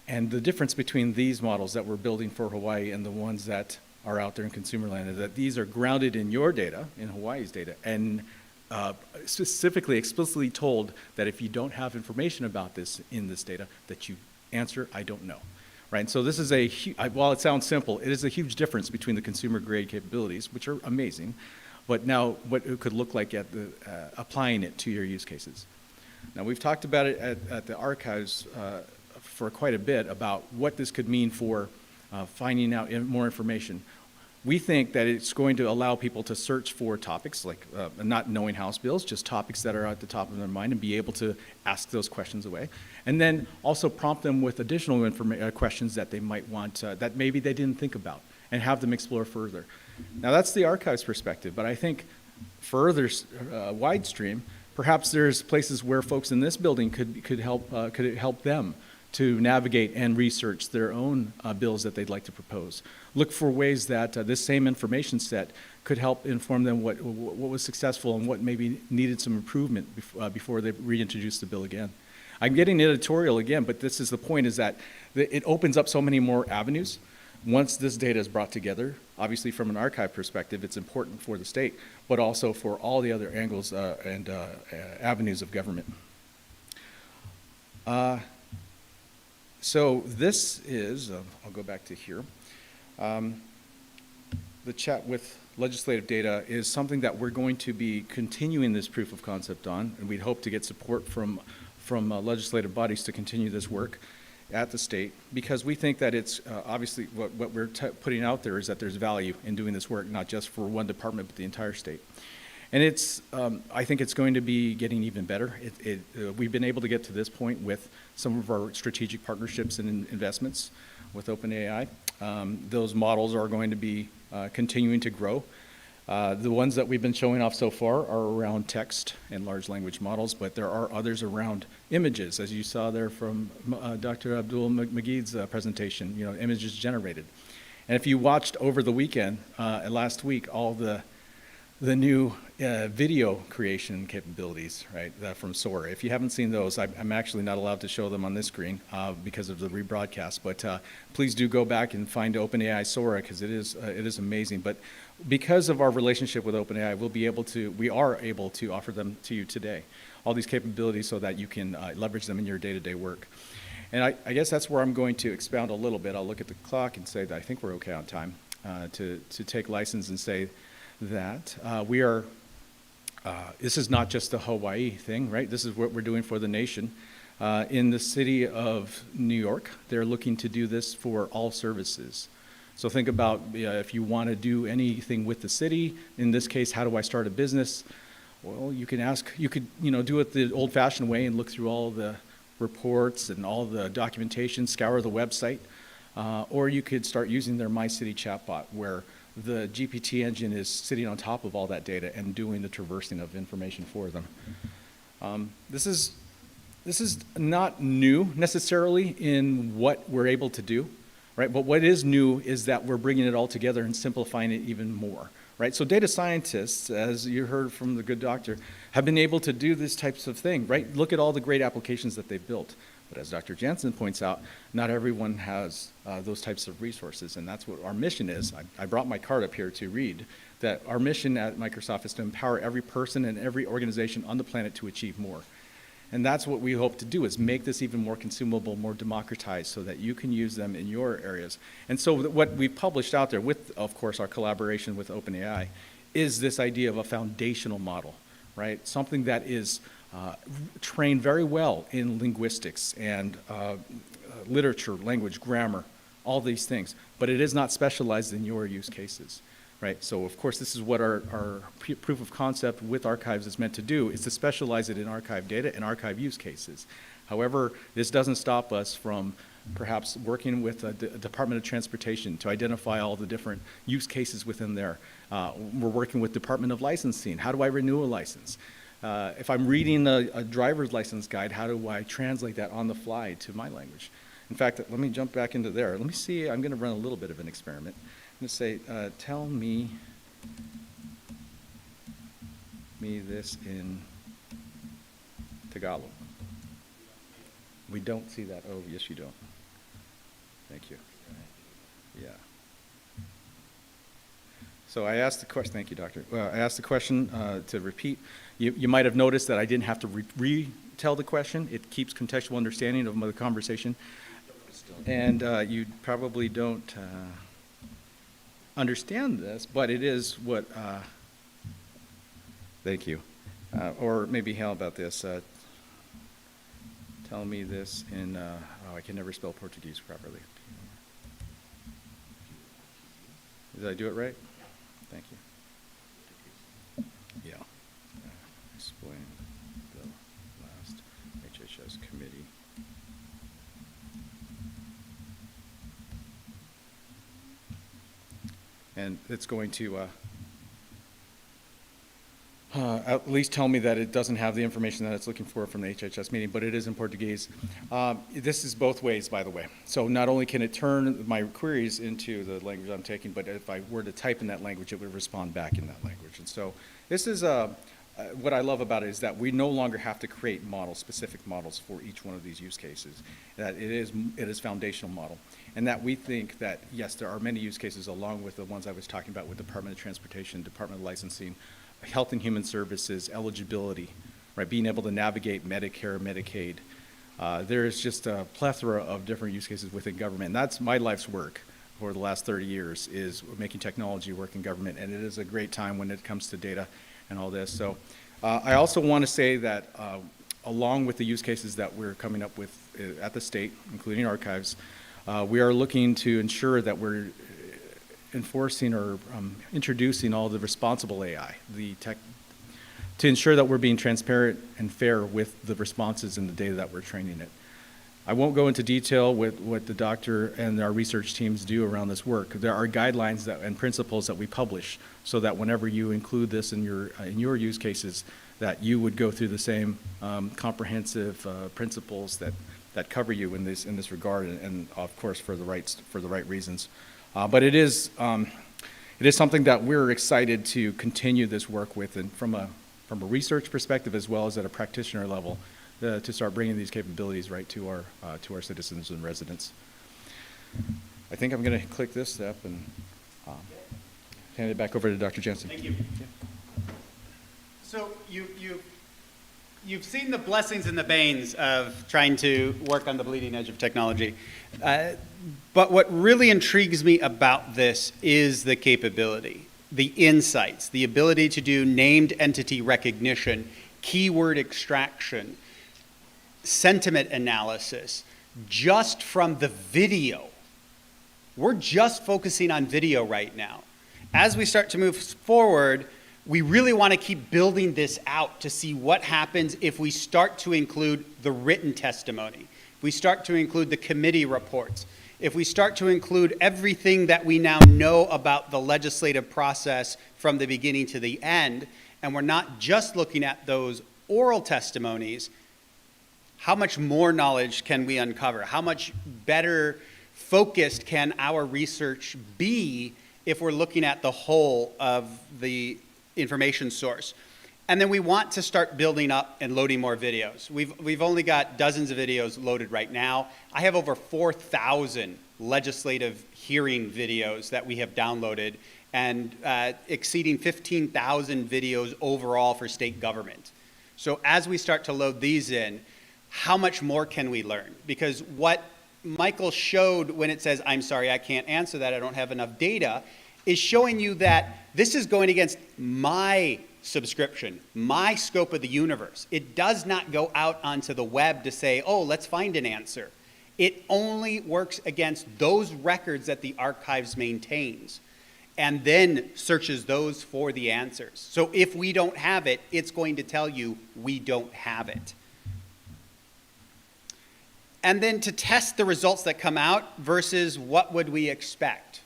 [SPEAKER 10] And the difference between these models that we're building for Hawaii and the ones that are out there in consumer land is that these are grounded in your data, in Hawaii's data, and specifically, explicitly told that if you don't have information about this in this data, that you answer, I don't know. Right, and so this is while it sounds simple, it is a huge difference between the consumer grade capabilities, which are amazing, but now what it could look like at applying it to your use cases. Now we've talked about it at the archives for quite a bit about what this could mean for finding out more information. We think that it's going to allow people to search for topics like not knowing House bills, just topics that are at the top of their mind and be able to ask those questions away. And then also prompt them with additional questions that they might want, that maybe they didn't think about, and have them explore further. Now that's the archives perspective, but I think further wide stream, perhaps there's places where folks in this building could help them to navigate and research their own bills that they'd like to propose. Look for ways that this same information set could help inform them what was successful and what maybe needed some improvement before they reintroduce the bill again. I'm getting editorial again, but this is the point, is that it opens up so many more avenues. Once this data is brought together, obviously from an archive perspective, it's important for the state, but also for all the other angles and avenues of government. So this is, I'll go back to here. The chat with legislative data is something that we're going to be continuing this proof of concept on, and we'd hope to get support from legislative bodies to continue this work. at the state, because we think that it's obviously what we're putting out there is that there's value in doing this work, not just for one department, but the entire state. And it's, I think it's going to be getting even better. We've been able to get to this point with some of our strategic partnerships and investments with OpenAI. Those models are going to be continuing to grow. The ones that we've been showing off so far are around text and large language models, but there are others around images, as you saw there from Dr. Abdul Mageed's presentation, images generated. And if you watched over the weekend, last week, all the new video creation capabilities, right, from Sora. If you haven't seen those, I'm actually not allowed to show them on this screen because of the rebroadcast, but please do go back and find OpenAI Sora, because it is amazing. But because of our relationship with OpenAI, we are able to offer them to you today, all these capabilities, so that you can leverage them in your day-to-day work. And I guess that's where I'm going to expound a little bit. I'll look at the clock and say that I think we're okay on time to take license and say that we are, this is not just a Hawaiʻi thing, right? This is what we're doing for the nation. In the city of New York, they're looking to do this for all services. So think about if you want to do anything with the city, in this case, how do I start a business? Well, you could do it the old-fashioned way and look through all the reports and all the documentation, scour the website, or you could start using their My City chatbot, where the GPT engine is sitting on top of all that data and doing the traversing of information for them. This is not new necessarily in what we're able to do, right? But what is new is that we're bringing it all together and simplifying it even more, right? So data scientists, as you heard from the good doctor, have been able to do these types of things, right? Look at all the great applications that they've built. But as Dr. Jansen points out, not everyone has those types of resources, and that's what our mission is. I brought my card up here to read that our mission at Microsoft is to empower every person and every organization on the planet to achieve more. And that's what we hope to do, is make this even more consumable, more democratized, so that you can use them in your areas. And so what we've published out there with, of course, our collaboration with OpenAI is this idea of a foundational model, right? Something that is trained very well in linguistics and literature, language, grammar, all these things. But it is not specialized in your use cases, right? So, of course, this is what our proof of concept with archives is meant to do, is to specialize it in archive data and archive use cases. However, this doesn't stop us from perhaps working with the Department of Transportation to identify all the different use cases within there. We're working with Department of Licensing. How do I renew a license? If I'm reading a driver's license guide, how do I translate that on the fly to my language? In fact, let me jump back into there. Let me see, I'm going to run a little bit of an experiment. I'm going to say, tell me this in Tagalog. We don't see that. Oh, yes, you don't. Thank you. Yeah. So I asked the question, thank you, Doctor. I asked the question to repeat. You might have noticed that I didn't have to retell the question. It keeps contextual understanding of the conversation. And you probably don't understand this, but it is what, thank you. Or maybe how about this? Tell me this in, I can never spell Portuguese properly. Did I do it right? Thank you. Yeah. Explain the last HHS committee. And it's going to at least tell me that it doesn't have the information that it's looking for from the HHS meeting, but it is in Portuguese. This is both ways, by the way. So not only can it turn my queries into the language I'm taking, but if I were to type in that language, it would respond back in that language. And so this is what I love about it is that we no longer have to create models, specific models for each one of these use cases. That it is foundational model. And that we think that, yes, there are many use cases along with the ones I was talking about with Department of Transportation, Department of Licensing, Health and Human Services, eligibility, right? Being able to navigate Medicare, Medicaid. There is just a plethora of different use cases within government. And that's my life's work for the last 30 years is making technology work in government. And it is a great time when it comes to data and all this. So I also want to say that along with the use cases that we're coming up with at the state, including archives, we are looking to ensure that we're enforcing or introducing all the responsible AI, to ensure that we're being transparent and fair with the responses and the data that we're training it. I won't go into detail with what the doctor and our research teams do around this work. There are guidelines and principles that we publish so that whenever you include this in your use cases, that you would go through the same comprehensive principles that cover you in this regard, and of course for the right reasons. But it is something that we're excited to continue this work with, and from a research perspective as well as at a practitioner level, to start bringing these capabilities right to our citizens and residents. I think I'm going to click this step and hand it back over to Dr. Jansen.
[SPEAKER 1] Thank you. So you've seen the blessings and the banes of trying to work on the bleeding edge of technology. But what really intrigues me about this is the capability, the insights, the ability to do named entity recognition, keyword extraction, sentiment analysis, just from the video. We're just focusing on video right now. As we start to move forward, we really want to keep building this out to see what happens if we start to include the written testimony, if we start to include the committee reports, if we start to include everything that we now know about the legislative process from the beginning to the end, and we're not just looking at those oral testimonies. How much more knowledge can we uncover? How much better focused can our research be if we're looking at the whole of the information source? And then we want to start building up and loading more videos. We've only got dozens of videos loaded right now. I have over 4,000 legislative hearing videos that we have downloaded, and exceeding 15,000 videos overall for state government. So as we start to load these in, how much more can we learn? Because what Michael showed when it says, I'm sorry, I can't answer that, I don't have enough data, is showing you that this is going against my subscription, my scope of the universe. It does not go out onto the web to say, oh, let's find an answer. It only works against those records that the archives maintains, and then searches those for the answers. So if we don't have it, it's going to tell you we don't have it. And then to test the results that come out versus what would we expect.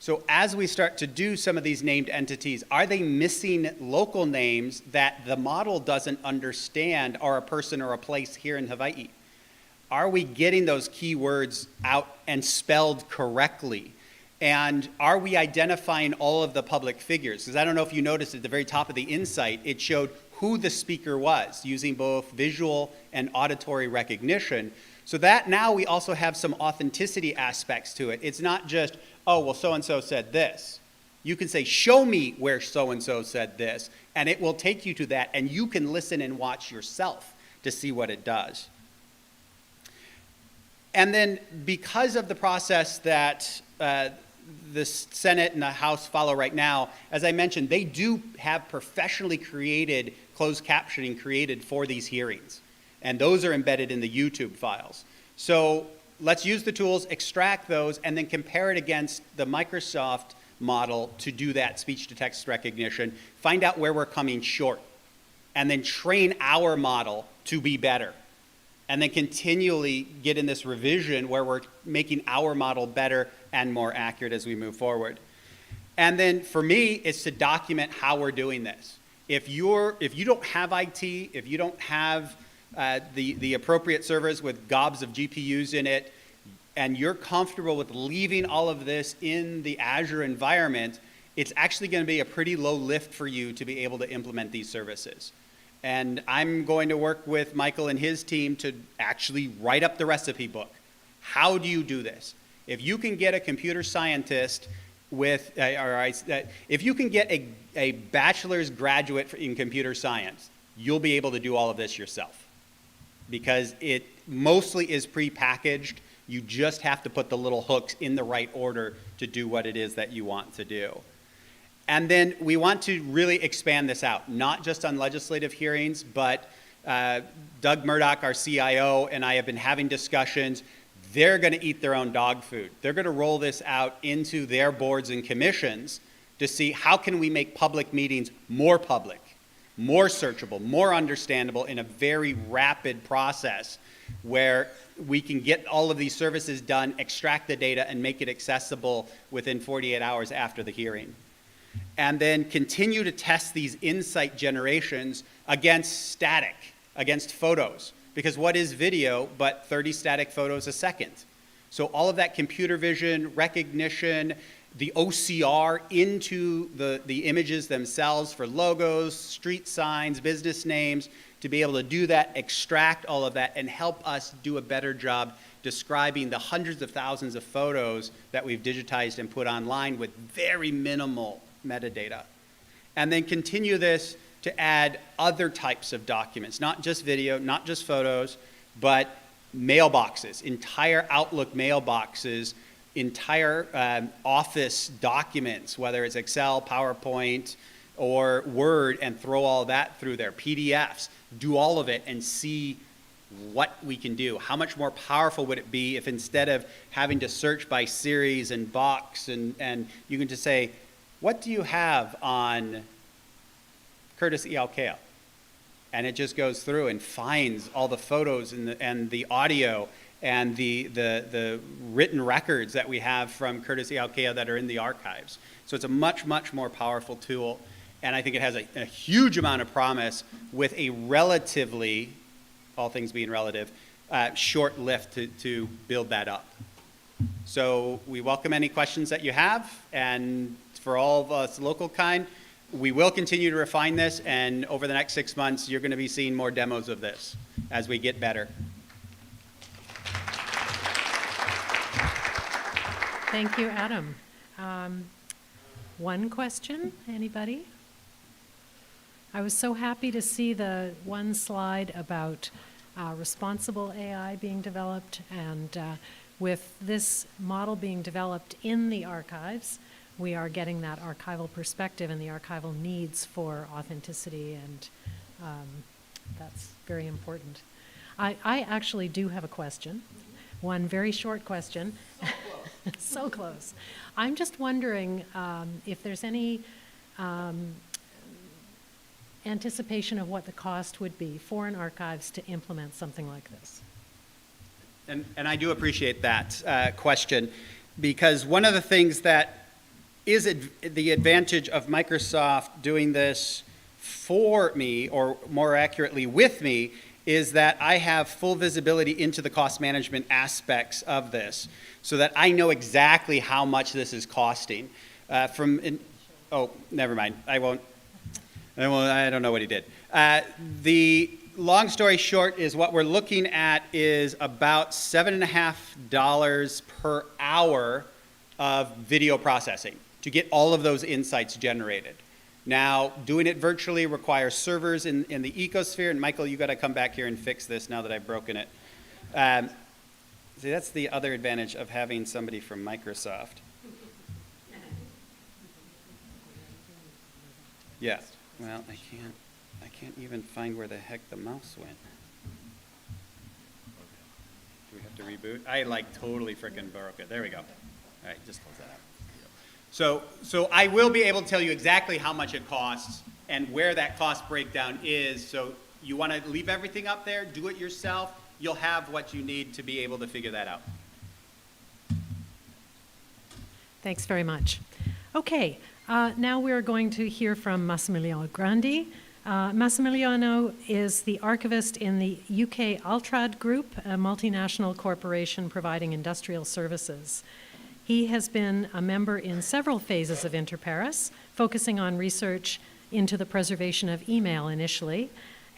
[SPEAKER 1] So as we start to do some of these named entities, are they missing local names that the model doesn't understand are a person or a place here in Hawaiʻi? Are we getting those keywords out and spelled correctly? And are we identifying all of the public figures? Because I don't know if you noticed at the very top of the insight, it showed who the speaker was using both visual and auditory recognition. So that now we also have some authenticity aspects to it. It's not just, oh, well, so-and-so said this. You can say, show me where so-and-so said this, and it will take you to that, and you can listen and watch yourself to see what it does. And then because of the process that the Senate and the House follow right now, as I mentioned, they do have professionally created closed captioning created for these hearings. And those are embedded in the YouTube files. So let's use the tools, extract those, and then compare it against the Microsoft model to do that speech-to-text recognition, find out where we're coming short, and then train our model to be better. And then continually get in this revision where we're making our model better and more accurate as we move forward. And then for me, it's to document how we're doing this. If you don't have IT, if you don't have the appropriate servers with gobs of GPUs in it, and you're comfortable with leaving all of this in the Azure environment, it's actually going to be a pretty low lift for you to be able to implement these services. And I'm going to work with Michael and his team to actually write up the recipe book. How do you do this? If you can get a computer scientist with, if you can get a bachelor's graduate in computer science, you'll be able to do all of this yourself. Because it mostly is pre-packaged. You just have to put the little hooks in the right order to do what it is that you want to do. And then we want to really expand this out, not just on legislative hearings, but Doug Murdock, our CIO, and I have been having discussions. They're going to eat their own dog food. They're going to roll this out into their boards and commissions to see how can we make public meetings more public, more searchable, more understandable in a very rapid process where we can get all of these services done, extract the data, and make it accessible within 48 hours after the hearing. And then continue to test these insight generations against static, against photos. Because what is video but 30 static photos a second? So all of that computer vision, recognition, the OCR into the images themselves for logos, street signs, business names, to be able to do that, extract all of that, and help us do a better job describing the hundreds of thousands of photos that we've digitized and put online with very minimal metadata. And then continue this to add other types of documents, not just video, not just photos, but mailboxes, entire Outlook mailboxes, entire Office documents, whether it's Excel, PowerPoint, or Word, and throw all that through there, PDFs, do all of it and see what we can do. How much more powerful would it be if instead of having to search by series and box and you can just say, what do you have on Curtis E. Alkea? And it just goes through and finds all the photos and the audio and the written records that we have from Curtis E. Alkea that are in the archives. So it's a much, much more powerful tool. And I think it has a huge amount of promise with a relatively, all things being relative, short lift to build that up. So we welcome any questions that you have. And for all of us local kind, we will continue to refine this, and over the next 6 months, you're going to be seeing more demos of this as we get better.
[SPEAKER 3] Thank you, Adam. One question, anybody? I was so happy to see the one slide about responsible AI being developed, and with this model being developed in the archives, we are getting that archival perspective and the archival needs for authenticity, and that's very important. I actually do have a question, one very short question. So close. So close. I'm just wondering if there's any anticipation of what the cost would be for an archives to implement something like this.
[SPEAKER 1] And I do appreciate that question, because one of the things that is the advantage of Microsoft doing this for me, or more accurately with me, is that I have full visibility into the cost management aspects of this, so that I know exactly how much this is costing. Oh, never mind. I don't know what he did. The long story short is what we're looking at is about $7.50 per hour of video processing to get all of those insights generated. Now, doing it virtually requires servers in the ecosphere, and Michael, you got to come back here and fix this now that I've broken it. See, that's the other advantage of having somebody from Microsoft. Yeah, well, I can't even find where the heck the mouse went. Do we have to reboot? I totally frickin' broke it. There we go. All right, just close that out. So I will be able to tell you exactly how much it costs and where that cost breakdown is. So you want to leave everything up there, do it yourself, you'll have what you need to be able to figure that out.
[SPEAKER 3] Thanks very much. Okay, now we're going to hear from Massimiliano Grandi. Massimiliano is the archivist in the UK Altrad Group, a multinational corporation providing industrial services. He has been a member in several phases of InterPARES, focusing on research into the preservation of email initially.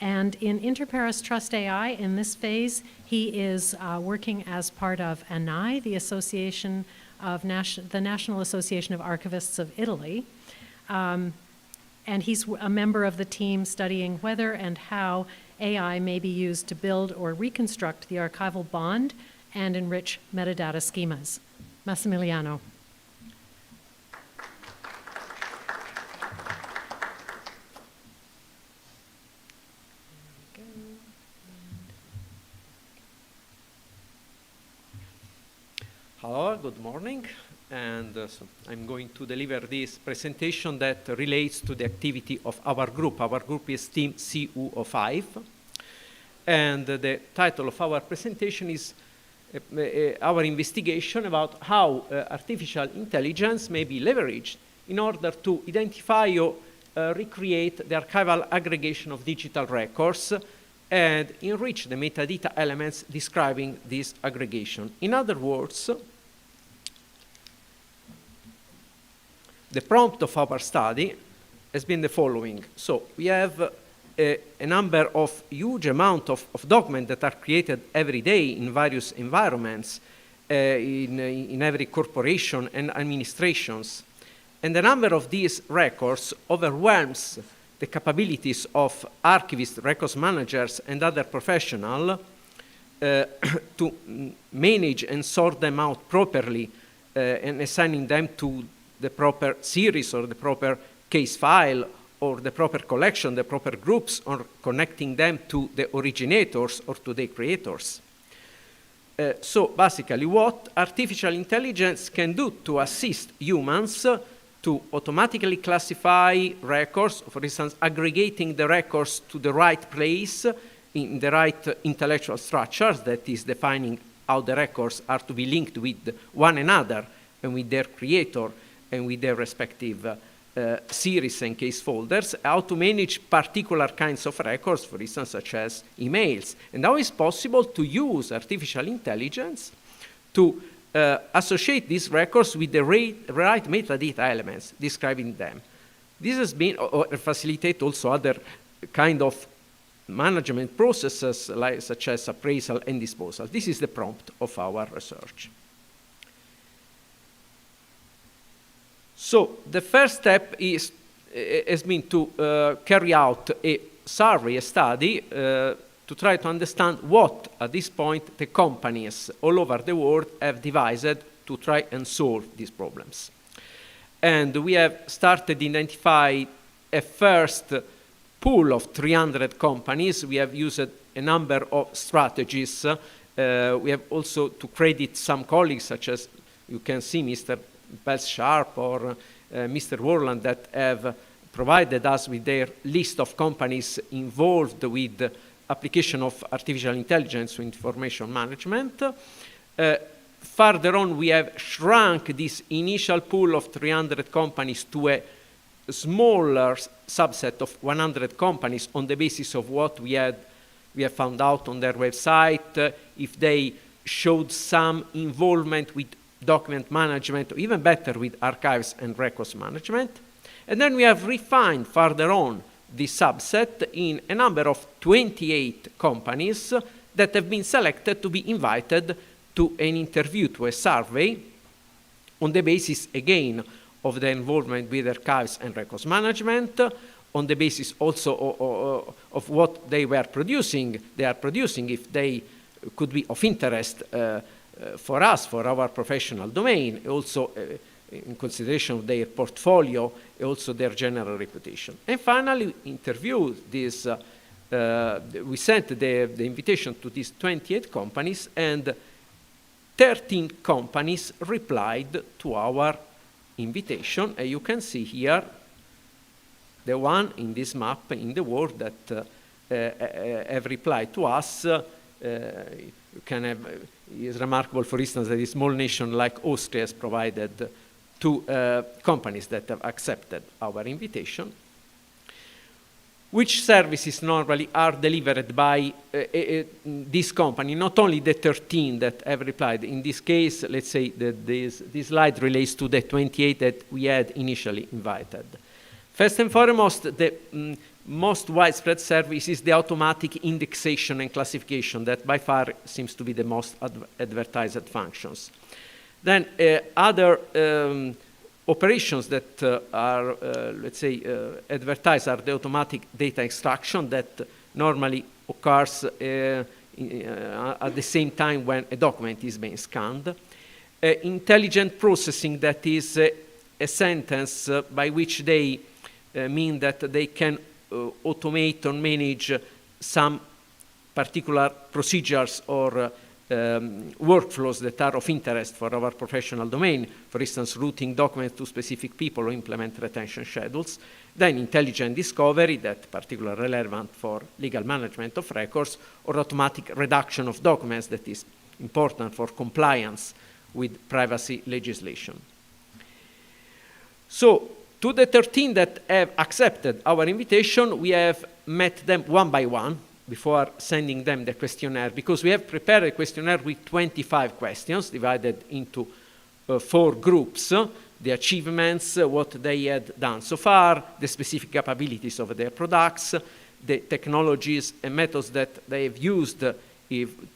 [SPEAKER 3] And in InterPARES Trust AI, in this phase, he is working as part of ANAI, the Association of the National Association of Archivists of Italy. And he's a member of the team studying whether and how AI may be used to build or reconstruct the archival bond and enrich metadata schemas. Massimiliano.
[SPEAKER 12] Hello, good morning. And so I'm going to deliver this presentation that relates to the activity of our group. Our group is Team CU05. And the title of our presentation is our investigation about how artificial intelligence may be leveraged in order to identify or recreate the archival aggregation of digital records and enrich the metadata elements describing this aggregation. In other words, the prompt of our study has been the following. So we have a number of huge amount of documents that are created every day in various environments, in every corporation and administrations. And the number of these records overwhelms the capabilities of archivists, records managers, and other professionals to manage and sort them out properly and assigning them to the proper series or the proper case file or the proper collection, the proper groups, or connecting them to the originators or to the creators. So basically what artificial intelligence can do to assist humans to automatically classify records, for instance, aggregating the records to the right place in the right intellectual structures, that is defining how the records are to be linked with one another and with their creator and with their respective series and case folders, how to manage particular kinds of records, for instance, such as emails, and how it's possible to use artificial intelligence to associate these records with the right metadata elements describing them. This has been, or facilitate also other kind of management processes, such as appraisal and disposal. This is the prompt of our research. So the first step has been to carry out a survey, a study, to try to understand what, at this point, the companies all over the world have devised to try and solve these problems. And we have started to identify a first pool of 300 companies. We have used a number of strategies. We have also to credit some colleagues, such as you can see Mr. Bell-Sharp or Mr. Worland, that have provided us with their list of companies involved with application of artificial intelligence to information management. Further on, we have shrunk this initial pool of 300 companies to a smaller subset of 100 companies on the basis of what we have found out on their website, if they showed some involvement with document management, or even better with archives and records management. And then we have refined further on this subset in a number of 28 companies that have been selected to be invited to an interview, to a survey, on the basis, again, of their involvement with archives and records management, on the basis also of what they were producing, if they could be of interest for us, for our professional domain, also in consideration of their portfolio, also their general reputation. And finally, interview this, we sent the invitation to these 28 companies, and 13 companies replied to our invitation. And you can see here the one in this map in the world that have replied to us. You can have, it's remarkable, for instance, that a small nation like Austria has provided two companies that have accepted our invitation. Which services normally are delivered by this company? Not only the 13 that have replied. In this case, let's say that this slide relates to the 28 that we had initially invited. First and foremost, the most widespread service is the automatic indexation and classification that by far seems to be the most advertised functions. Then other operations that are, let's say, advertised are the automatic data extraction that normally occurs at the same time when a document is being scanned. Intelligent processing, that is a sentence by which they mean that they can automate or manage some particular procedures or workflows that are of interest for our professional domain, for instance, routing documents to specific people or implement retention schedules. Then intelligent discovery, that particularly relevant for legal management of records, or automatic reduction of documents, that is important for compliance with privacy legislation. So, to the 13 that have accepted our invitation, we have met them one by one before sending them the questionnaire, because we have prepared a questionnaire with 25 questions divided into 4 groups: the achievements, what they had done so far, the specific capabilities of their products, the technologies and methods that they have used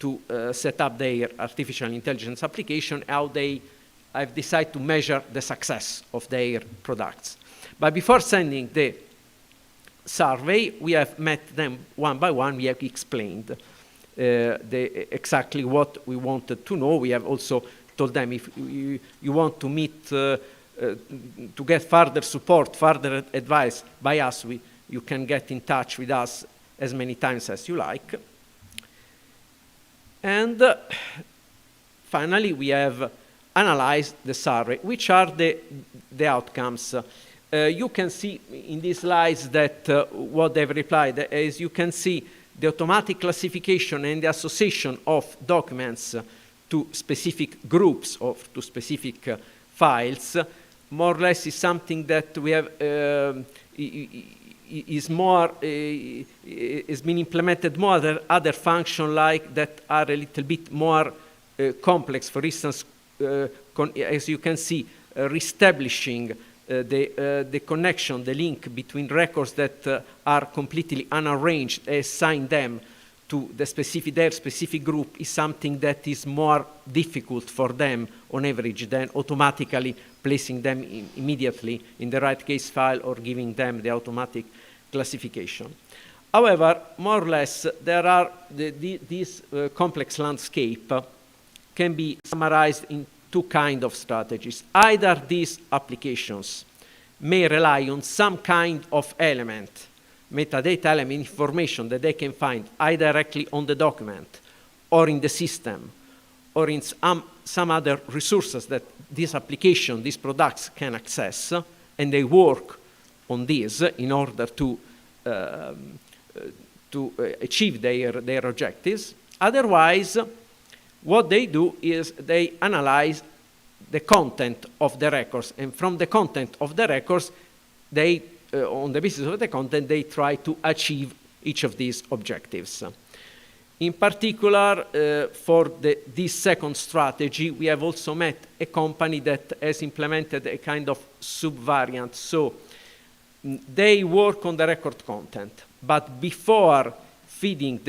[SPEAKER 12] to set up their artificial intelligence application, how they have decided to measure the success of their products. But before sending the survey, we have met them one by one. We have explained exactly what we wanted to know. We have also told them, if you want to meet, to get further support, further advice by us, you can get in touch with us as many times as you like. And finally, we have analyzed the survey. Which are the outcomes? You can see in these slides that what they've replied. As you can see, the automatic classification and the association of documents to specific groups or to specific files more or less is something that we have is been implemented more than other functions like that are a little bit more complex. For instance, as you can see, reestablishing the connection, the link between records that are completely unarranged, assign them to their specific group is something that is more difficult for them on average than automatically placing them immediately in the right case file or giving them the automatic classification. However, more or less, there are this complex landscape can be summarized in 2 kinds of strategies. Either these applications may rely on some kind of element, metadata element, information that they can find either directly on the document or in the system or in some other resources that this application, these products can access, and they work on this in order to achieve their objectives. Otherwise, what they do is they analyze the content of the records, and from the content of the records, they, on the basis of the content, they try to achieve each of these objectives. In particular, for this second strategy, we have also met a company that has implemented a kind of sub-variant. So they work on the record content, but before feeding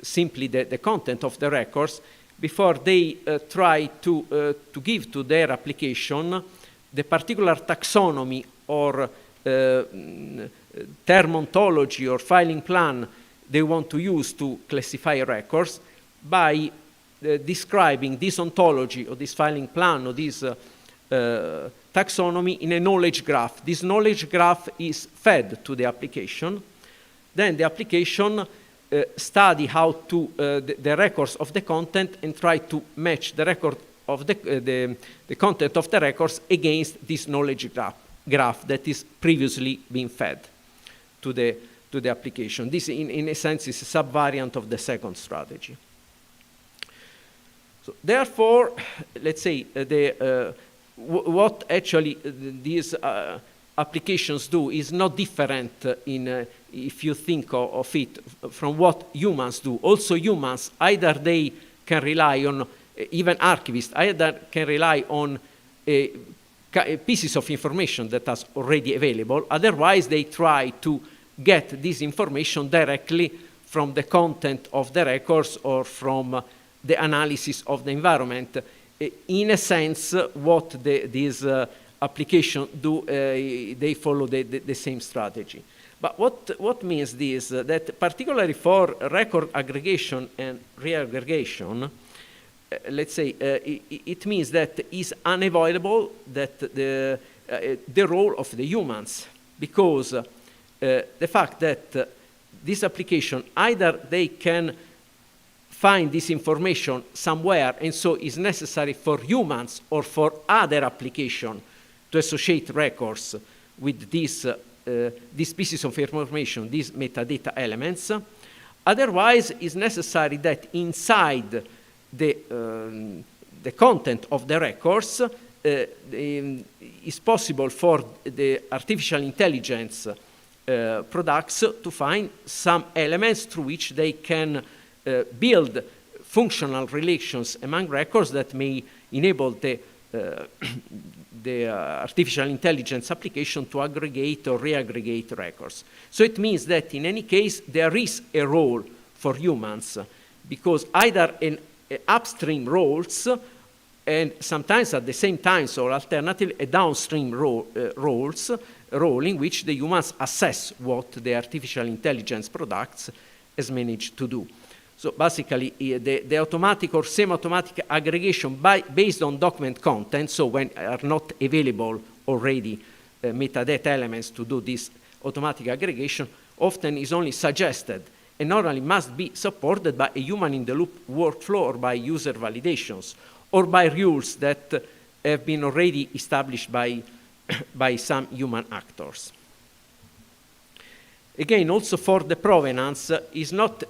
[SPEAKER 12] simply the content of the records, before they try to give to their application the particular taxonomy or term ontology or filing plan they want to use to classify records by describing this ontology or this filing plan or this taxonomy in a knowledge graph. This knowledge graph is fed to the application. Then the application study how to the records of the content and try to match the record of the content of the records against this knowledge graph that is previously being fed to the application. This, in a sense, is a sub-variant of the second strategy. So, therefore, let's say what actually these applications do is not different if you think of it from what humans do. Also, humans, either they can rely on, even archivists, either can rely on pieces of information that are already available. Otherwise, they try to get this information directly from the content of the records or from the analysis of the environment. In a sense, what these applications do, they follow the same strategy. But what means this? That particularly for record aggregation and reaggregation, let's say it means that it's unavoidable that the role of the humans, because the fact that this application, either they can find this information somewhere, and so it's necessary for humans or for other application to associate records with these pieces of information, these metadata elements. Otherwise, it's necessary that inside the content of the records is possible for the artificial intelligence products to find some elements through which they can build functional relations among records that may enable the artificial intelligence application to aggregate or reaggregate records. So it means that in any case there is a role for humans, because either an upstream roles and sometimes at the same time, so alternatively, a downstream role in which the humans assess what the artificial intelligence products has managed to do. So basically, the automatic or semi-automatic aggregation based on document content, so when are not available already metadata elements to do this automatic aggregation, often is only suggested and normally must be supported by a human-in-the-loop workflow or by user validations, or by rules that have been already established by some human actors. Again, also for the provenance is not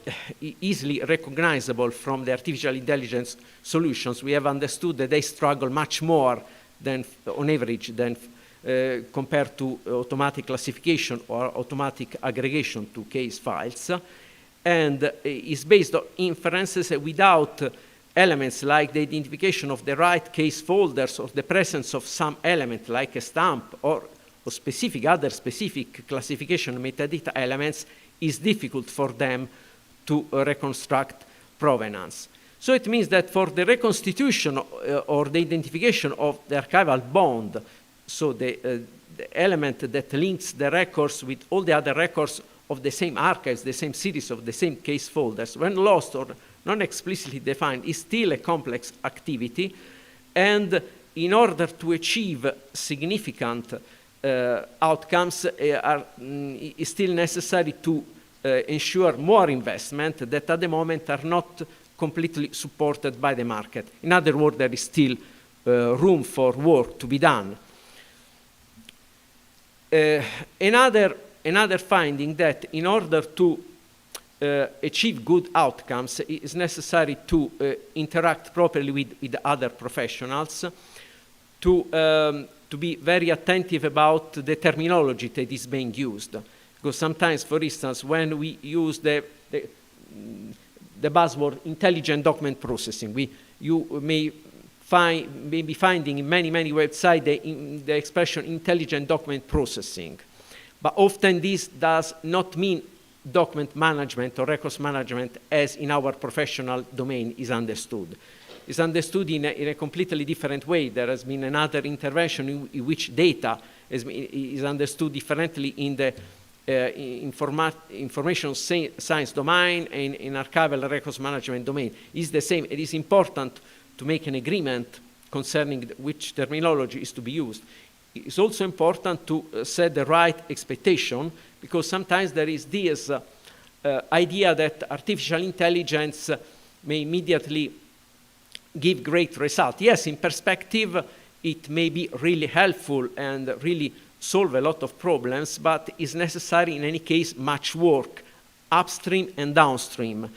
[SPEAKER 12] easily recognizable from the artificial intelligence solutions. We have understood that they struggle much more than, on average, than compared to automatic classification or automatic aggregation to case files, and is based on inferences without elements like the identification of the right case folders or the presence of some element like a stamp or other specific classification metadata elements is difficult for them to reconstruct provenance. So it means that for the reconstitution or the identification of the archival bond, so the element that links the records with all the other records of the same archives, the same series of the same case folders, when lost or non-explicitly defined, is still a complex activity, and in order to achieve significant outcomes, is still necessary to ensure more investment that at the moment are not completely supported by the market. In other words, there is still room for work to be done. Another finding that in order to achieve good outcomes, it is necessary to interact properly with other professionals, to be very attentive about the terminology that is being used. Because sometimes, for instance, when we use the buzzword intelligent document processing, you may be finding in many websites the expression intelligent document processing. But often this does not mean document management or records management as in our professional domain is understood. It's understood in a completely different way. There has been another intervention in which data is understood differently in the information science domain and in archival records management domain. It's the same. It is important to make an agreement concerning which terminology is to be used. It's also important to set the right expectation, because sometimes there is this idea that artificial intelligence may immediately give great result. Yes, in perspective, it may be really helpful and really solve a lot of problems, but is necessary in any case much work, upstream and downstream.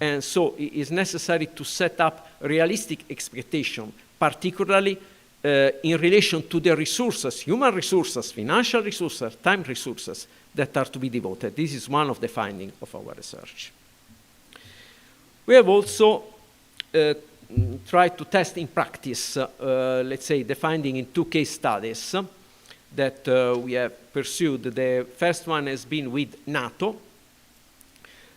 [SPEAKER 12] And so it is necessary to set up realistic expectation, particularly in relation to the resources, human resources, financial resources, time resources that are to be devoted. This is one of the findings of our research. We have also tried to test in practice, let's say, the finding in 2 case studies that we have pursued. The first one has been with NATO.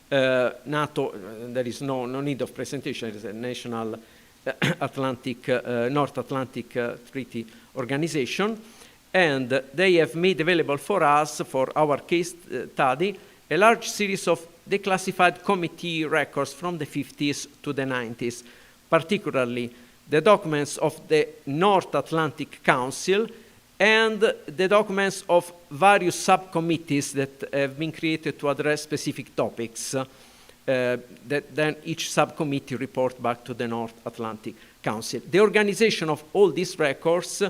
[SPEAKER 12] NATO, there is no need of presentation. It is a national North Atlantic Treaty Organization, and they have made available for us, for our case study, a large series of declassified committee records from the 50s to the 90s, particularly the documents of the North Atlantic Council and the documents of various subcommittees that have been created to address specific topics that then each subcommittee report back to the North Atlantic Council. The organization of all these records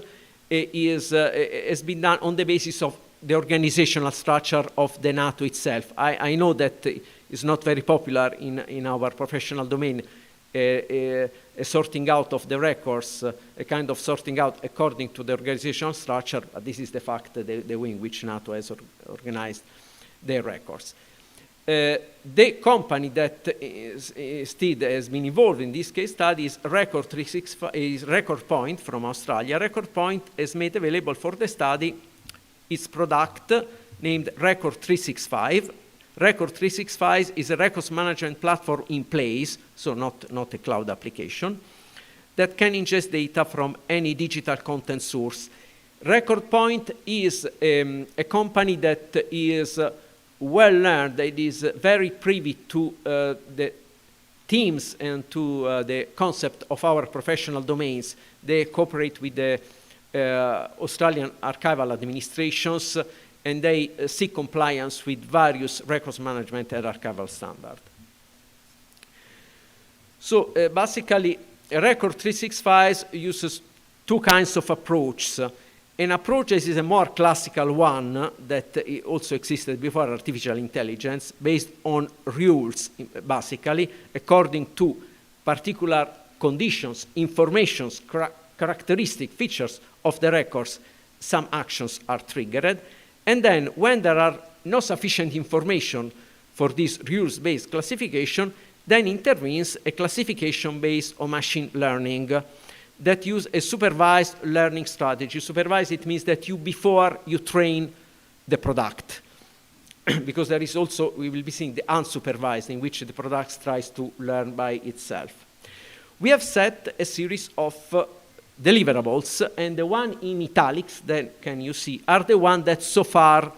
[SPEAKER 12] has been done on the basis of the organizational structure of the NATO itself. I know that it's not very popular in our professional domain, a sorting out of the records, a kind of sorting out according to the organizational structure, but this is the fact, the way in which NATO has organized their records. The company that instead has been involved in this case study is Record 365, is Record Point from Australia. Record Point has made available for the study its product named Record 365. Record 365 is a records management platform in place, so not a cloud application, that can ingest data from any digital content source. Record Point is a company that is well learned, that is very privy to the themes and to the concept of our professional domains. They cooperate with the Australian archival administrations, and they seek compliance with various records management and archival standards. So basically, Record 365 uses two kinds of approaches. An approach is a more classical one that also existed before artificial intelligence, based on rules, basically, according to particular conditions, informations, characteristic features of the records, some actions are triggered. And then when there are no sufficient information for this rules-based classification, then intervenes a classification based on machine learning that use a supervised learning strategy. Supervised, it means that before you train the product. Because there is also, we will be seeing the unsupervised, in which the product tries to learn by itself. We have set a series of deliverables, and the one in italics that can you see are the one that so far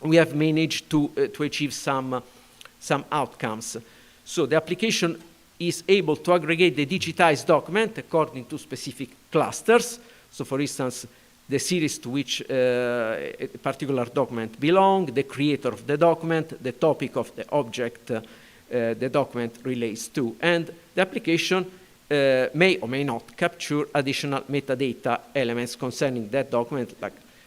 [SPEAKER 12] we have managed to achieve some outcomes. So the application is able to aggregate the digitized document according to specific clusters. So for instance, the series to which a particular document belongs, the creator of the document, the topic of the object the document relates to. And the application may or may not capture additional metadata elements concerning that document,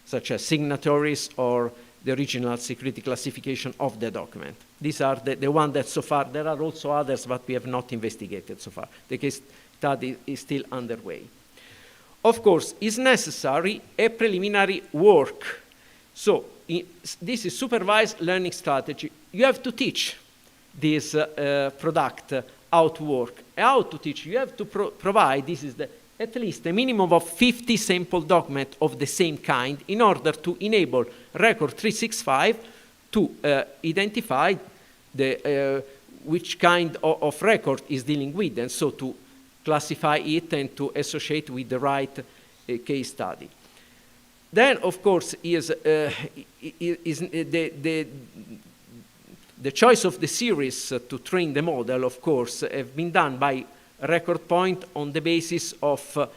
[SPEAKER 12] such as signatories or the original security classification of the document. These are the ones that so far, there are also others, but we have not investigated so far. The case study is still underway. Of course, is necessary a preliminary work. So this is supervised learning strategy. You have to teach this product how to work. How to teach? You have to provide, this is at least a minimum of 50 sample documents of the same kind in order to enable Record 365 to identify which kind of record is dealing with, and so to classify it and to associate with the right case study. Then, of course, is the choice of the series to train the model, of course, have been done by Record Point on the basis of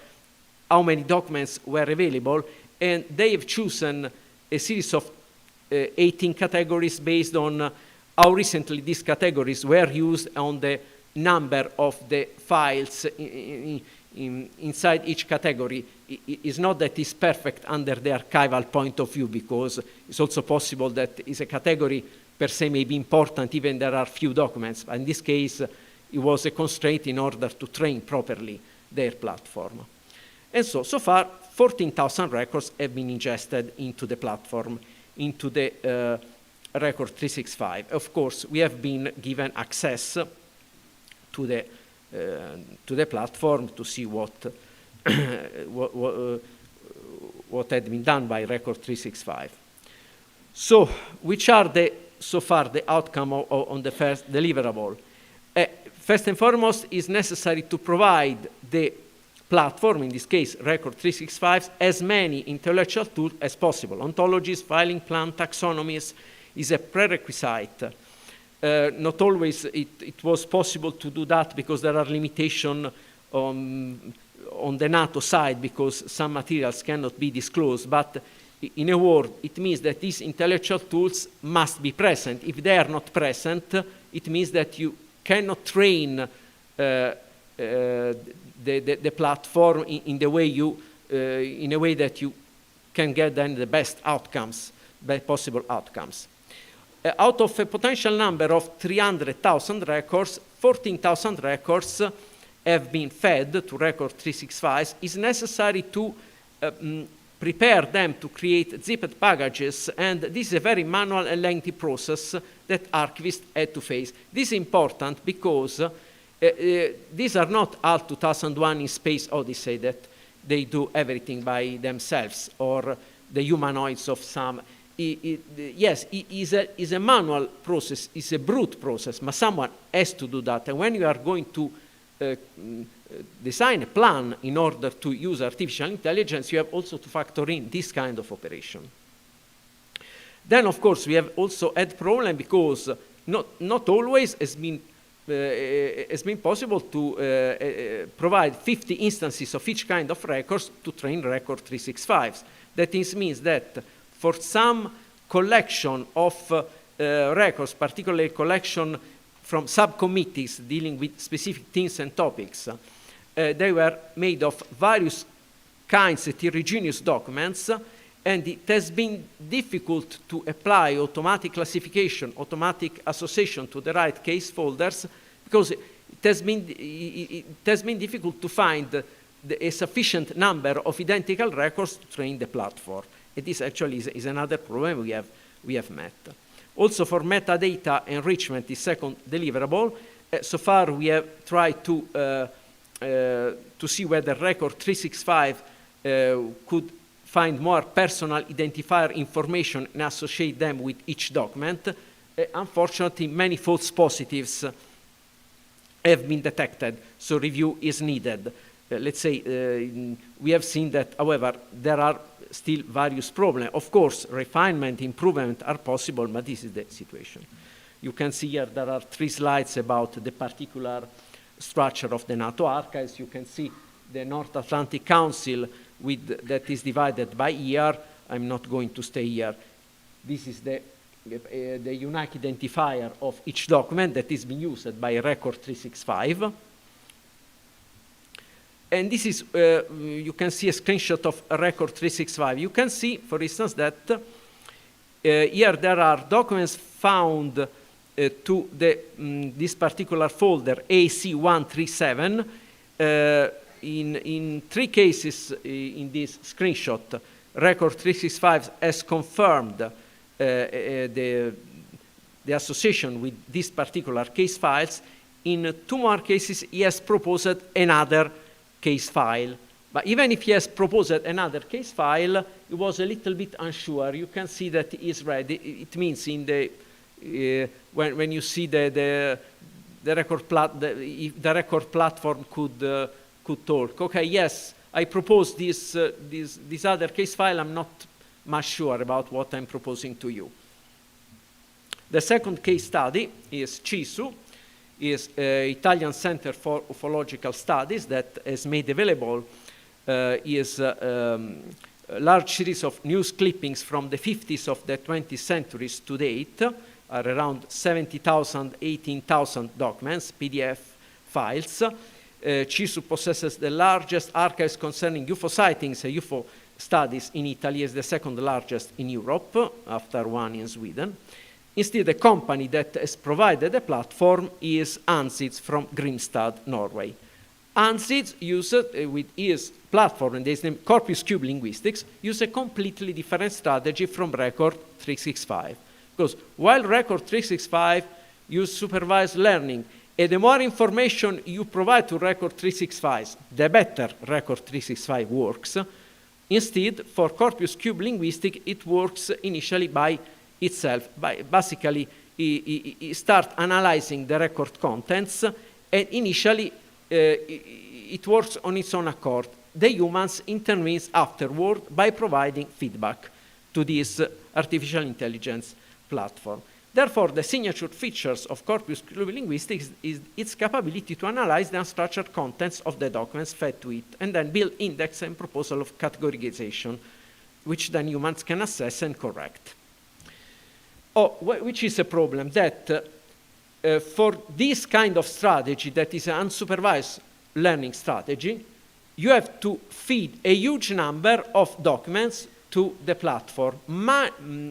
[SPEAKER 12] how many documents were available, and they have chosen a series of 18 categories based on how recently these categories were used on the number of the files inside each category. It's not that it's perfect under the archival point of view, because it's also possible that is a category per se may be important even there are few documents. But in this case, it was a constraint in order to train properly their platform. And so far, 14,000 records have been ingested into the platform, into the Record 365. Of course, we have been given access to the platform to see what had been done by Record 365. So, which are so far the outcome on the first deliverable? First and foremost, is necessary to provide the platform, in this case Record 365, as many intellectual tools as possible. Ontologies, filing plan, taxonomies is a prerequisite. Not always it was possible to do that because there are limitations on the NATO side, because some materials cannot be disclosed, but In a word, it means that these intellectual tools must be present. If they are not present, it means that you cannot train the platform in a way that you can get then the best outcomes, best possible outcomes. Out of a potential number of 300,000 records, 14,000 records have been fed to Record 365. It's necessary to prepare them to create zipped packages, and this is a very manual and lengthy process that archivists had to face. This is important because these are not all 2001 in Space Odyssey that they do everything by themselves, or the humanoids of some. Yes, it is a manual process, it's a brute process, but someone has to do that. And when you are going to design a plan in order to use artificial intelligence, you have also to factor in this kind of operation. Then, of course, we have also had problem because not always has been possible to provide 50 instances of each kind of records to train Record 365. That means that for some collection of records, particularly collection from subcommittees dealing with specific themes and topics, they were made of various kinds of heterogeneous documents, and it has been difficult to apply automatic classification, automatic association to the right case folders, because it has been difficult to find a sufficient number of identical records to train the platform. This actually is another problem we have met. Also, for metadata enrichment, the second deliverable, so far we have tried to see whether Record 365 could find more personal identifier information and associate them with each document. Unfortunately, many false positives have been detected, so review is needed. Let's say we have seen that, however, there are still various problems. Of course, refinement, improvement are possible, but this is the situation. You can see here there are 3 slides about the particular structure of the NATO archives. You can see the North Atlantic Council that is divided by year. I'm not going to stay here. This is the unique identifier of each document that is being used by Record 365. And this is, you can see a screenshot of Record 365. You can see, for instance, that here there are documents found to this particular folder, AC137. In 3 cases in this screenshot, Record 365 has confirmed the association with this particular case files. In 2 more cases, he has proposed another case file. But even if he has proposed another case file, he was a little bit unsure. You can see that he is ready. It means in the when you see the record platform could talk. Okay, yes, I propose this other case file. I'm not much sure about what I'm proposing to you. The second case study is CISU, is Italian Center for Ufological Studies that has made available is a large series of news clippings from the 50s of the 20th centuries to date, are around 70,000, 18,000 documents, PDF files. CISU possesses the largest archives concerning UFO sightings and UFO studies in Italy, is the second largest in Europe, after one in Sweden. Instead, the company that has provided the platform is Angus from Grimstad, Norway. Angus uses, with his platform, and his name Corpus Cube Linguistics, use a completely different strategy from Record 365. Because while Record 365 uses supervised learning, and the more information you provide to Record 365, the better Record 365 works. Instead, for Corpus Cube Linguistics, it works initially by itself. Basically, it starts analyzing the record contents, and initially it works on its own accord. The humans intervene afterward by providing feedback to this artificial intelligence platform. Therefore, the signature features of Corpus Cube Linguistics is its capability to analyze the unstructured contents of the documents fed to it, and then build index and proposal of categorization which then humans can assess and correct. Which is a problem that for this kind of strategy that is an unsupervised learning strategy, you have to feed a huge number of documents to the platform,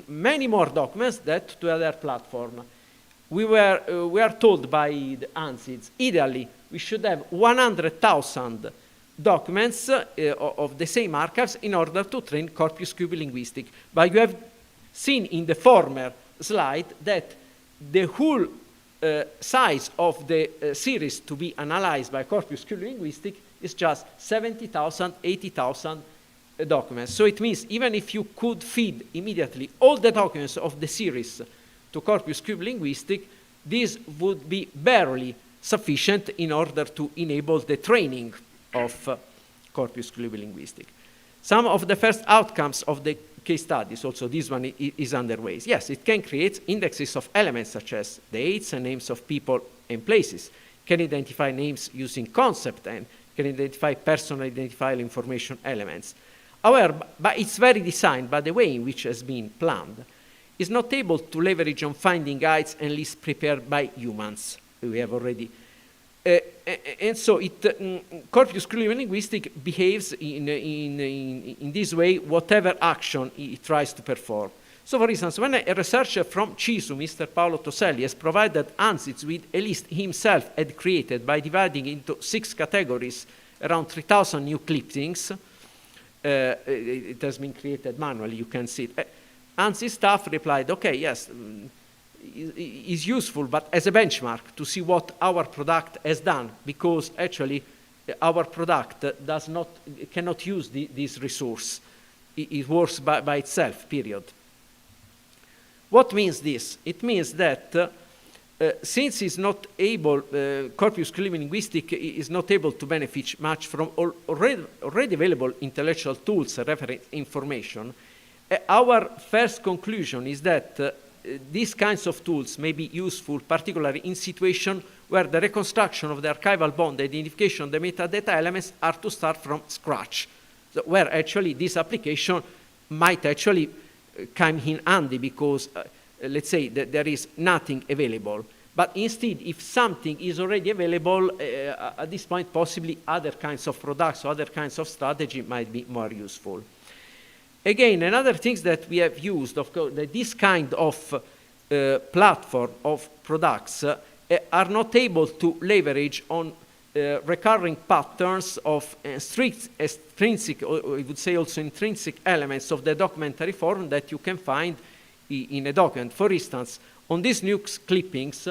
[SPEAKER 12] many more documents than to the other platform. We are told by the ANSYS, ideally, we should have 100,000 documents of the same archives in order to train corpus cubilinguistic. But you have seen in the former slide that the whole size of the series to be analyzed by corpus cubilinguistic is just 70,000, 80,000 documents. So it means even if you could feed immediately all the documents of the series to corpus cubilinguistic, this would be barely sufficient in order to enable the training of corpus cubilinguistic. Some of the first outcomes of the case studies, also this one is underway. Yes, it can create indexes of elements such as dates and names of people and places, can identify names using concept and can identify personal identifiable information elements. However, by its very design, by the way in which it has been planned, is not able to leverage on finding guides and lists prepared by humans. We have already. And so corpus cubilinguistic behaves in this way whatever action it tries to perform. So for instance, when a researcher from CISU, Mr. Paolo Toselli, has provided ANSYS with a list himself had created by dividing into 6 categories around 3,000 new clippings, it has been created manually, you can see it. ANSYS staff replied, okay, yes, is useful, but as a benchmark to see what our product has done, because actually our product cannot use this resource. It works by itself, period. What means this? It means that since it's not able, corpus cubilinguistic is not able to benefit much from already available intellectual tools and reference information, our first conclusion is that these kinds of tools may be useful, particularly in situations where the reconstruction of the archival bond, the identification of the metadata elements are to start from scratch, so where actually this application might actually come in handy because, let's say, that there is nothing available. But instead, if something is already available, at this point, possibly other kinds of products or other kinds of strategy might be more useful. Again, another thing that we have used, of course, that this kind of platform of products are not able to leverage on recurring patterns of extrinsic, or I would say also intrinsic elements of the documentary form that you can find in a document. For instance, on these new clippings,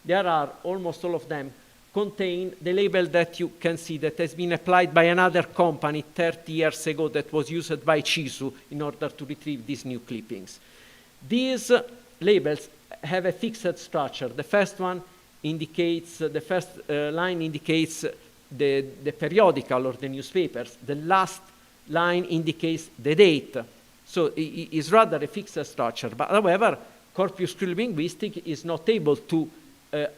[SPEAKER 12] there are almost all of them contain the label that you can see that has been applied by another company 30 years ago that was used by CISU in order to retrieve these new clippings. These labels have a fixed structure. The first one indicates, the first line indicates the periodical or the newspapers. The last line indicates the date. So it is rather a fixed structure. But however, corpus cubilinguistic is not able to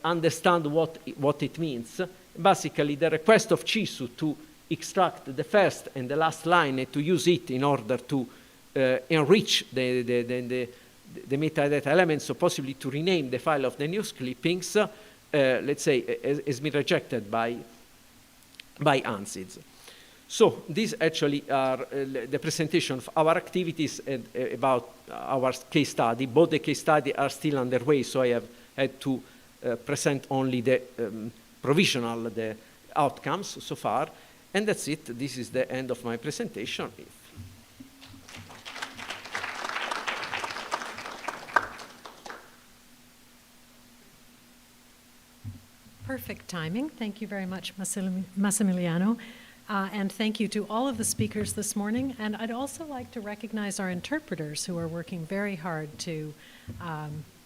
[SPEAKER 12] understand what it means. Basically, the request of CISU to extract the first and the last line and to use it in order to enrich the metadata elements, so possibly to rename the file of the news clippings, let's say, has been rejected by ANSYS. So these actually are the presentation of our activities and about our case study. Both the case study are still underway, so I have had to present only the provisional, the outcomes so far. And that's it. This is the end of my presentation.
[SPEAKER 3] Perfect timing. Thank you very much, Massimiliano. And thank you to all of the speakers this morning. And I'd also like to recognize our interpreters who are working very hard to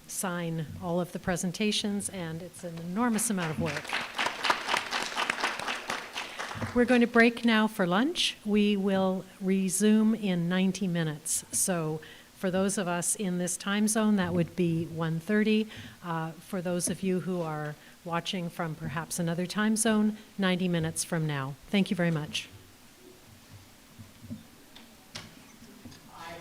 [SPEAKER 3] sign all of the presentations, and it's an enormous amount of work. We're going to break now for lunch. We will resume in 90 minutes. So for those of us in this time zone, that would be 1:30. For those of you who are watching from perhaps another time zone, 90 minutes from now. Thank you very much.
[SPEAKER 5] I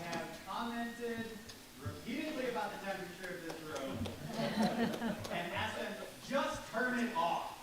[SPEAKER 2] turn it off.